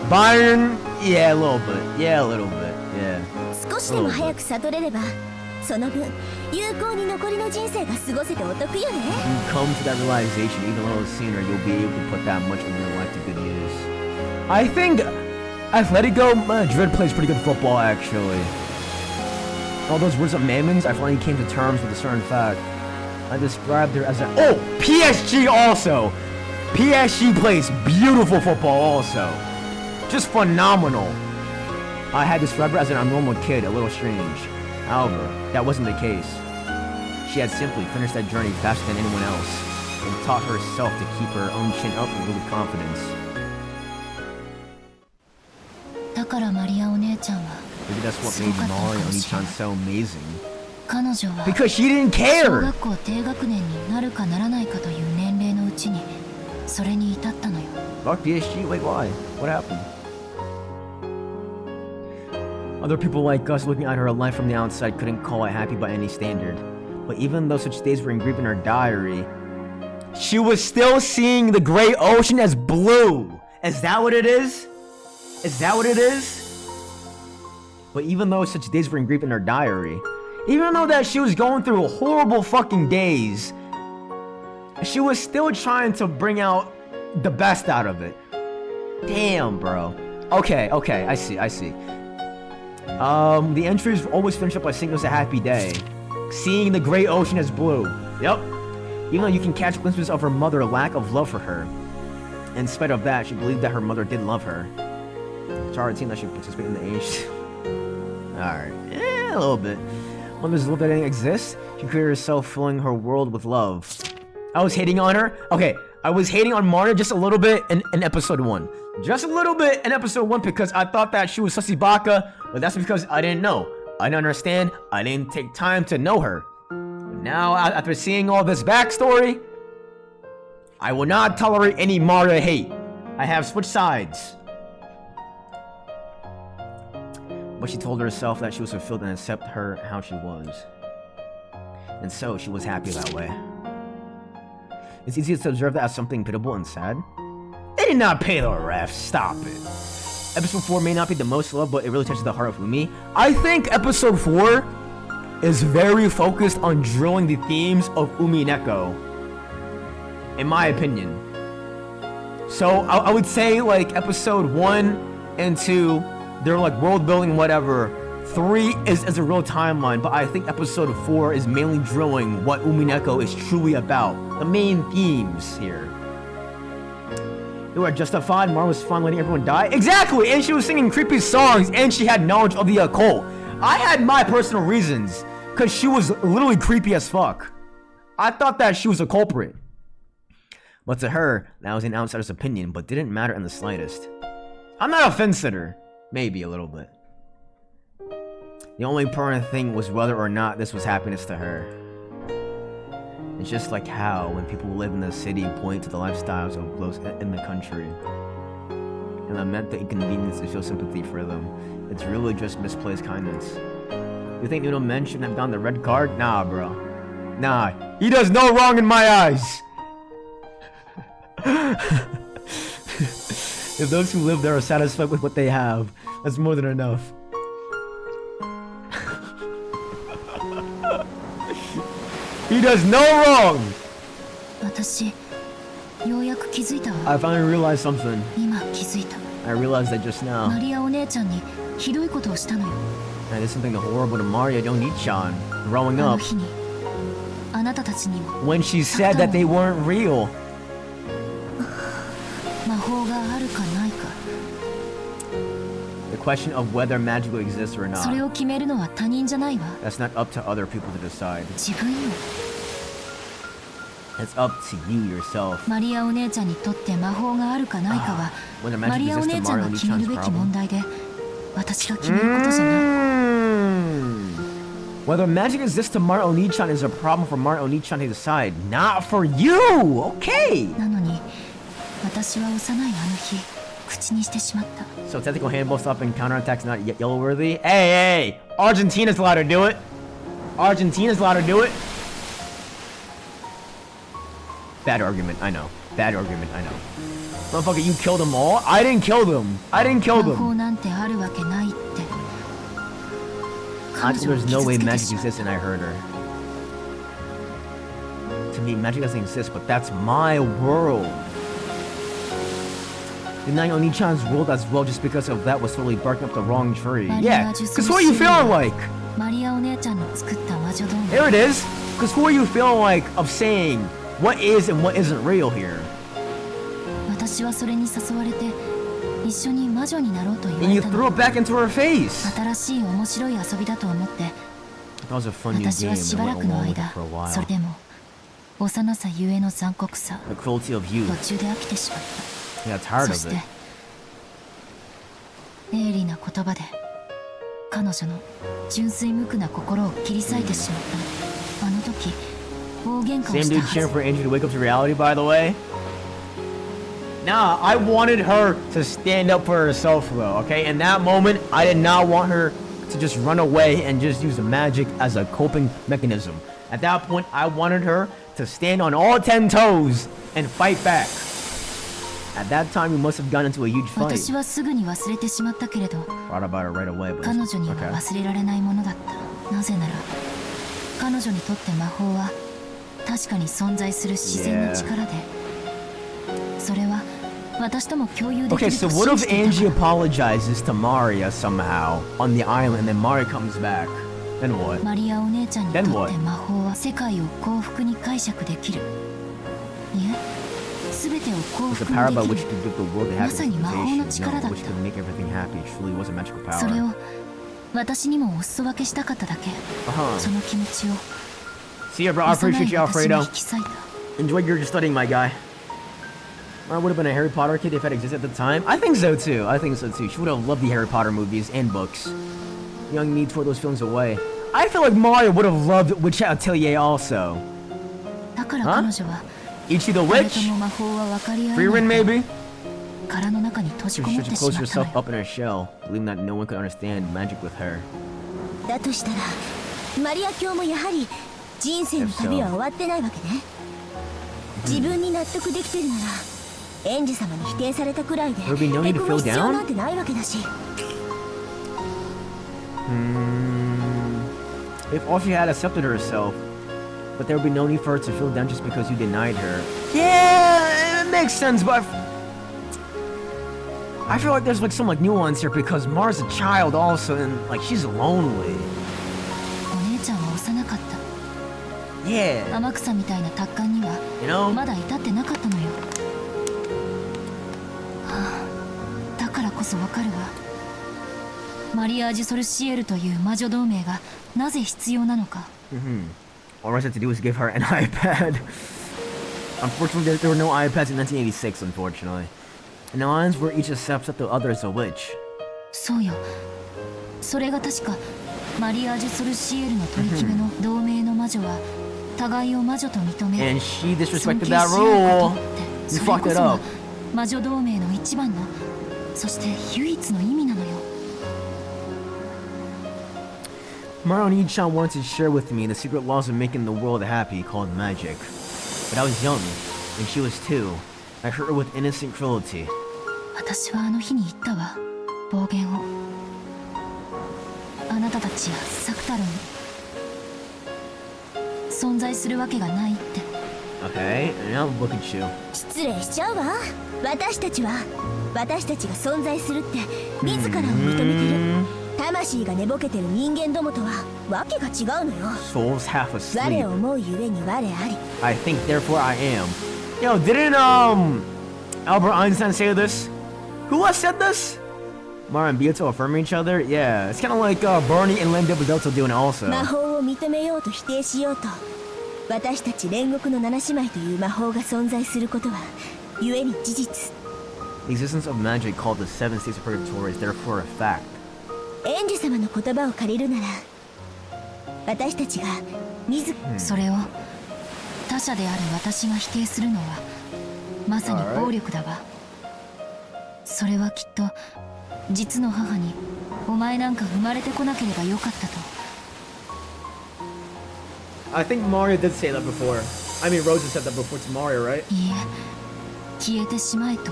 [SPEAKER 3] Bayern, yeah, a little bit. Yeah, a little bit. Yeah. You come to that realization even a little sooner, you'll be able to put that much of your life to good use. I think Atletico Madrid plays pretty good football, actually. All those words of Mammons, I finally came to terms with a certain fact. I described her as PSG also! PSG plays beautiful football also. Just phenomenal. I had described her as an abnormal kid, a little strange. However, that wasn't the case. She had simply finished that journey faster than anyone else, and taught herself to keep her own chin up and with confidence. Maybe that's what made Mario Oni-chan so amazing. Because she didn't care! Fuck PSG, wait, why? What happened? Other people like us looking at her life from the outside couldn't call it happy by any standard. But even though such days were engraved in her diary, she was still seeing the great ocean as blue. Is that what it is? Is that what it is? But even though such days were engraved in her diary, even though that she was going through horrible fucking days, she was still trying to bring out the best out of it. Damn, bro. Okay, I see. The entries always finish up by saying it was a happy day. Seeing the great ocean as blue. Yep. Even though you can catch glimpses of her mother's lack of love for her. In spite of that, she believed that her mother did love her. It's hard to seem that she participated in the age. Alright. A little bit. When there's a little bit that didn't exist, she created herself filling her world with love. I was hating on her. Okay, I was hating on Marta just a little bit in episode 1. Just a little bit in episode 1 because I thought that she was Sussy Baka, but that's because I didn't know. I didn't understand. I didn't take time to know her. Now, after seeing all this backstory, I will not tolerate any Marta hate. I have switched sides. But she told herself that she was fulfilled and accept her how she was. And so, she was happy that way. It's easy to observe that as something pitiable and sad. They did not pay the ref. Stop it. Episode 4 may not be the most loved, but it really touches the heart of Umi. I think episode 4 is very focused on drilling the themes of umineko, in my opinion. So I would say like episode 1 and 2, they're like world building, whatever. 3 is a real timeline, but I think episode 4 is mainly drilling what umineko is truly about. The main themes here. They were justified. Mara was fun letting everyone die. Exactly! And she was singing creepy songs, and she had knowledge of the occult. I had my personal reasons, because she was literally creepy as fuck. I thought that she was a culprit. But to her, that was an outsider's opinion, but didn't matter in the slightest. I'm not a fence sitter. Maybe a little bit. The only important thing was whether or not this was happiness to her. It's just like how, when people who live in the city point to the lifestyles of those in the country, and lament the inconvenience and feel sympathy for them, it's really just misplaced kindness. You think Nuno Men shouldn't have gotten the red card? Nah, bro. Nah, he does no wrong in my eyes! If those who live there are satisfied with what they have, that's more than enough. He does no wrong! I finally realized something. I realized that just now. I did something horrible to Maria Oni-chan growing up. When she said that they weren't real. The question of whether magic exists or not. That's not up to other people to decide. It's up to you yourself. Whether magic exists to Maria Oni-chan's problem. Whether magic exists to Maria Oni-chan is a problem for Maria Oni-chan to decide, not for you! Okay! So technical handball stop and counterattack's not yellow worthy? Hey! Argentina's allowed to do it! Argentina's allowed to do it! Bad argument, I know. Bad argument, I know. Motherfucker, you killed them all? I didn't kill them! I didn't kill them! There's no way magic exists and I heard her. To me, magic doesn't exist, but that's my world. Denying Oni-chan's world as well just because of that was totally barking up the wrong tree. Yeah, cause who are you feeling like? There it is! Cause who are you feeling like of saying what is and what isn't real here? And you threw it back into her face! That was a fun new game and went along with it for a while. The cruelty of youth. I got tired of it. Same dude cheering for Andrew to wake up to reality, by the way? Nah, I wanted her to stand up for herself, though, okay? In that moment, I did not want her to just run away and just use the magic as a coping mechanism. At that point, I wanted her to stand on all 10 toes and fight back. At that time, we must have gone into a huge fight.
[SPEAKER 7] 私はすぐに忘れてしまったけれど、
[SPEAKER 3] Thought about it right away, but
[SPEAKER 7] 彼女には
[SPEAKER 3] okay.
[SPEAKER 7] 忘れられないものだった。なぜなら、彼女にとって魔法は確かに存在する自然の力で、それは私とも共有でき
[SPEAKER 3] Okay,
[SPEAKER 7] る
[SPEAKER 3] so
[SPEAKER 7] と
[SPEAKER 3] what
[SPEAKER 7] 信
[SPEAKER 3] if
[SPEAKER 7] じていた
[SPEAKER 3] Angie apologizes to Maria somehow on the island and then Maria comes back? Then what?
[SPEAKER 7] マリアお姉ちゃんにと
[SPEAKER 3] Then
[SPEAKER 7] っ
[SPEAKER 3] what?
[SPEAKER 7] て魔法は世界を幸福に解釈できる。いえ、すべてを幸
[SPEAKER 3] It's a
[SPEAKER 7] 福
[SPEAKER 3] power
[SPEAKER 7] に
[SPEAKER 3] by
[SPEAKER 7] で
[SPEAKER 3] which
[SPEAKER 7] き
[SPEAKER 3] you
[SPEAKER 7] る。
[SPEAKER 3] can give the world the
[SPEAKER 7] まさ
[SPEAKER 3] happiness
[SPEAKER 7] に魔法の
[SPEAKER 3] sensation,
[SPEAKER 7] 力だっ
[SPEAKER 3] which
[SPEAKER 7] た。
[SPEAKER 3] can make everything happy. It truly was a magical
[SPEAKER 7] それ
[SPEAKER 3] power.
[SPEAKER 7] を私にもお裾分けしたかっただけ。その気持ちを
[SPEAKER 3] See ya, bro. I
[SPEAKER 7] 幼
[SPEAKER 3] appreciate
[SPEAKER 7] い
[SPEAKER 3] you,
[SPEAKER 7] 私に
[SPEAKER 3] Alfredo.
[SPEAKER 7] 引き裂いた。
[SPEAKER 3] Enjoyed your studying, my guy. I would have been a Harry Potter kid if it existed at the time. I think so too. I think so too. She would have loved the Harry Potter movies and books. Young me tore those films away. I feel like Mario would have loved Witch Atelier also.
[SPEAKER 7] だから彼女は
[SPEAKER 3] Ichi the
[SPEAKER 7] 誰と
[SPEAKER 3] Witch?
[SPEAKER 7] も魔法は分かり合え
[SPEAKER 3] Free
[SPEAKER 7] ない
[SPEAKER 3] Rin,
[SPEAKER 7] から
[SPEAKER 3] maybe?
[SPEAKER 7] 殻の中に閉じ
[SPEAKER 3] She
[SPEAKER 7] こもっ
[SPEAKER 3] should
[SPEAKER 7] てし
[SPEAKER 3] close
[SPEAKER 7] まったの
[SPEAKER 3] herself
[SPEAKER 7] よ。
[SPEAKER 3] up in her shell, believing that no one could understand magic with her.
[SPEAKER 9] だとしたらマリア教もやはり人生の旅は終わってないわけね。自分に納得できてるならエンジ様に否定されたくらいでへ
[SPEAKER 3] There would be no need to
[SPEAKER 9] こむ
[SPEAKER 3] feel
[SPEAKER 9] 必要
[SPEAKER 3] down?
[SPEAKER 9] なんてないわけだし。
[SPEAKER 3] If all she had accepted herself, but there would be no need for her to feel down just because you denied her. Yeah, it makes sense, but I feel like there's like some like nuance here because Mara's a child also, and like she's lonely.
[SPEAKER 7] お姉ちゃんは幼かった。
[SPEAKER 3] Yeah,
[SPEAKER 7] 天草みたいな達観には
[SPEAKER 3] you know.
[SPEAKER 7] まだ至ってなかったのよ。はあ、だからこそわかるわ。マリアージュ・ソルシエルという魔女同盟がなぜ必要なのか。
[SPEAKER 3] All I had to do was give her an iPad. Unfortunately, there were no iPads in 1986, unfortunately. An alliance where each accepts that the other is a witch.
[SPEAKER 7] そうよ。それが確かマリアージュ・ソルシエルの取り決めの同盟の魔女は互いを魔女と認め
[SPEAKER 3] And she
[SPEAKER 7] 尊
[SPEAKER 3] disrespected
[SPEAKER 7] 敬し
[SPEAKER 3] that
[SPEAKER 7] 合うこと
[SPEAKER 3] rule.
[SPEAKER 7] って
[SPEAKER 3] You
[SPEAKER 7] それ
[SPEAKER 3] fucked
[SPEAKER 7] こ
[SPEAKER 3] it
[SPEAKER 7] そが
[SPEAKER 3] up.
[SPEAKER 7] 魔女同盟の一番のそして唯一の意味なのよ。
[SPEAKER 3] Maruoni-chan wanted to share with me the secret laws of making the world happy called magic. But I was young, and she was too. I hurt her with innocent cruelty.
[SPEAKER 7] 私はあの日に言ったわ、暴言を。あなたたちやサクタロン存在するわけがないって。
[SPEAKER 3] Okay, and now look at you.
[SPEAKER 9] 失礼しちゃうわ。私たちが存在するって自らを認めてる。魂が寝ぼけてる人間どもとはわけが違うのよ。
[SPEAKER 3] Soul's half
[SPEAKER 9] 我
[SPEAKER 3] asleep.
[SPEAKER 9] を思うゆえに我あり。
[SPEAKER 3] I think, therefore I am. Yo, didn't Albert Einstein say this? Who else said this? Mara and Beato affirm each other? Yeah, it's kind of like Bernie and Len Delta doing it also.
[SPEAKER 9] 魔法を認めようと否定しようと私たち煉獄の七姉妹という魔法が存在することは故に事実。
[SPEAKER 3] The existence of magic called the Seven States of Purgatory is therefore a fact.
[SPEAKER 9] エンジ様の言葉を借りるなら私たちが
[SPEAKER 7] それを他者である私が否定するのはまさに暴力だわ。それはきっと実の母にお前なんか生まれてこなければよかったと。
[SPEAKER 3] I think Mario did say that before. I mean, Rosa said that before to Mario, right?
[SPEAKER 7] いいえ、消えてしまえと。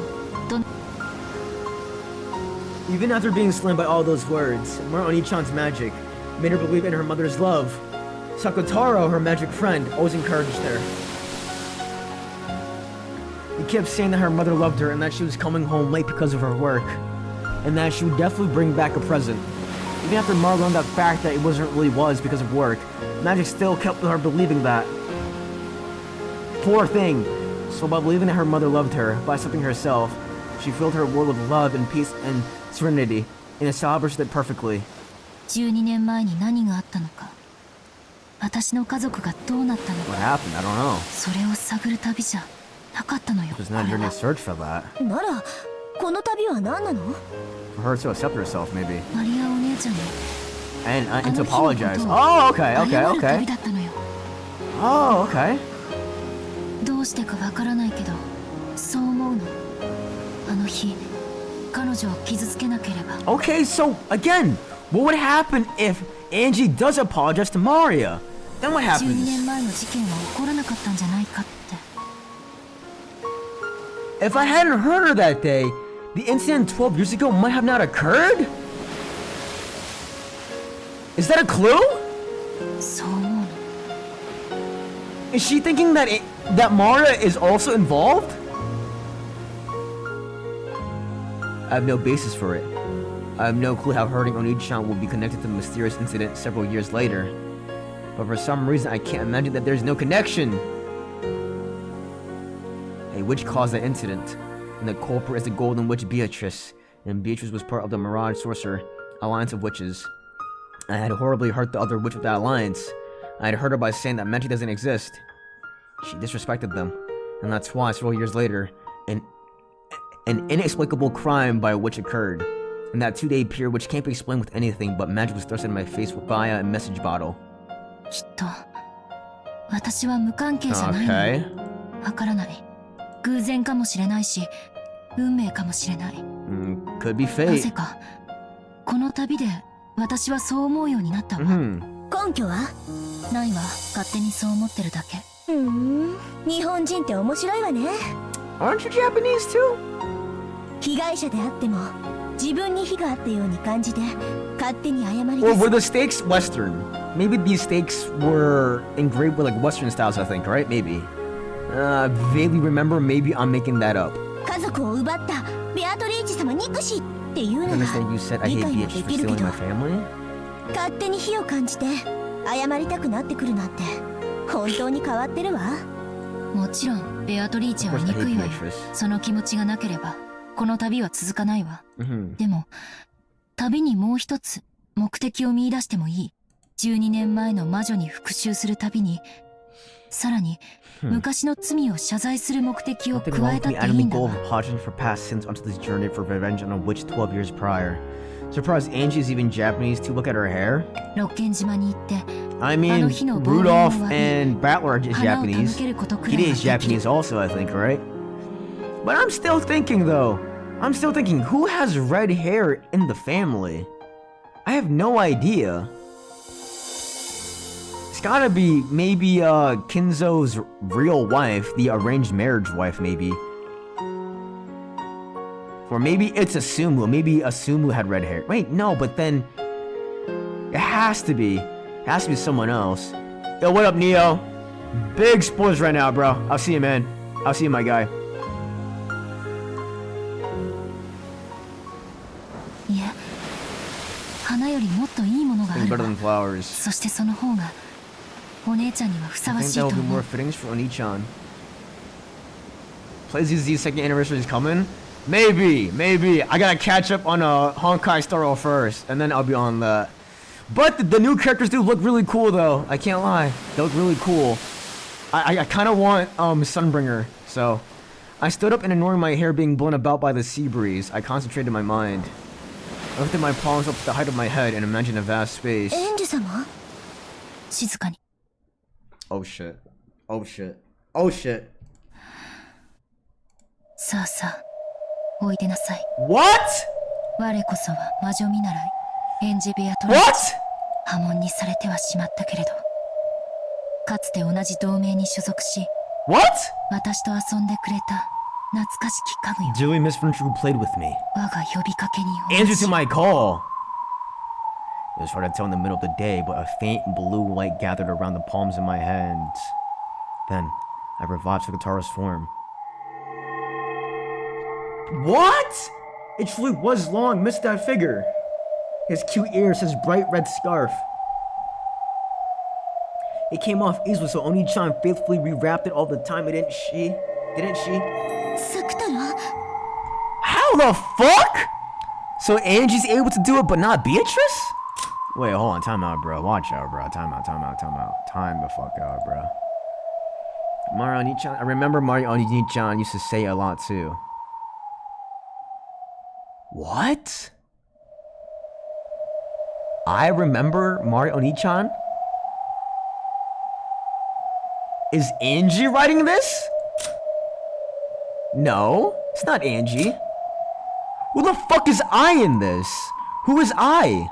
[SPEAKER 3] Even after being slain by all those words, Maruoni-chan's magic made her believe in her mother's love. Sakutaro, her magic friend, always encouraged her. He kept saying that her mother loved her and that she was coming home late because of her work, and that she would definitely bring back a present. Even after Maru learned that fact that it wasn't really was because of work, magic still kept her believing that. Poor thing. So by believing that her mother loved her, by accepting herself, she filled her world with love and peace and serenity, and established it perfectly.
[SPEAKER 7] 12年前に何があったのか、私の家族がどうなったの
[SPEAKER 3] What
[SPEAKER 7] か、
[SPEAKER 3] happened? I don't know.
[SPEAKER 7] それを探る旅じゃなかったのよ。
[SPEAKER 3] There's not a journey to search for that.
[SPEAKER 9] ならこの旅は何なの？
[SPEAKER 3] For her to accept herself, maybe.
[SPEAKER 7] マリアお姉ちゃんに
[SPEAKER 3] And to
[SPEAKER 7] あの日の
[SPEAKER 3] apologize.
[SPEAKER 7] ことを
[SPEAKER 3] Oh, okay,
[SPEAKER 7] 謝
[SPEAKER 3] okay,
[SPEAKER 7] る旅
[SPEAKER 3] okay.
[SPEAKER 7] だったのよ。
[SPEAKER 3] Oh, okay.
[SPEAKER 7] どうしてかわからないけど、そう思うの。あの日、彼女を傷つけなければ。
[SPEAKER 3] Okay, so again, what would happen if Angie does apologize to Maria? Then what
[SPEAKER 7] 12
[SPEAKER 3] happens?
[SPEAKER 7] 年前の事件は起こらなかったんじゃないかって。
[SPEAKER 3] If I hadn't heard her that day, the incident 12 years ago might have not occurred? Is that a clue?
[SPEAKER 7] そう思うの。
[SPEAKER 3] Is she thinking that that Mara is also involved? I have no basis for it. I have no clue how hurting Oni-chan will be connected to the mysterious incident several years later. But for some reason, I can't imagine that there's no connection. A witch caused that incident, and the culprit is the Golden Witch Beatrice, and Beatrice was part of the Mirage Sorcerer Alliance of Witches. I had horribly hurt the other witch with that alliance. I had hurt her by saying that Menti doesn't exist. She disrespected them, and that's why several years later, an inexplicable crime by a witch occurred. In that 2-day period, which can't be explained with anything but magic was thrust into my face via a message bottle.
[SPEAKER 7] きっと私は無関係じゃないの。わからない。偶然かもしれないし、運命かもしれない。
[SPEAKER 3] Could be
[SPEAKER 7] な
[SPEAKER 3] fate.
[SPEAKER 7] ぜかこの旅で私はそう思うようになったわ。
[SPEAKER 9] 根拠は？
[SPEAKER 7] ないわ。勝手にそう思ってるだけ。
[SPEAKER 9] 日本人って面白いわね。
[SPEAKER 3] Aren't you Japanese too?
[SPEAKER 9] 被害者であっても自分に非があったように感じて勝手に謝り
[SPEAKER 3] Or
[SPEAKER 9] です。
[SPEAKER 3] were the stakes Western? Maybe these stakes were engraved with like Western styles, I think, right? Maybe. Vaguely remember, maybe I'm making that up.
[SPEAKER 9] 家族を奪ったベアトリーチ様憎しっていうの
[SPEAKER 3] I
[SPEAKER 9] が
[SPEAKER 3] understand you said I
[SPEAKER 9] 理
[SPEAKER 3] hate
[SPEAKER 9] 解は
[SPEAKER 3] Beatrice
[SPEAKER 9] で
[SPEAKER 3] for
[SPEAKER 9] きるけ
[SPEAKER 3] stealing
[SPEAKER 9] ど
[SPEAKER 3] my family?
[SPEAKER 9] 勝手に非を感じて謝りたくなってくるなんて本当に変わってるわ。
[SPEAKER 7] もちろんベアトリーチェは憎いわよ。その気持ちがなければこの旅は続かないわ。でも旅にもう一つ目的を見出してもいい。12年前の魔女に復讐する旅にさらに昔の罪を謝罪する目的を加えたっていいんだわ。
[SPEAKER 3] for past sins onto this journey for revenge on a witch 12 years prior. Surprised Angie is even Japanese too. Look at her hair.
[SPEAKER 7] 六軒島に行って
[SPEAKER 3] I mean, Rudolph and Battler is Japanese. Kitty is Japanese also, I think, right? But I'm still thinking though. I'm still thinking, who has red hair in the family? I have no idea. It's gotta be maybe Kinzo's real wife, the arranged marriage wife, maybe. Or maybe it's Asumu. Maybe Asumu had red hair. Wait, no, but then it has to be. It has to be someone else. Yo, what up, Neo? Big spoilers right now, bro. I'll see you, man. I'll see you, my guy.
[SPEAKER 7] いえ、花よりもっといいものがあ
[SPEAKER 3] Things
[SPEAKER 7] る
[SPEAKER 3] better
[SPEAKER 7] わ。
[SPEAKER 3] than flowers.
[SPEAKER 7] そしてその方がお姉ちゃんにはふさ
[SPEAKER 3] I
[SPEAKER 7] わ
[SPEAKER 3] think
[SPEAKER 7] しい
[SPEAKER 3] that
[SPEAKER 7] と
[SPEAKER 3] will be
[SPEAKER 7] 思
[SPEAKER 3] more
[SPEAKER 7] う。
[SPEAKER 3] fittings for Oni-chan. Plays Z's second anniversary is coming? Maybe. I gotta catch up on Honkai Star Rail first, and then I'll be on that. But the new characters do look really cool, though. I can't lie. They look really cool. I kind of want Sunbringer, so... I stood up and ignoring my hair being blown about by the sea breeze. I concentrated my mind. I lifted my palms up to the height of my head and imagined a vast space.
[SPEAKER 9] エンジ様？
[SPEAKER 7] 静かに。
[SPEAKER 3] Oh shit. Oh shit. Oh shit.
[SPEAKER 7] さあさあ、おいでなさい。
[SPEAKER 3] What?
[SPEAKER 7] 我こそは魔女見習い、エンジェベアトリー
[SPEAKER 3] What?
[SPEAKER 7] チ。破門にされてはしまったけれど、かつて同じ同盟に所属し、
[SPEAKER 3] What?
[SPEAKER 7] 私と遊んでくれた懐かしき家具よ。
[SPEAKER 3] Julie Miss Venture who played with me.
[SPEAKER 7] 我が呼びかけに応
[SPEAKER 3] Answer
[SPEAKER 7] じ
[SPEAKER 3] to my call. It was hard to tell in the middle of the day, but a faint blue light gathered around the palms of my hands. Then, I revived Sakataro's form. What? It truly was long, missed that figure. His cute ears, his bright red scarf. It came off easily, so Oni-chan faithfully rewrapped it all the time, didn't she? Didn't she?
[SPEAKER 9] サクタラ？
[SPEAKER 3] How the fuck? So Angie's able to do it, but not Beatrice? Wait, hold on, time out, bro. Watch out, bro. Time out. Time the fuck out, bro. Mario Oni-chan. I remember Mario Oni-chan used to say a lot too. What? I remember Mario Oni-chan? Is Angie writing this? No, it's not Angie. Who the fuck is I in this? Who is I?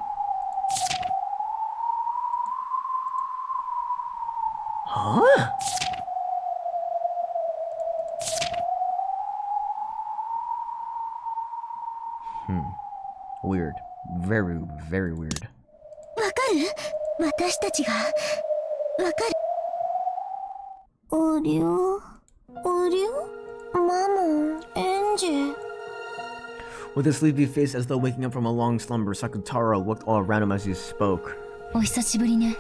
[SPEAKER 3] Huh? Weird. Very, very weird.
[SPEAKER 9] わかる？私たちが。わかる？おりょう？マモン、エンジ。
[SPEAKER 3] With a sleepy face as though waking up from a long slumber, Sakutaro looked all around him as he spoke.
[SPEAKER 7] お久しぶりね、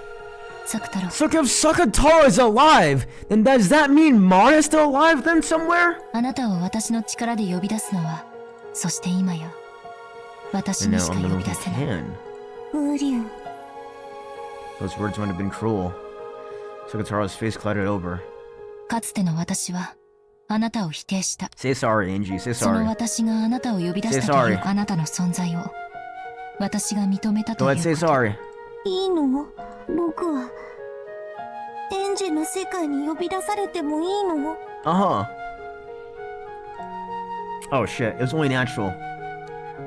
[SPEAKER 7] サクタロ。
[SPEAKER 3] So if Sakutaro is alive, then does that mean Mon is still alive then somewhere?
[SPEAKER 7] あなたを私の力で呼び出すのは、そして今や私
[SPEAKER 3] And
[SPEAKER 7] に
[SPEAKER 3] now
[SPEAKER 7] しか
[SPEAKER 3] I'm the
[SPEAKER 7] 呼
[SPEAKER 3] one
[SPEAKER 7] び
[SPEAKER 3] who
[SPEAKER 7] 出せない。
[SPEAKER 3] can.
[SPEAKER 9] おりょう。
[SPEAKER 3] Those words might have been cruel. Sakutaro's face clouded over.
[SPEAKER 7] かつての私はあなたを否定した。
[SPEAKER 3] Say sorry, Angie. Say
[SPEAKER 7] その
[SPEAKER 3] sorry.
[SPEAKER 7] 私があなたを呼び出したという
[SPEAKER 3] Say sorry.
[SPEAKER 7] あなたの存在を私が認めた
[SPEAKER 3] Go
[SPEAKER 7] という
[SPEAKER 3] ahead,
[SPEAKER 7] こ
[SPEAKER 3] say
[SPEAKER 7] と。
[SPEAKER 3] sorry.
[SPEAKER 9] いいの？僕はエンジの世界に呼び出されてもいいの？
[SPEAKER 3] Uh-huh. Oh shit, it was only natural.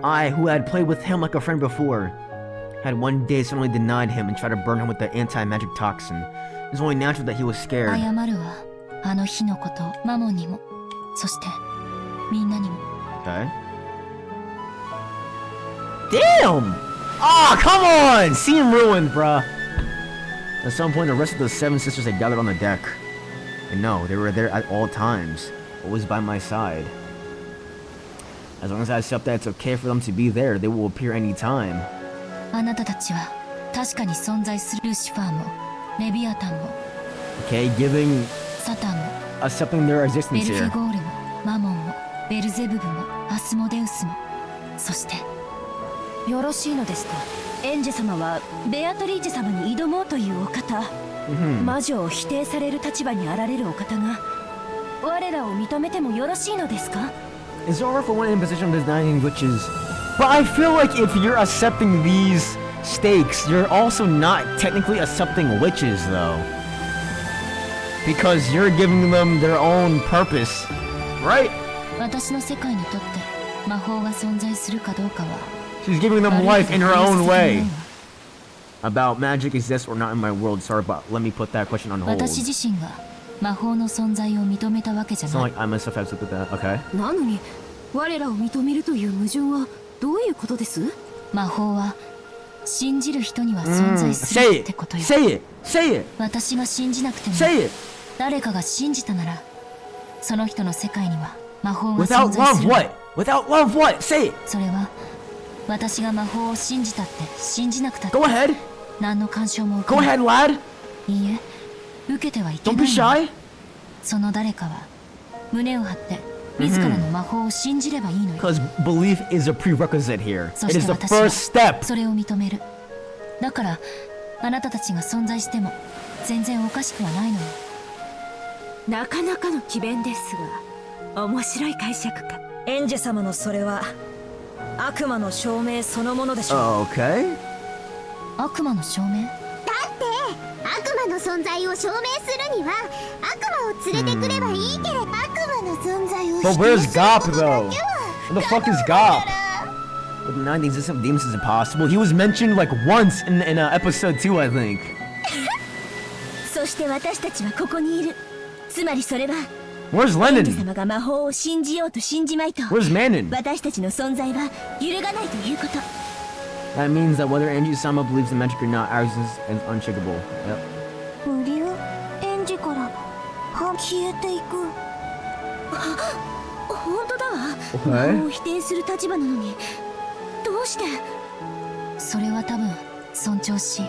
[SPEAKER 3] I, who had played with him like a friend before, had one day suddenly denied him and tried to burn him with the anti-magic toxin. It was only natural that he was scared.
[SPEAKER 7] 謝るわ、あの日のこと、マモンにも、そしてみんなにも。
[SPEAKER 3] Okay. Damn! Ah, come on! Scene ruined, bruh. At some point, the rest of the seven sisters had gathered on the deck. And no, they were there at all times, always by my side. As long as I accept that it's okay for them to be there, they will appear anytime.
[SPEAKER 7] あなたたちは確かに存在する。ルシファーもレビアタンも
[SPEAKER 3] Okay, giving,
[SPEAKER 7] サタンも
[SPEAKER 3] accepting their
[SPEAKER 7] ベ
[SPEAKER 3] existence
[SPEAKER 7] ルフ
[SPEAKER 3] here.
[SPEAKER 7] ゴールもマモンもベルゼブブもアスモデウスも、そして
[SPEAKER 9] よろしいのですか？エンジェ様はベアトリーチェ様に挑もうというお方、魔女を否定される立場にあられるお方が我らを認めてもよろしいのですか？
[SPEAKER 3] It's alright for one in position of denying witches, but I feel like if you're accepting these stakes, you're also not technically accepting witches, though. Because you're giving them their own purpose, right?
[SPEAKER 7] 私の世界にとって魔法が存在するかどうかは
[SPEAKER 3] She's giving them life in her
[SPEAKER 7] 悪い
[SPEAKER 3] own
[SPEAKER 7] ことはない
[SPEAKER 3] way.
[SPEAKER 7] わ。
[SPEAKER 3] About magic exists or not in my world, sorry, but let me put that question on hold.
[SPEAKER 7] 私
[SPEAKER 3] It's
[SPEAKER 7] 自身が魔法の存在を認めたわけじゃ
[SPEAKER 3] not
[SPEAKER 7] ない。
[SPEAKER 3] like I myself have accepted that, okay?
[SPEAKER 9] なのに我らを認めるという矛盾はどういうことです？
[SPEAKER 7] 魔法は信じる人には存在す
[SPEAKER 3] Say
[SPEAKER 7] るってこと
[SPEAKER 3] it!
[SPEAKER 7] よ。
[SPEAKER 3] Say it! Say it!
[SPEAKER 7] 私が信じなくても
[SPEAKER 3] Say it!
[SPEAKER 7] 誰かが信じたならその人の世界には魔法が存
[SPEAKER 3] Without
[SPEAKER 7] 在す
[SPEAKER 3] love,
[SPEAKER 7] る。
[SPEAKER 3] what? Without love, what? Say it!
[SPEAKER 7] それは私が魔法を信じたって信じなくたって
[SPEAKER 3] Go ahead!
[SPEAKER 7] 何の干渉も受
[SPEAKER 3] Go
[SPEAKER 7] けない。
[SPEAKER 3] ahead, lad!
[SPEAKER 7] いいえ、受けてはいけ
[SPEAKER 3] Don't
[SPEAKER 7] な
[SPEAKER 3] be
[SPEAKER 7] いの。
[SPEAKER 3] shy!
[SPEAKER 7] その誰かは胸を張って自らの魔法を信じればいいのよ。
[SPEAKER 3] Because belief is a prerequisite here.
[SPEAKER 7] そ
[SPEAKER 3] It
[SPEAKER 7] し
[SPEAKER 3] is
[SPEAKER 7] て
[SPEAKER 3] the
[SPEAKER 7] 私は
[SPEAKER 3] first step.
[SPEAKER 7] それを認める。だからあなたたちが存在しても全然おかしくはないのよ。
[SPEAKER 9] なかなかの詭弁ですが面白い解釈か。エンジェ様のそれは悪魔の証明そのものでしょう。
[SPEAKER 3] Okay.
[SPEAKER 7] 悪魔の証明？
[SPEAKER 9] 悪魔の存在を証明するには悪魔を連れてくればいいけれど、悪魔の存在を
[SPEAKER 3] But where's Gop, though? Where the fuck is Gop? With denying the existence of demons is impossible. He was mentioned like once in episode 2, I think.
[SPEAKER 9] そして私たちはここにいる。つまりそれは
[SPEAKER 3] Where's
[SPEAKER 9] エンジェ
[SPEAKER 3] Lennon?
[SPEAKER 9] 様が魔法を信じようと信じまいと
[SPEAKER 3] Where's Manon?
[SPEAKER 9] 私たちの存在は揺るがないということ。
[SPEAKER 3] That means that whether Angie-sama believes in magic or not, ours is unshakable. Yep.
[SPEAKER 9] 無流エンジから消えていく。本当だわ。
[SPEAKER 3] Okay.
[SPEAKER 9] 魔法を否定する立場なのにどうして？
[SPEAKER 7] それは多分尊重し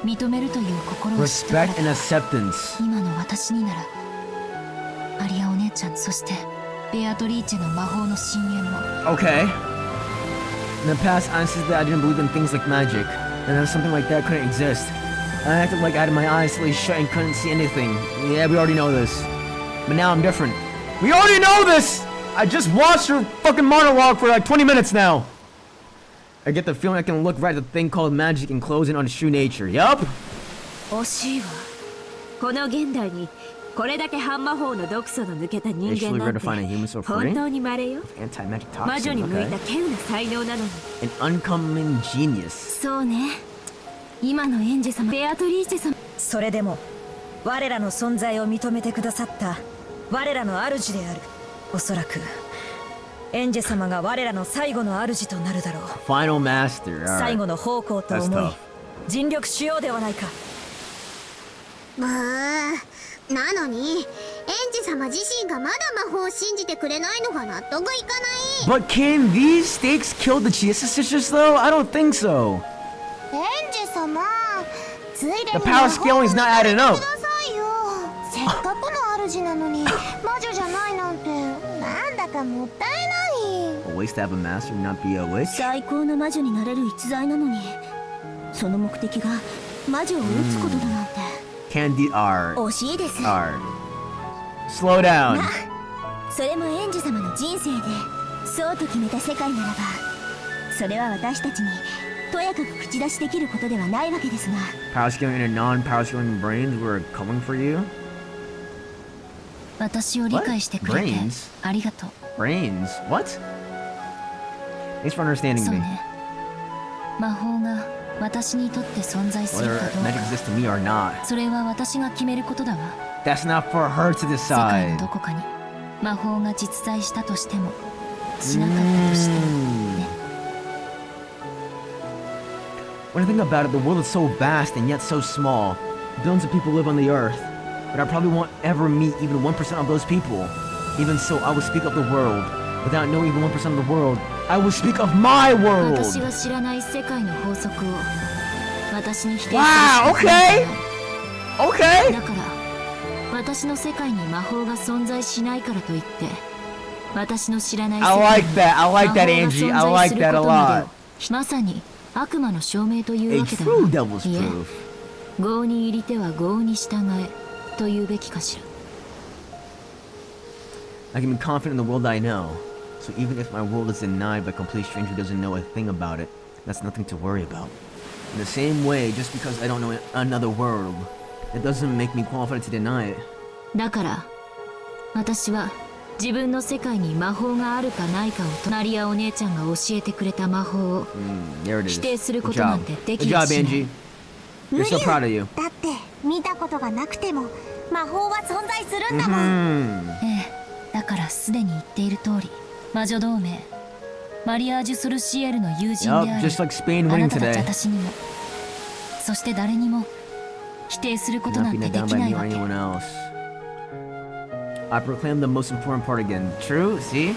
[SPEAKER 7] 認めるという心を知ったから
[SPEAKER 3] Respect and acceptance.
[SPEAKER 7] 今の私にならアリアお姉ちゃん、そしてベアトリーチェの魔法の深淵も
[SPEAKER 3] Okay. In the past, I insisted that I didn't believe in things like magic, and that something like that couldn't exist. I acted like I had my eyes slightly shut and couldn't see anything. Yeah, we already know this. But now I'm different. We already know this! I just watched your fucking monologue for like 20 minutes now. I get the feeling I can look right at the thing called magic and close in on its true nature. Yup.
[SPEAKER 9] 惜しいわ。この現代にこれだけ半魔法の毒素の抜けた人
[SPEAKER 3] It's
[SPEAKER 9] 間
[SPEAKER 3] really
[SPEAKER 9] な
[SPEAKER 3] rare
[SPEAKER 9] ん
[SPEAKER 3] to
[SPEAKER 9] て
[SPEAKER 3] find a human so
[SPEAKER 9] 本
[SPEAKER 3] free.
[SPEAKER 9] 当に稀よ。
[SPEAKER 3] Anti-magic
[SPEAKER 9] 魔女
[SPEAKER 3] toxin,
[SPEAKER 9] に向いた
[SPEAKER 3] okay.
[SPEAKER 9] 稀有な才能なのに。
[SPEAKER 3] An uncommon genius.
[SPEAKER 9] そうね。今のエンジェ様、ベアトリーチェ様。それでも我らの存在を認めてくださった我らの主である。おそらくエンジェ様が我らの最後の主となるだろう。
[SPEAKER 3] Final master.
[SPEAKER 9] 最後の奉公と思
[SPEAKER 3] That's
[SPEAKER 9] い
[SPEAKER 3] tough.
[SPEAKER 9] 尽力しようではないか。
[SPEAKER 10] なのにエンジ様自身がまだ魔法を信じてくれないのが納得いかない。
[SPEAKER 3] But can these stakes kill the Chia sisters though? I don't think so.
[SPEAKER 10] エンジ様、ついでに
[SPEAKER 3] The power scaling is not adding up.
[SPEAKER 10] くださいよ。せっかくの主なのに魔女じゃないなんてなんだかもったいない。
[SPEAKER 3] A waste to have a master and not be a witch?
[SPEAKER 9] 最高の魔女になれる逸材なのに、その目的が魔女を撃つことだなんて。
[SPEAKER 3] Candy R.
[SPEAKER 9] 惜しいです。
[SPEAKER 3] R. Slow down.
[SPEAKER 9] それもエンジ様の人生でそうと決めた世界ならば、それは私たちにとやかく口出しできることではないわけですが。
[SPEAKER 3] Power scaling and non-power scaling brains were coming for you?
[SPEAKER 7] 私を理解してくれてありがとう。
[SPEAKER 3] Brains? What? Thanks for understanding
[SPEAKER 7] そう
[SPEAKER 3] me.
[SPEAKER 7] ね。魔法が私にとって存在する
[SPEAKER 3] Whether
[SPEAKER 7] かどう
[SPEAKER 3] magic
[SPEAKER 7] か、
[SPEAKER 3] exists to me or not.
[SPEAKER 7] それは私が決めることだわ。
[SPEAKER 3] That's not for her to
[SPEAKER 7] 世界の
[SPEAKER 3] decide.
[SPEAKER 7] どこかに魔法が実在したとしても、しなかったとしてもね。
[SPEAKER 3] When I think about it, the world is so vast and yet so small. Billions of people live on the earth, but I probably won't ever meet even 1% of those people. Even so, I will speak of the world. Without knowing even 1% of the world, I will speak of my world!
[SPEAKER 7] 私が知らない世界の法則を私に否定するし
[SPEAKER 3] Wow,
[SPEAKER 7] か
[SPEAKER 3] okay!
[SPEAKER 7] ない。
[SPEAKER 3] Okay!
[SPEAKER 7] だから私の世界に魔法が存在しないからといって、私の知らない世
[SPEAKER 3] I
[SPEAKER 7] 界
[SPEAKER 3] like
[SPEAKER 7] に
[SPEAKER 3] that. I like that,
[SPEAKER 7] 魔法が
[SPEAKER 3] Angie.
[SPEAKER 7] 存
[SPEAKER 3] I
[SPEAKER 7] 在
[SPEAKER 3] like
[SPEAKER 7] する
[SPEAKER 3] that
[SPEAKER 7] こ
[SPEAKER 3] a
[SPEAKER 7] とまで
[SPEAKER 3] lot.
[SPEAKER 7] をまさに悪魔の証明という
[SPEAKER 3] A
[SPEAKER 7] わけだ
[SPEAKER 3] true
[SPEAKER 7] わ。
[SPEAKER 3] devil's
[SPEAKER 7] いえ、
[SPEAKER 3] proof.
[SPEAKER 7] 業に入りては業に従えというべきかしら。
[SPEAKER 3] I can be confident in the world I know. So even if my world is denied by a complete stranger who doesn't know a thing about it, that's nothing to worry about. In the same way, just because I don't know another world, it doesn't make me qualified to deny it.
[SPEAKER 7] だから私は自分の世界に魔法があるかないかをマリアお姉ちゃんが教えてくれた魔法を
[SPEAKER 3] There it is.
[SPEAKER 7] 否定する
[SPEAKER 3] Good
[SPEAKER 7] ことなん
[SPEAKER 3] job.
[SPEAKER 7] てで
[SPEAKER 3] Good
[SPEAKER 7] きや
[SPEAKER 3] job,
[SPEAKER 7] しない。
[SPEAKER 3] Angie. We're so proud of you.
[SPEAKER 10] だって見たことがなくても魔法は存在するんだもん。
[SPEAKER 7] ええ、だからすでに言っている通り、魔女同盟マリアージュ・ソルシエルの友人であ
[SPEAKER 3] Yup,
[SPEAKER 7] る
[SPEAKER 3] just like Spain
[SPEAKER 7] あ
[SPEAKER 3] winning
[SPEAKER 7] なたたち
[SPEAKER 3] today.
[SPEAKER 7] 私にも、そして誰にも否定することな
[SPEAKER 3] Not
[SPEAKER 7] ん
[SPEAKER 3] being
[SPEAKER 7] てで
[SPEAKER 3] let down
[SPEAKER 7] き
[SPEAKER 3] by
[SPEAKER 7] な
[SPEAKER 3] me
[SPEAKER 7] い
[SPEAKER 3] or
[SPEAKER 7] わけ。
[SPEAKER 3] anyone else. I proclaim the most important part again. True? See?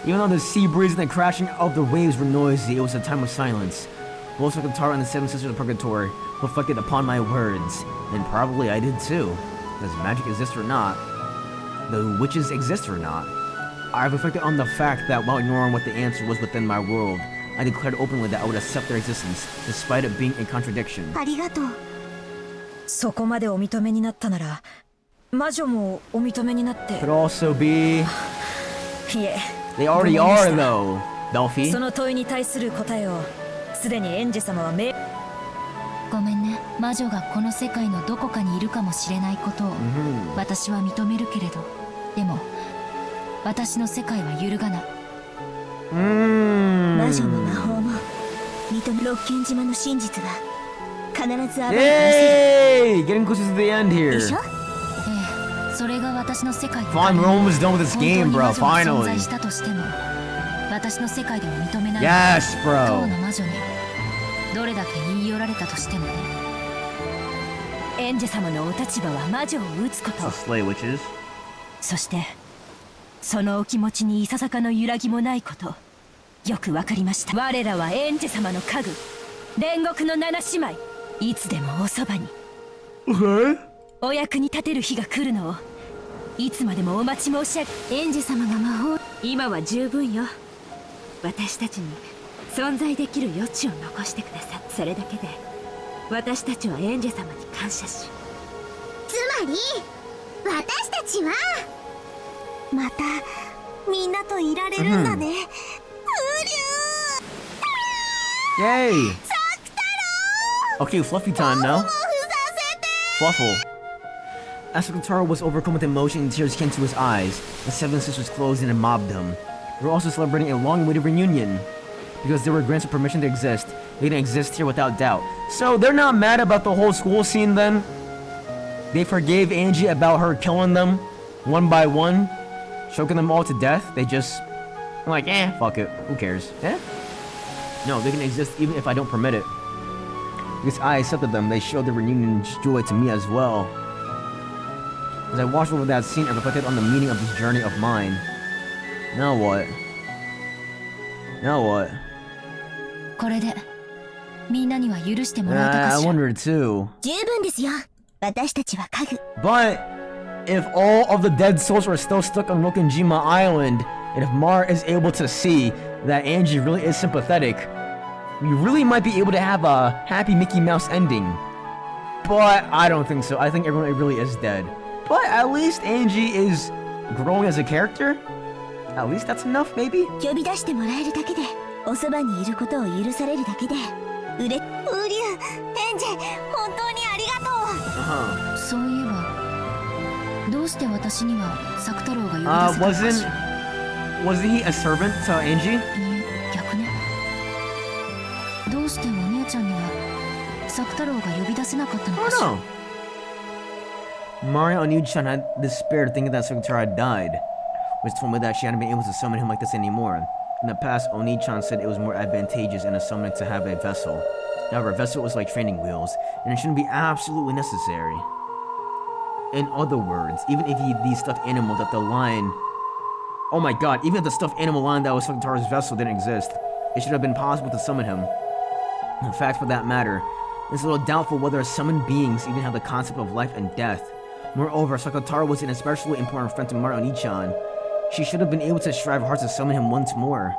[SPEAKER 3] Even though the sea breeze and the crashing of the waves were noisy, it was a time of silence. Both the Tara and the Seven Sisters of Purgatory reflected upon my words. And probably I did too. Does magic exist or not? The witches exist or not? I reflected on the fact that while ignoring what the answer was within my world, I declared openly that I would accept their existence, despite it being a contradiction.
[SPEAKER 10] ありがとう。
[SPEAKER 9] そこまでお認めになったなら、魔女もお認めになって。
[SPEAKER 3] Could also be...
[SPEAKER 9] いえ、
[SPEAKER 3] They already are though, Delphi.
[SPEAKER 9] その問いに対する答えをすでにエンジェ様は
[SPEAKER 7] ごめんね、魔女がこの世界のどこかにいるかもしれないことを私は認めるけれど、でも私の世界は揺るがない。
[SPEAKER 9] 魔女も魔法も認め六軒島の真実は必ず暴いてみせる。
[SPEAKER 3] Yay! Getting closer to the end
[SPEAKER 9] で
[SPEAKER 3] here.
[SPEAKER 9] しょ？
[SPEAKER 7] ええ、それが私の世界で
[SPEAKER 3] Fine, we're almost done with this
[SPEAKER 7] 本当
[SPEAKER 3] game,
[SPEAKER 7] に
[SPEAKER 3] bro.
[SPEAKER 7] 魔女が存
[SPEAKER 3] Finally.
[SPEAKER 7] 在したとしても私の世界では認めない。
[SPEAKER 3] Yes,
[SPEAKER 7] 当
[SPEAKER 3] bro.
[SPEAKER 7] の魔女にどれだけ言い寄られたとしてもね。
[SPEAKER 9] エンジェ様のお立場は魔女を撃つこと。
[SPEAKER 3] To slay witches.
[SPEAKER 9] そしてそのお気持ちにいささかの揺らぎもないこと、よくわかりました。我らはエンジェ様の家具、煉獄の七姉妹、いつでもおそばに。お役に立てる日が来るのをいつまでもお待ち申し上げ。エンジェ様が魔法、今は十分よ。私たちに存在できる余地を残してください。それだけで私たちはエンジェ様に感謝し、
[SPEAKER 10] つまり私たちはまたみんなといられるんだね。
[SPEAKER 3] Yay!
[SPEAKER 10] サクタロ
[SPEAKER 3] Okay, fluffy time now.
[SPEAKER 10] ーふさせて。
[SPEAKER 3] Fluffle. As Kotaro was overcome with emotion and tears came to his eyes, the Seven Sisters closed in and mobbed him. They were also celebrating a long-awaited reunion. Because they were granted permission to exist, they didn't exist here without doubt. So they're not mad about the whole school scene then? They forgave Angie about her killing them one by one, choking them all to death. They just, I'm like, fuck it. Who cares? No, they can exist even if I don't permit it. Because I accepted them, they showed their reunion's joy to me as well. As I watched over that scene, I reflected on the meaning of this journey of mine. Now what? Now what? I wondered too. But if all of the dead souls are still stuck on Rokkenjima Island, and if Mara is able to see that Angie really is sympathetic, we really might be able to have a happy Mickey Mouse ending. But I don't think so. I think everyone really is dead. But at least Angie is growing as a character. At least that's enough, maybe? Wasn't he a servant to Angie? Oh no. Maria Oni-chan had despair thinking that Sakutaro had died, which told me that she hadn't been able to summon him like this anymore. In the past, Oni-chan said it was more advantageous in a summoning to have a vessel. However, a vessel was like training wheels, and it shouldn't be absolutely necessary. In other words, even if the stuffed animal that the lion... Oh my god, even if the stuffed animal lion that was Sakutaro's vessel didn't exist, it should have been possible to summon him. In fact, for that matter, it's a little doubtful whether summoned beings even have the concept of life and death. Moreover, Sakutaro was an especially important friend to Maria Oni-chan. She should have been able to strive hard to summon him once more.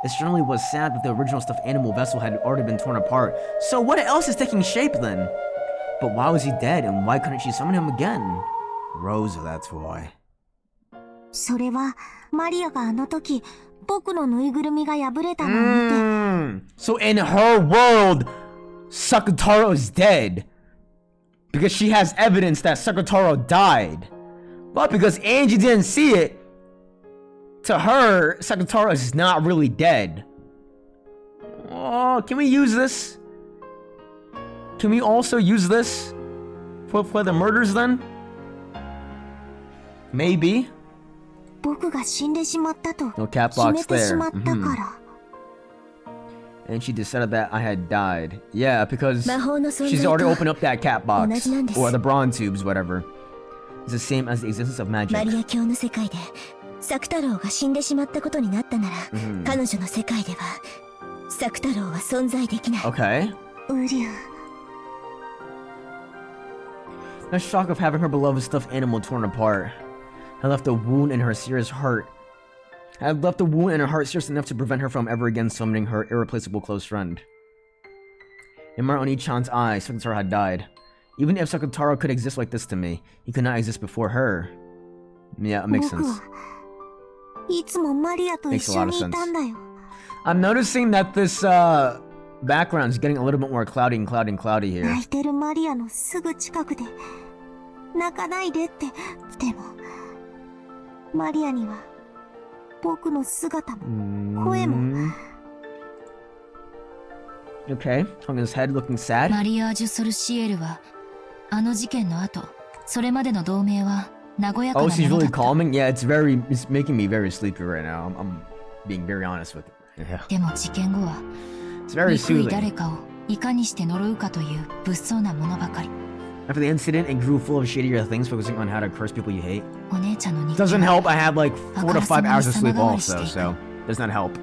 [SPEAKER 3] It certainly was sad that the original stuffed animal vessel had already been torn apart. So what else is taking shape then? But why was he dead, and why couldn't she summon him again? Rosa, that's why. So in her world, Sakutaro is dead. Because she has evidence that Sakutaro died. But because Angie didn't see it, to her, Sakutaro is not really dead. Oh, can we use this? Can we also use this for the murders then? Maybe. No cat box there. And she decided that I had died. Yeah, because she's already opened up that cat box. Or the bronze tubes, whatever. It's the same as the existence of magic. Okay. The shock of having her beloved stuffed animal torn apart had left a wound in her serious heart. Had left a wound in her heart serious enough to prevent her from ever again summoning her irreplaceable close friend. In Maria Oni-chan's eyes, Sakutaro had died. Even if Sakutaro could exist like this to me, he could not exist before her. Yeah, it makes sense. Makes a lot of sense. I'm noticing that this background is getting a little bit more cloudy and cloudy here. Okay, hung his head looking sad. Oh, she's really calming? Yeah, it's making me very sleepy right now. I'm being very honest with it. Yeah. It's very soothing. After the incident, it grew full of shadier things, focusing on how to curse people you hate. Doesn't help, I had like 4 to 5 hours of sleep also, so does not help.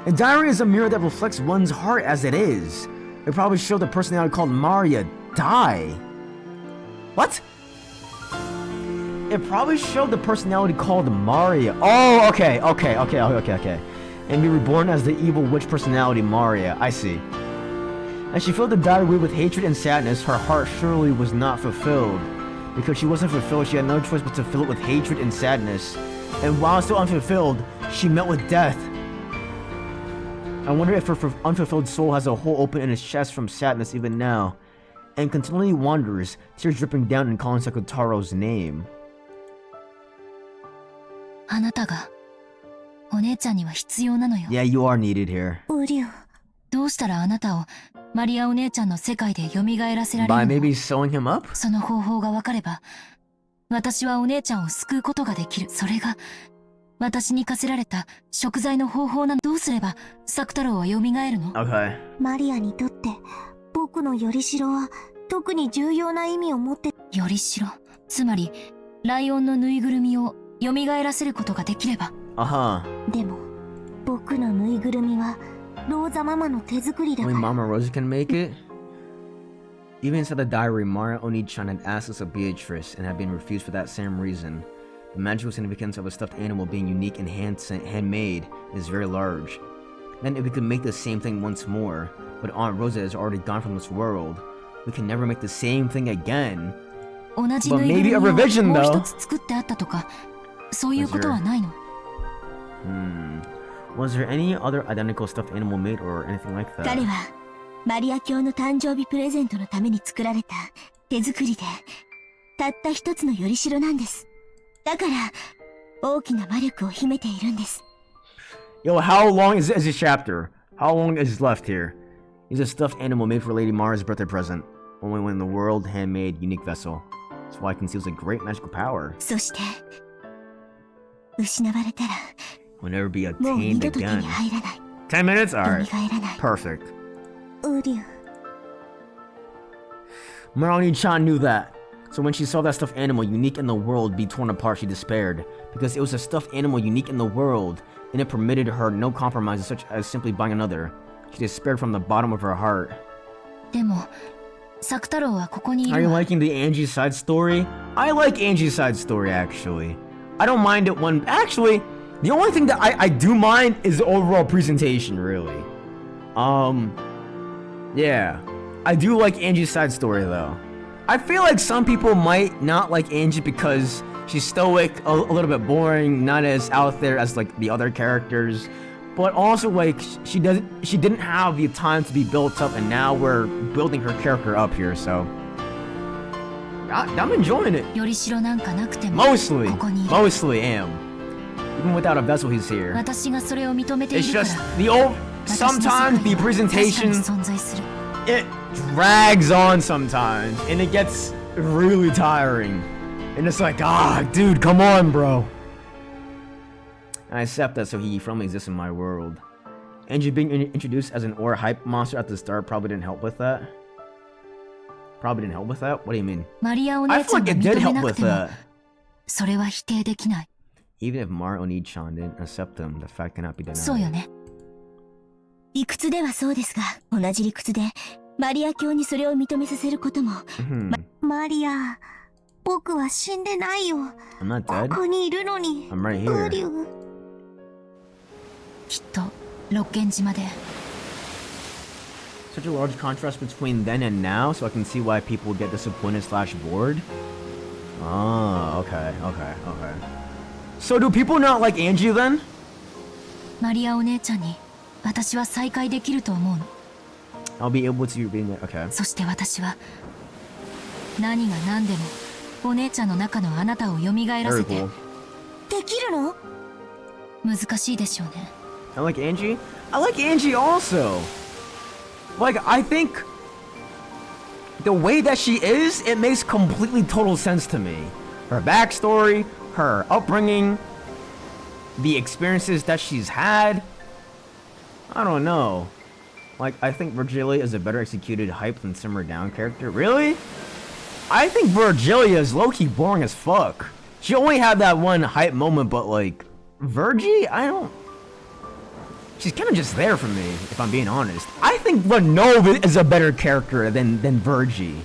[SPEAKER 3] A diary is a mirror that reflects one's heart as it is. It probably showed the personality called Maria die. What? It probably showed the personality called Maria. Oh, okay. And be reborn as the evil witch personality Maria. I see. As she filled the diary with hatred and sadness, her heart surely was not fulfilled. Because she wasn't fulfilled, she had no choice but to fill it with hatred and sadness. And while still unfulfilled, she met with death. I wonder if her unfulfilled soul has a hole open in its chest from sadness even now, and continually wanders, tears dripping down and calling Sakutaro's name. Yeah, you are needed here.
[SPEAKER 7] マリアお姉ちゃんの世界で蘇らせられ
[SPEAKER 3] By
[SPEAKER 7] る
[SPEAKER 3] maybe
[SPEAKER 7] の。
[SPEAKER 3] sewing him up?
[SPEAKER 7] その方法が分かれば、私はお姉ちゃんを救うことができる。それが、私に課せられた贖罪の方法なの。どうすれば、作太郎は蘇るの？
[SPEAKER 3] Okay.
[SPEAKER 10] マリアにとって僕のよりしろは特に重要な意味を持って。
[SPEAKER 7] よりしろ。つまり、ライオンのぬいぐるみを蘇らせることができれば。
[SPEAKER 10] でも、僕のぬいぐるみはローザママの手作りだか
[SPEAKER 3] Only
[SPEAKER 10] ら。
[SPEAKER 3] Mama Rosa can make it? Even inside the diary, Mara Oni-chan had asked us of Beatrice and had been refused for that same reason. The magical significance of a stuffed animal being unique and handmade is very large. Then if we could make the same thing once more, but Aunt Rosa is already gone from this world, we can never make the same thing again.
[SPEAKER 7] 同じぬいぐるみをもう一つ作ってあったとか、そういうことはないの？
[SPEAKER 3] Was there any other identical stuffed animal made or anything like that?
[SPEAKER 10] 彼はマリア卿の誕生日プレゼントのために作られた手作りで、たった一つのよりしろなんです。だから大きな魔力を秘めているんです。
[SPEAKER 3] Yo, how long is this chapter? How long is left here? He's a stuffed animal made for Lady Mara's birthday present. Only one in the world, handmade, unique vessel. That's why it conceals a great magical power.
[SPEAKER 10] そして失われたら
[SPEAKER 3] Will never be
[SPEAKER 10] もう二
[SPEAKER 3] attained
[SPEAKER 10] 度と手
[SPEAKER 3] again.
[SPEAKER 10] に入らない。
[SPEAKER 3] 10 minutes? Alright.
[SPEAKER 10] 蘇らない。
[SPEAKER 3] Perfect.
[SPEAKER 10] ウリュウ。
[SPEAKER 3] Maroni-chan knew that. So when she saw that stuffed animal unique in the world be torn apart, she despaired. Because it was a stuffed animal unique in the world, and it permitted her no compromises such as simply buying another. She despaired from the bottom of her heart.
[SPEAKER 7] でも、作太郎はここにい
[SPEAKER 3] Are
[SPEAKER 7] る
[SPEAKER 3] you
[SPEAKER 7] わ。
[SPEAKER 3] liking the Angie side story? I like Angie's side story, actually. I don't mind it when... Actually, the only thing that I do mind is the overall presentation, really. Yeah. I do like Angie's side story, though. I feel like some people might not like Angie because she's stoic, a little bit boring, not as out there as, like, the other characters. But also, like, she didn't have the time to be built up, and now we're building her character up here, so... I'm enjoying it.
[SPEAKER 7] よりしろなんかなくても、
[SPEAKER 3] Mostly.
[SPEAKER 7] ここにいる。
[SPEAKER 3] Mostly am. Even without a vessel, he's here.
[SPEAKER 7] 私がそれを認めてい
[SPEAKER 3] It's
[SPEAKER 7] るから
[SPEAKER 3] just the old...
[SPEAKER 7] 私の世界
[SPEAKER 3] Sometimes the
[SPEAKER 7] は確かに
[SPEAKER 3] presentation...
[SPEAKER 7] 存在する。
[SPEAKER 3] It drags on sometimes, and it gets really tiring. And it's like, dude, come on, bro. I accept that, so he firmly exists in my world. Angie being introduced as an ore hype monster at the start probably didn't help with that. Probably didn't help with that? What do you mean?
[SPEAKER 7] マリアお
[SPEAKER 3] I
[SPEAKER 7] 姉
[SPEAKER 3] feel
[SPEAKER 7] ちゃん
[SPEAKER 3] like
[SPEAKER 7] が
[SPEAKER 3] it did
[SPEAKER 7] 認め
[SPEAKER 3] help
[SPEAKER 7] なく
[SPEAKER 3] with
[SPEAKER 7] ても、
[SPEAKER 3] that.
[SPEAKER 7] それは否定できない。
[SPEAKER 3] Even if Mara Oni-chan didn't accept them, the fact cannot be denied.
[SPEAKER 7] そうよね。
[SPEAKER 10] 理屈ではそうですが、同じ理屈でマリア卿にそれを認めさせることも。マリア、僕は死んでないよ。
[SPEAKER 3] I'm not
[SPEAKER 10] こ
[SPEAKER 3] dead.
[SPEAKER 10] こにいるのに。
[SPEAKER 3] I'm right
[SPEAKER 10] ウリ
[SPEAKER 3] here.
[SPEAKER 10] ュウ。
[SPEAKER 7] きっと、六軒島で。
[SPEAKER 3] Such a large contrast between then and now, so I can see why people get disappointed / bored. Oh, okay. So do people not like Angie then?
[SPEAKER 7] マリアお姉ちゃんに、私は再会できると思うの。
[SPEAKER 3] I'll be able to be like, okay.
[SPEAKER 7] そして私は、何が何でも、お姉ちゃんの中のあなたを蘇ら
[SPEAKER 3] Very
[SPEAKER 7] せて、
[SPEAKER 3] cool.
[SPEAKER 10] できるの？
[SPEAKER 7] 難しいでしょうね。
[SPEAKER 3] I like Angie. I like Angie also. Like, I think the way that she is, it makes completely total sense to me. Her backstory, her upbringing, the experiences that she's had. I don't know. Like, I think Virgilia is a better executed hype than Simmer Down character. Really? I think Virgilia is low-key boring as fuck. She only had that one hype moment, but like, Virgie? I don't... She's kind of just there for me, if I'm being honest. I think Renova is a better character than Virgie.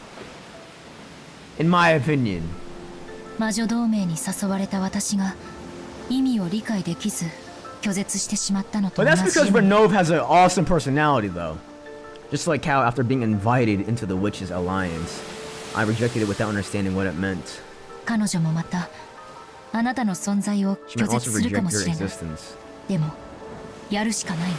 [SPEAKER 3] In my opinion.
[SPEAKER 7] 魔女同盟に誘われた私が、意味を理解できず、拒絶してしまったのと
[SPEAKER 3] But
[SPEAKER 7] 同
[SPEAKER 3] that's
[SPEAKER 7] じ
[SPEAKER 3] because
[SPEAKER 7] ように。
[SPEAKER 3] Renova has an awesome personality, though. Just like how, after being invited into the Witches' Alliance, I rejected it without understanding what it meant.
[SPEAKER 7] 彼女もまた、あなたの存在を
[SPEAKER 3] She
[SPEAKER 7] 拒
[SPEAKER 3] might
[SPEAKER 7] 絶
[SPEAKER 3] also
[SPEAKER 7] するか
[SPEAKER 3] reject
[SPEAKER 7] も
[SPEAKER 3] your
[SPEAKER 7] しれない。
[SPEAKER 3] existence.
[SPEAKER 7] でも、やるしかないわ。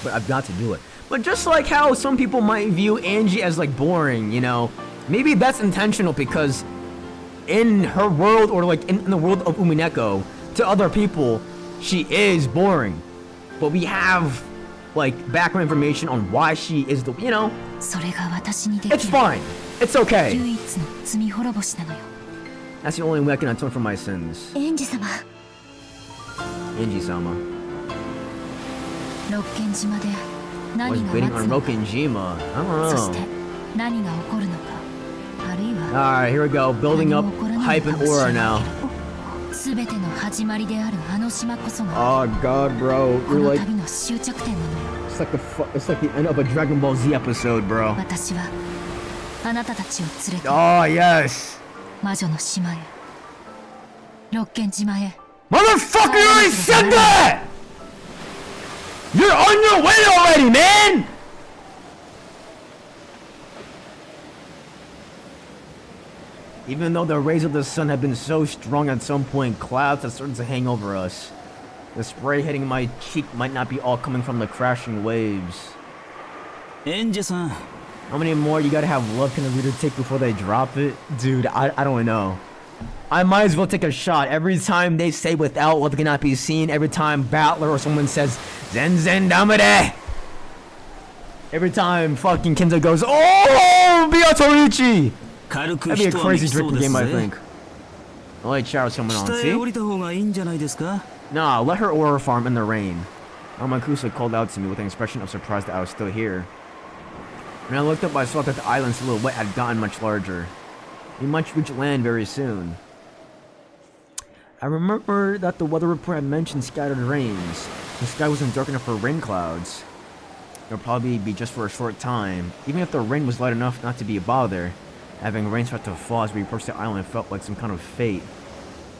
[SPEAKER 3] But I've got to do it. But just like how some people might view Angie as like boring, you know, maybe that's intentional because in her world, or like in the world of Umineko, to other people, she is boring. But we have like background information on why she is the, you know,
[SPEAKER 7] それが私にで
[SPEAKER 3] it's
[SPEAKER 7] きる
[SPEAKER 3] fine. It's okay.
[SPEAKER 7] 唯一の罪滅ぼしなのよ。
[SPEAKER 3] That's the only way I can atone for my sins.
[SPEAKER 10] エンジ様、
[SPEAKER 3] Enji-sama
[SPEAKER 7] 六軒島で
[SPEAKER 3] was
[SPEAKER 7] 何が
[SPEAKER 3] waiting
[SPEAKER 7] 待
[SPEAKER 3] on
[SPEAKER 7] つのか、
[SPEAKER 3] Rokenjima. I
[SPEAKER 7] そし
[SPEAKER 3] don't
[SPEAKER 7] て
[SPEAKER 3] know.
[SPEAKER 7] 何が起こるのか、あるいは
[SPEAKER 3] Alright, here we go. Building up hype and aura now.
[SPEAKER 7] 全ての始まりであるあの島こそが
[SPEAKER 3] Oh god, bro.
[SPEAKER 7] こ
[SPEAKER 3] You're
[SPEAKER 7] の
[SPEAKER 3] like,
[SPEAKER 7] 旅の終着点なのよ。
[SPEAKER 3] it's like the end of a Dragon Ball Z episode, bro.
[SPEAKER 7] 私はあなたたちを連れて
[SPEAKER 3] Oh, yes.
[SPEAKER 7] 魔女の島へ、六軒島へ。
[SPEAKER 3] Motherfucker, you already said that! You're on your way already, man! Even though the rays of the sun have been so strong at some point, clouds have started to hang over us. The spray hitting my cheek might not be all coming from the crashing waves.
[SPEAKER 8] エンジェさん、
[SPEAKER 3] How many more you gotta have love can the reader take before they drop it? Dude, I don't know. I might as well take a shot. Every time they say without love cannot be seen, every time Battler or someone says Zen Zen Damade. Every time fucking Kenzo goes, oh, Biatoriuchi!
[SPEAKER 8] 軽く
[SPEAKER 3] That'd be a
[SPEAKER 8] 人は見
[SPEAKER 3] crazy
[SPEAKER 8] きそう
[SPEAKER 3] drinking
[SPEAKER 8] です
[SPEAKER 3] game, I
[SPEAKER 8] ぜ。
[SPEAKER 3] think. I'll let Chara's coming on,
[SPEAKER 8] 下へ
[SPEAKER 3] see?
[SPEAKER 8] 降りた方がいいんじゃないですか。
[SPEAKER 3] Nah, let her aura farm in the rain. Amakusa called out to me with an expression of surprise that I was still here. When I looked up, I saw that the island's silhouette had gotten much larger. We might reach land very soon. I remember that the weather report had mentioned scattered rains. The sky wasn't dark enough for rain clouds. It'll probably be just for a short time. Even if the rain was light enough not to be a bother, having rain start to fall as we approached the island felt like some kind of fate.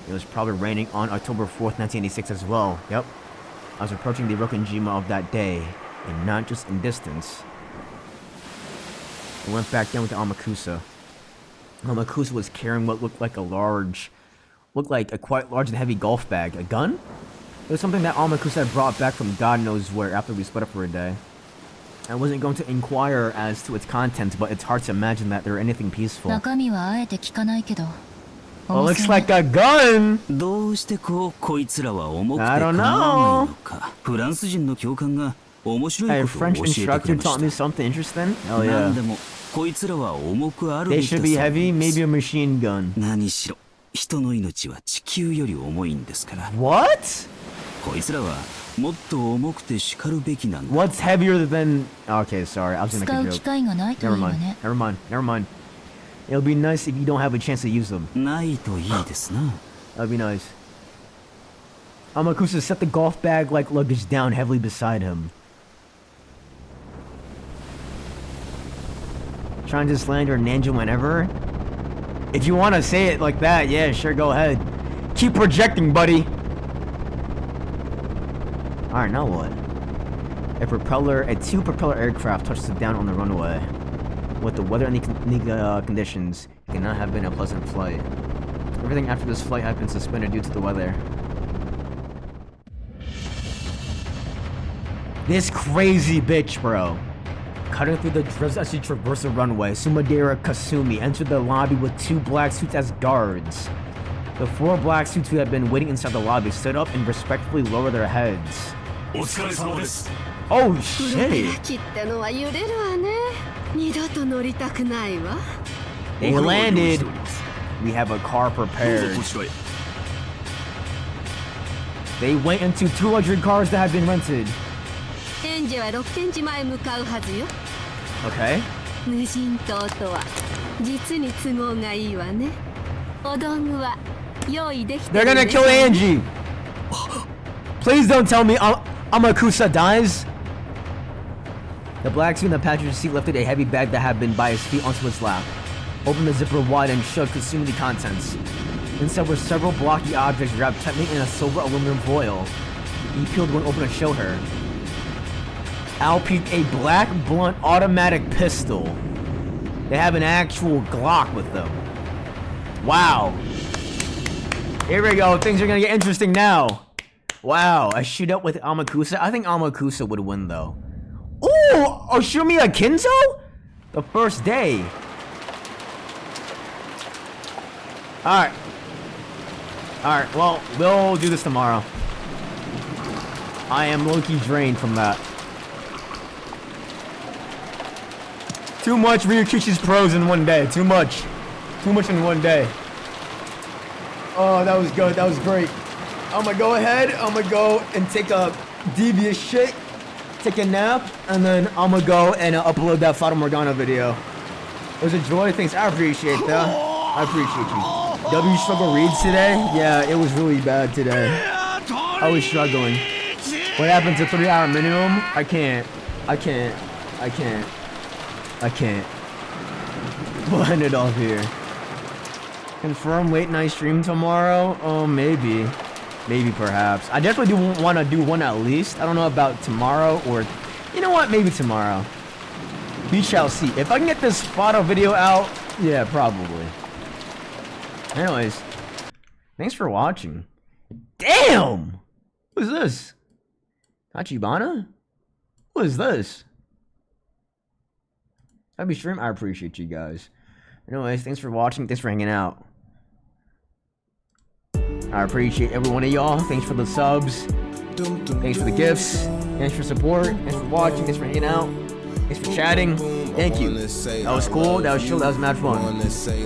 [SPEAKER 3] It was probably raining on October 4th, 1986 as well. Yep. I was approaching the Rokenjima of that day, and not just in distance. I went back down with the Amakusa. Amakusa was carrying what looked like a quite large and heavy golf bag. A gun? It was something that Amakusa had brought back from God knows where after we split up for a day. I wasn't going to inquire as to its contents, but it's hard to imagine that there were anything peaceful.
[SPEAKER 7] 中身はあえて聞かないけど。
[SPEAKER 3] Well, looks like a gun!
[SPEAKER 8] どうしてこいつらは重くて
[SPEAKER 3] I
[SPEAKER 8] 構わ
[SPEAKER 3] don't
[SPEAKER 8] ない
[SPEAKER 3] know.
[SPEAKER 8] のか。フランス人の教官が面白
[SPEAKER 3] Hey,
[SPEAKER 8] い
[SPEAKER 3] a
[SPEAKER 8] ことを
[SPEAKER 3] French
[SPEAKER 8] 教えてく
[SPEAKER 3] instructor
[SPEAKER 8] れま
[SPEAKER 3] taught me
[SPEAKER 8] した。
[SPEAKER 3] something interesting? Hell
[SPEAKER 8] なん
[SPEAKER 3] yeah.
[SPEAKER 8] でもこいつらは重くある
[SPEAKER 3] They
[SPEAKER 8] べきだ
[SPEAKER 3] should
[SPEAKER 8] そう
[SPEAKER 3] be
[SPEAKER 8] で
[SPEAKER 3] heavy,
[SPEAKER 8] す。
[SPEAKER 3] maybe a machine gun.
[SPEAKER 8] 何しろ人の命は地球より重いんですから。
[SPEAKER 3] What?
[SPEAKER 8] こいつらはもっと重くて叱るべきなんだ。
[SPEAKER 3] What's heavier than... Okay, sorry, I was gonna
[SPEAKER 7] 使
[SPEAKER 3] make
[SPEAKER 7] う
[SPEAKER 3] a
[SPEAKER 7] 機
[SPEAKER 3] joke.
[SPEAKER 7] 会がないとい
[SPEAKER 3] Never
[SPEAKER 7] いわ
[SPEAKER 3] mind,
[SPEAKER 7] ね。
[SPEAKER 3] never mind, never mind. It'll be nice if you don't have a chance to use them.
[SPEAKER 8] ないといいですな。
[SPEAKER 3] That'd be nice. Amakusa set the golf bag like luggage down heavily beside him. Trying to slander Ninja whenever? If you want to say it like that, yeah, sure, go ahead. Keep projecting, buddy. Alright, now what? A two-propeller aircraft touched down on the runway. With the weather and the conditions, it cannot have been a pleasant flight. Everything after this flight had been suspended due to the weather. This crazy bitch, bro. Cutting through the drifts as she traversed the runway, Sumadera Kasumi entered the lobby with two black suits as guards. The four black suits who had been waiting inside the lobby stood up and respectfully lowered their heads. Oh shit!
[SPEAKER 9] 切ったのは揺れるわね。二度と乗りたくないわ。
[SPEAKER 3] They landed. We have a car prepared. They went into two luxury cars that had been rented.
[SPEAKER 9] エンジェは六軒島へ向かうはずよ。
[SPEAKER 3] Okay.
[SPEAKER 9] 無人島とは実に都合がいいわね。お道具は用意できて
[SPEAKER 3] They're
[SPEAKER 9] る
[SPEAKER 3] gonna
[SPEAKER 9] でし
[SPEAKER 3] kill
[SPEAKER 9] ょ
[SPEAKER 3] Angie. Please don't tell me Amakusa dies. The black suit in the passenger seat lifted a heavy bag that had been by his feet onto his lap. Opened the zipper wide and shook, consuming the contents. Inside were several blocky objects wrapped tightly in a silver aluminum foil. He peeled one open to show her. Al peeped a black blunt automatic pistol. They have an actual Glock with them. Wow. Here we go. Things are gonna get interesting now. Wow. A shootout with Amakusa. I think Amakusa would win though. Ooh! Oshumiya Kinzo? The first day. Alright. Alright, well, we'll do this tomorrow. I am low-key drained from that. Too much Ryukishi's pros in one day. Too much. Too much in one day. Oh, that was good. That was great. I'm gonna go ahead. I'm gonna go and take a devious shit. Take a nap. And then I'm gonna go and upload that Fata Morgana video. It was a joy. Thanks. I appreciate that. I appreciate you. W struggle reads today? Yeah, it was really bad today. I was struggling. What happened to 3-hour minimum? I can't. We'll end it off here. Confirm late night stream tomorrow? Oh, maybe. Maybe, perhaps. I definitely do want to do one at least. I don't know about tomorrow or... You know what? Maybe tomorrow. We shall see. If I can get this photo video out, yeah, probably. Anyways. Thanks for watching. Damn! What is this? Tachibana? What is this? Happy stream. I appreciate you guys. Anyways, thanks for watching. Thanks for hanging out. I appreciate every one of y'all. Thanks for the subs. Thanks for the gifts. Thanks for support. Thanks for watching. Thanks for hanging out. Thanks for chatting. Thank you. That was cool. That was chill. That was mad fun.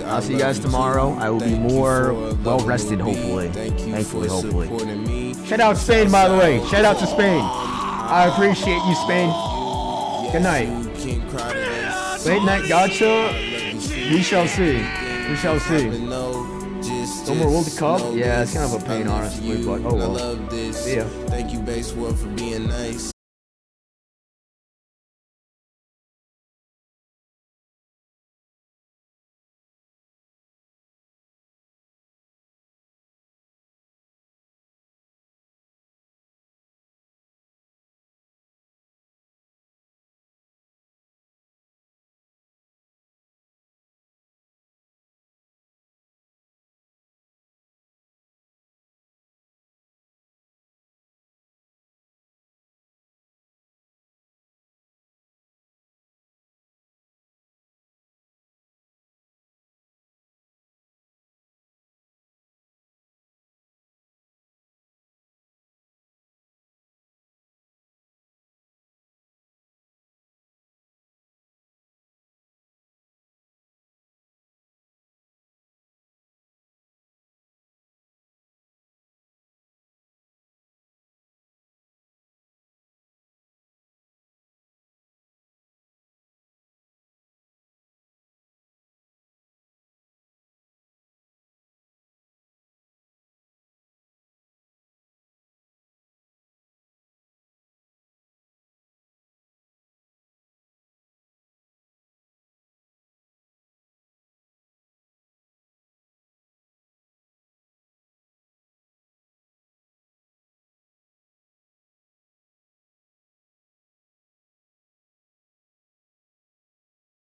[SPEAKER 3] I'll see you guys tomorrow. I will be more well rested, hopefully. Thankfully, hopefully. Shout out Spain, by the way. Shout out to Spain. I appreciate you, Spain. Good night. Late night gotcha. We shall see. We shall see. No more World Cup? Yeah, it's kind of a pain, honestly, but oh well. See ya. Thank you, Base World, for being nice.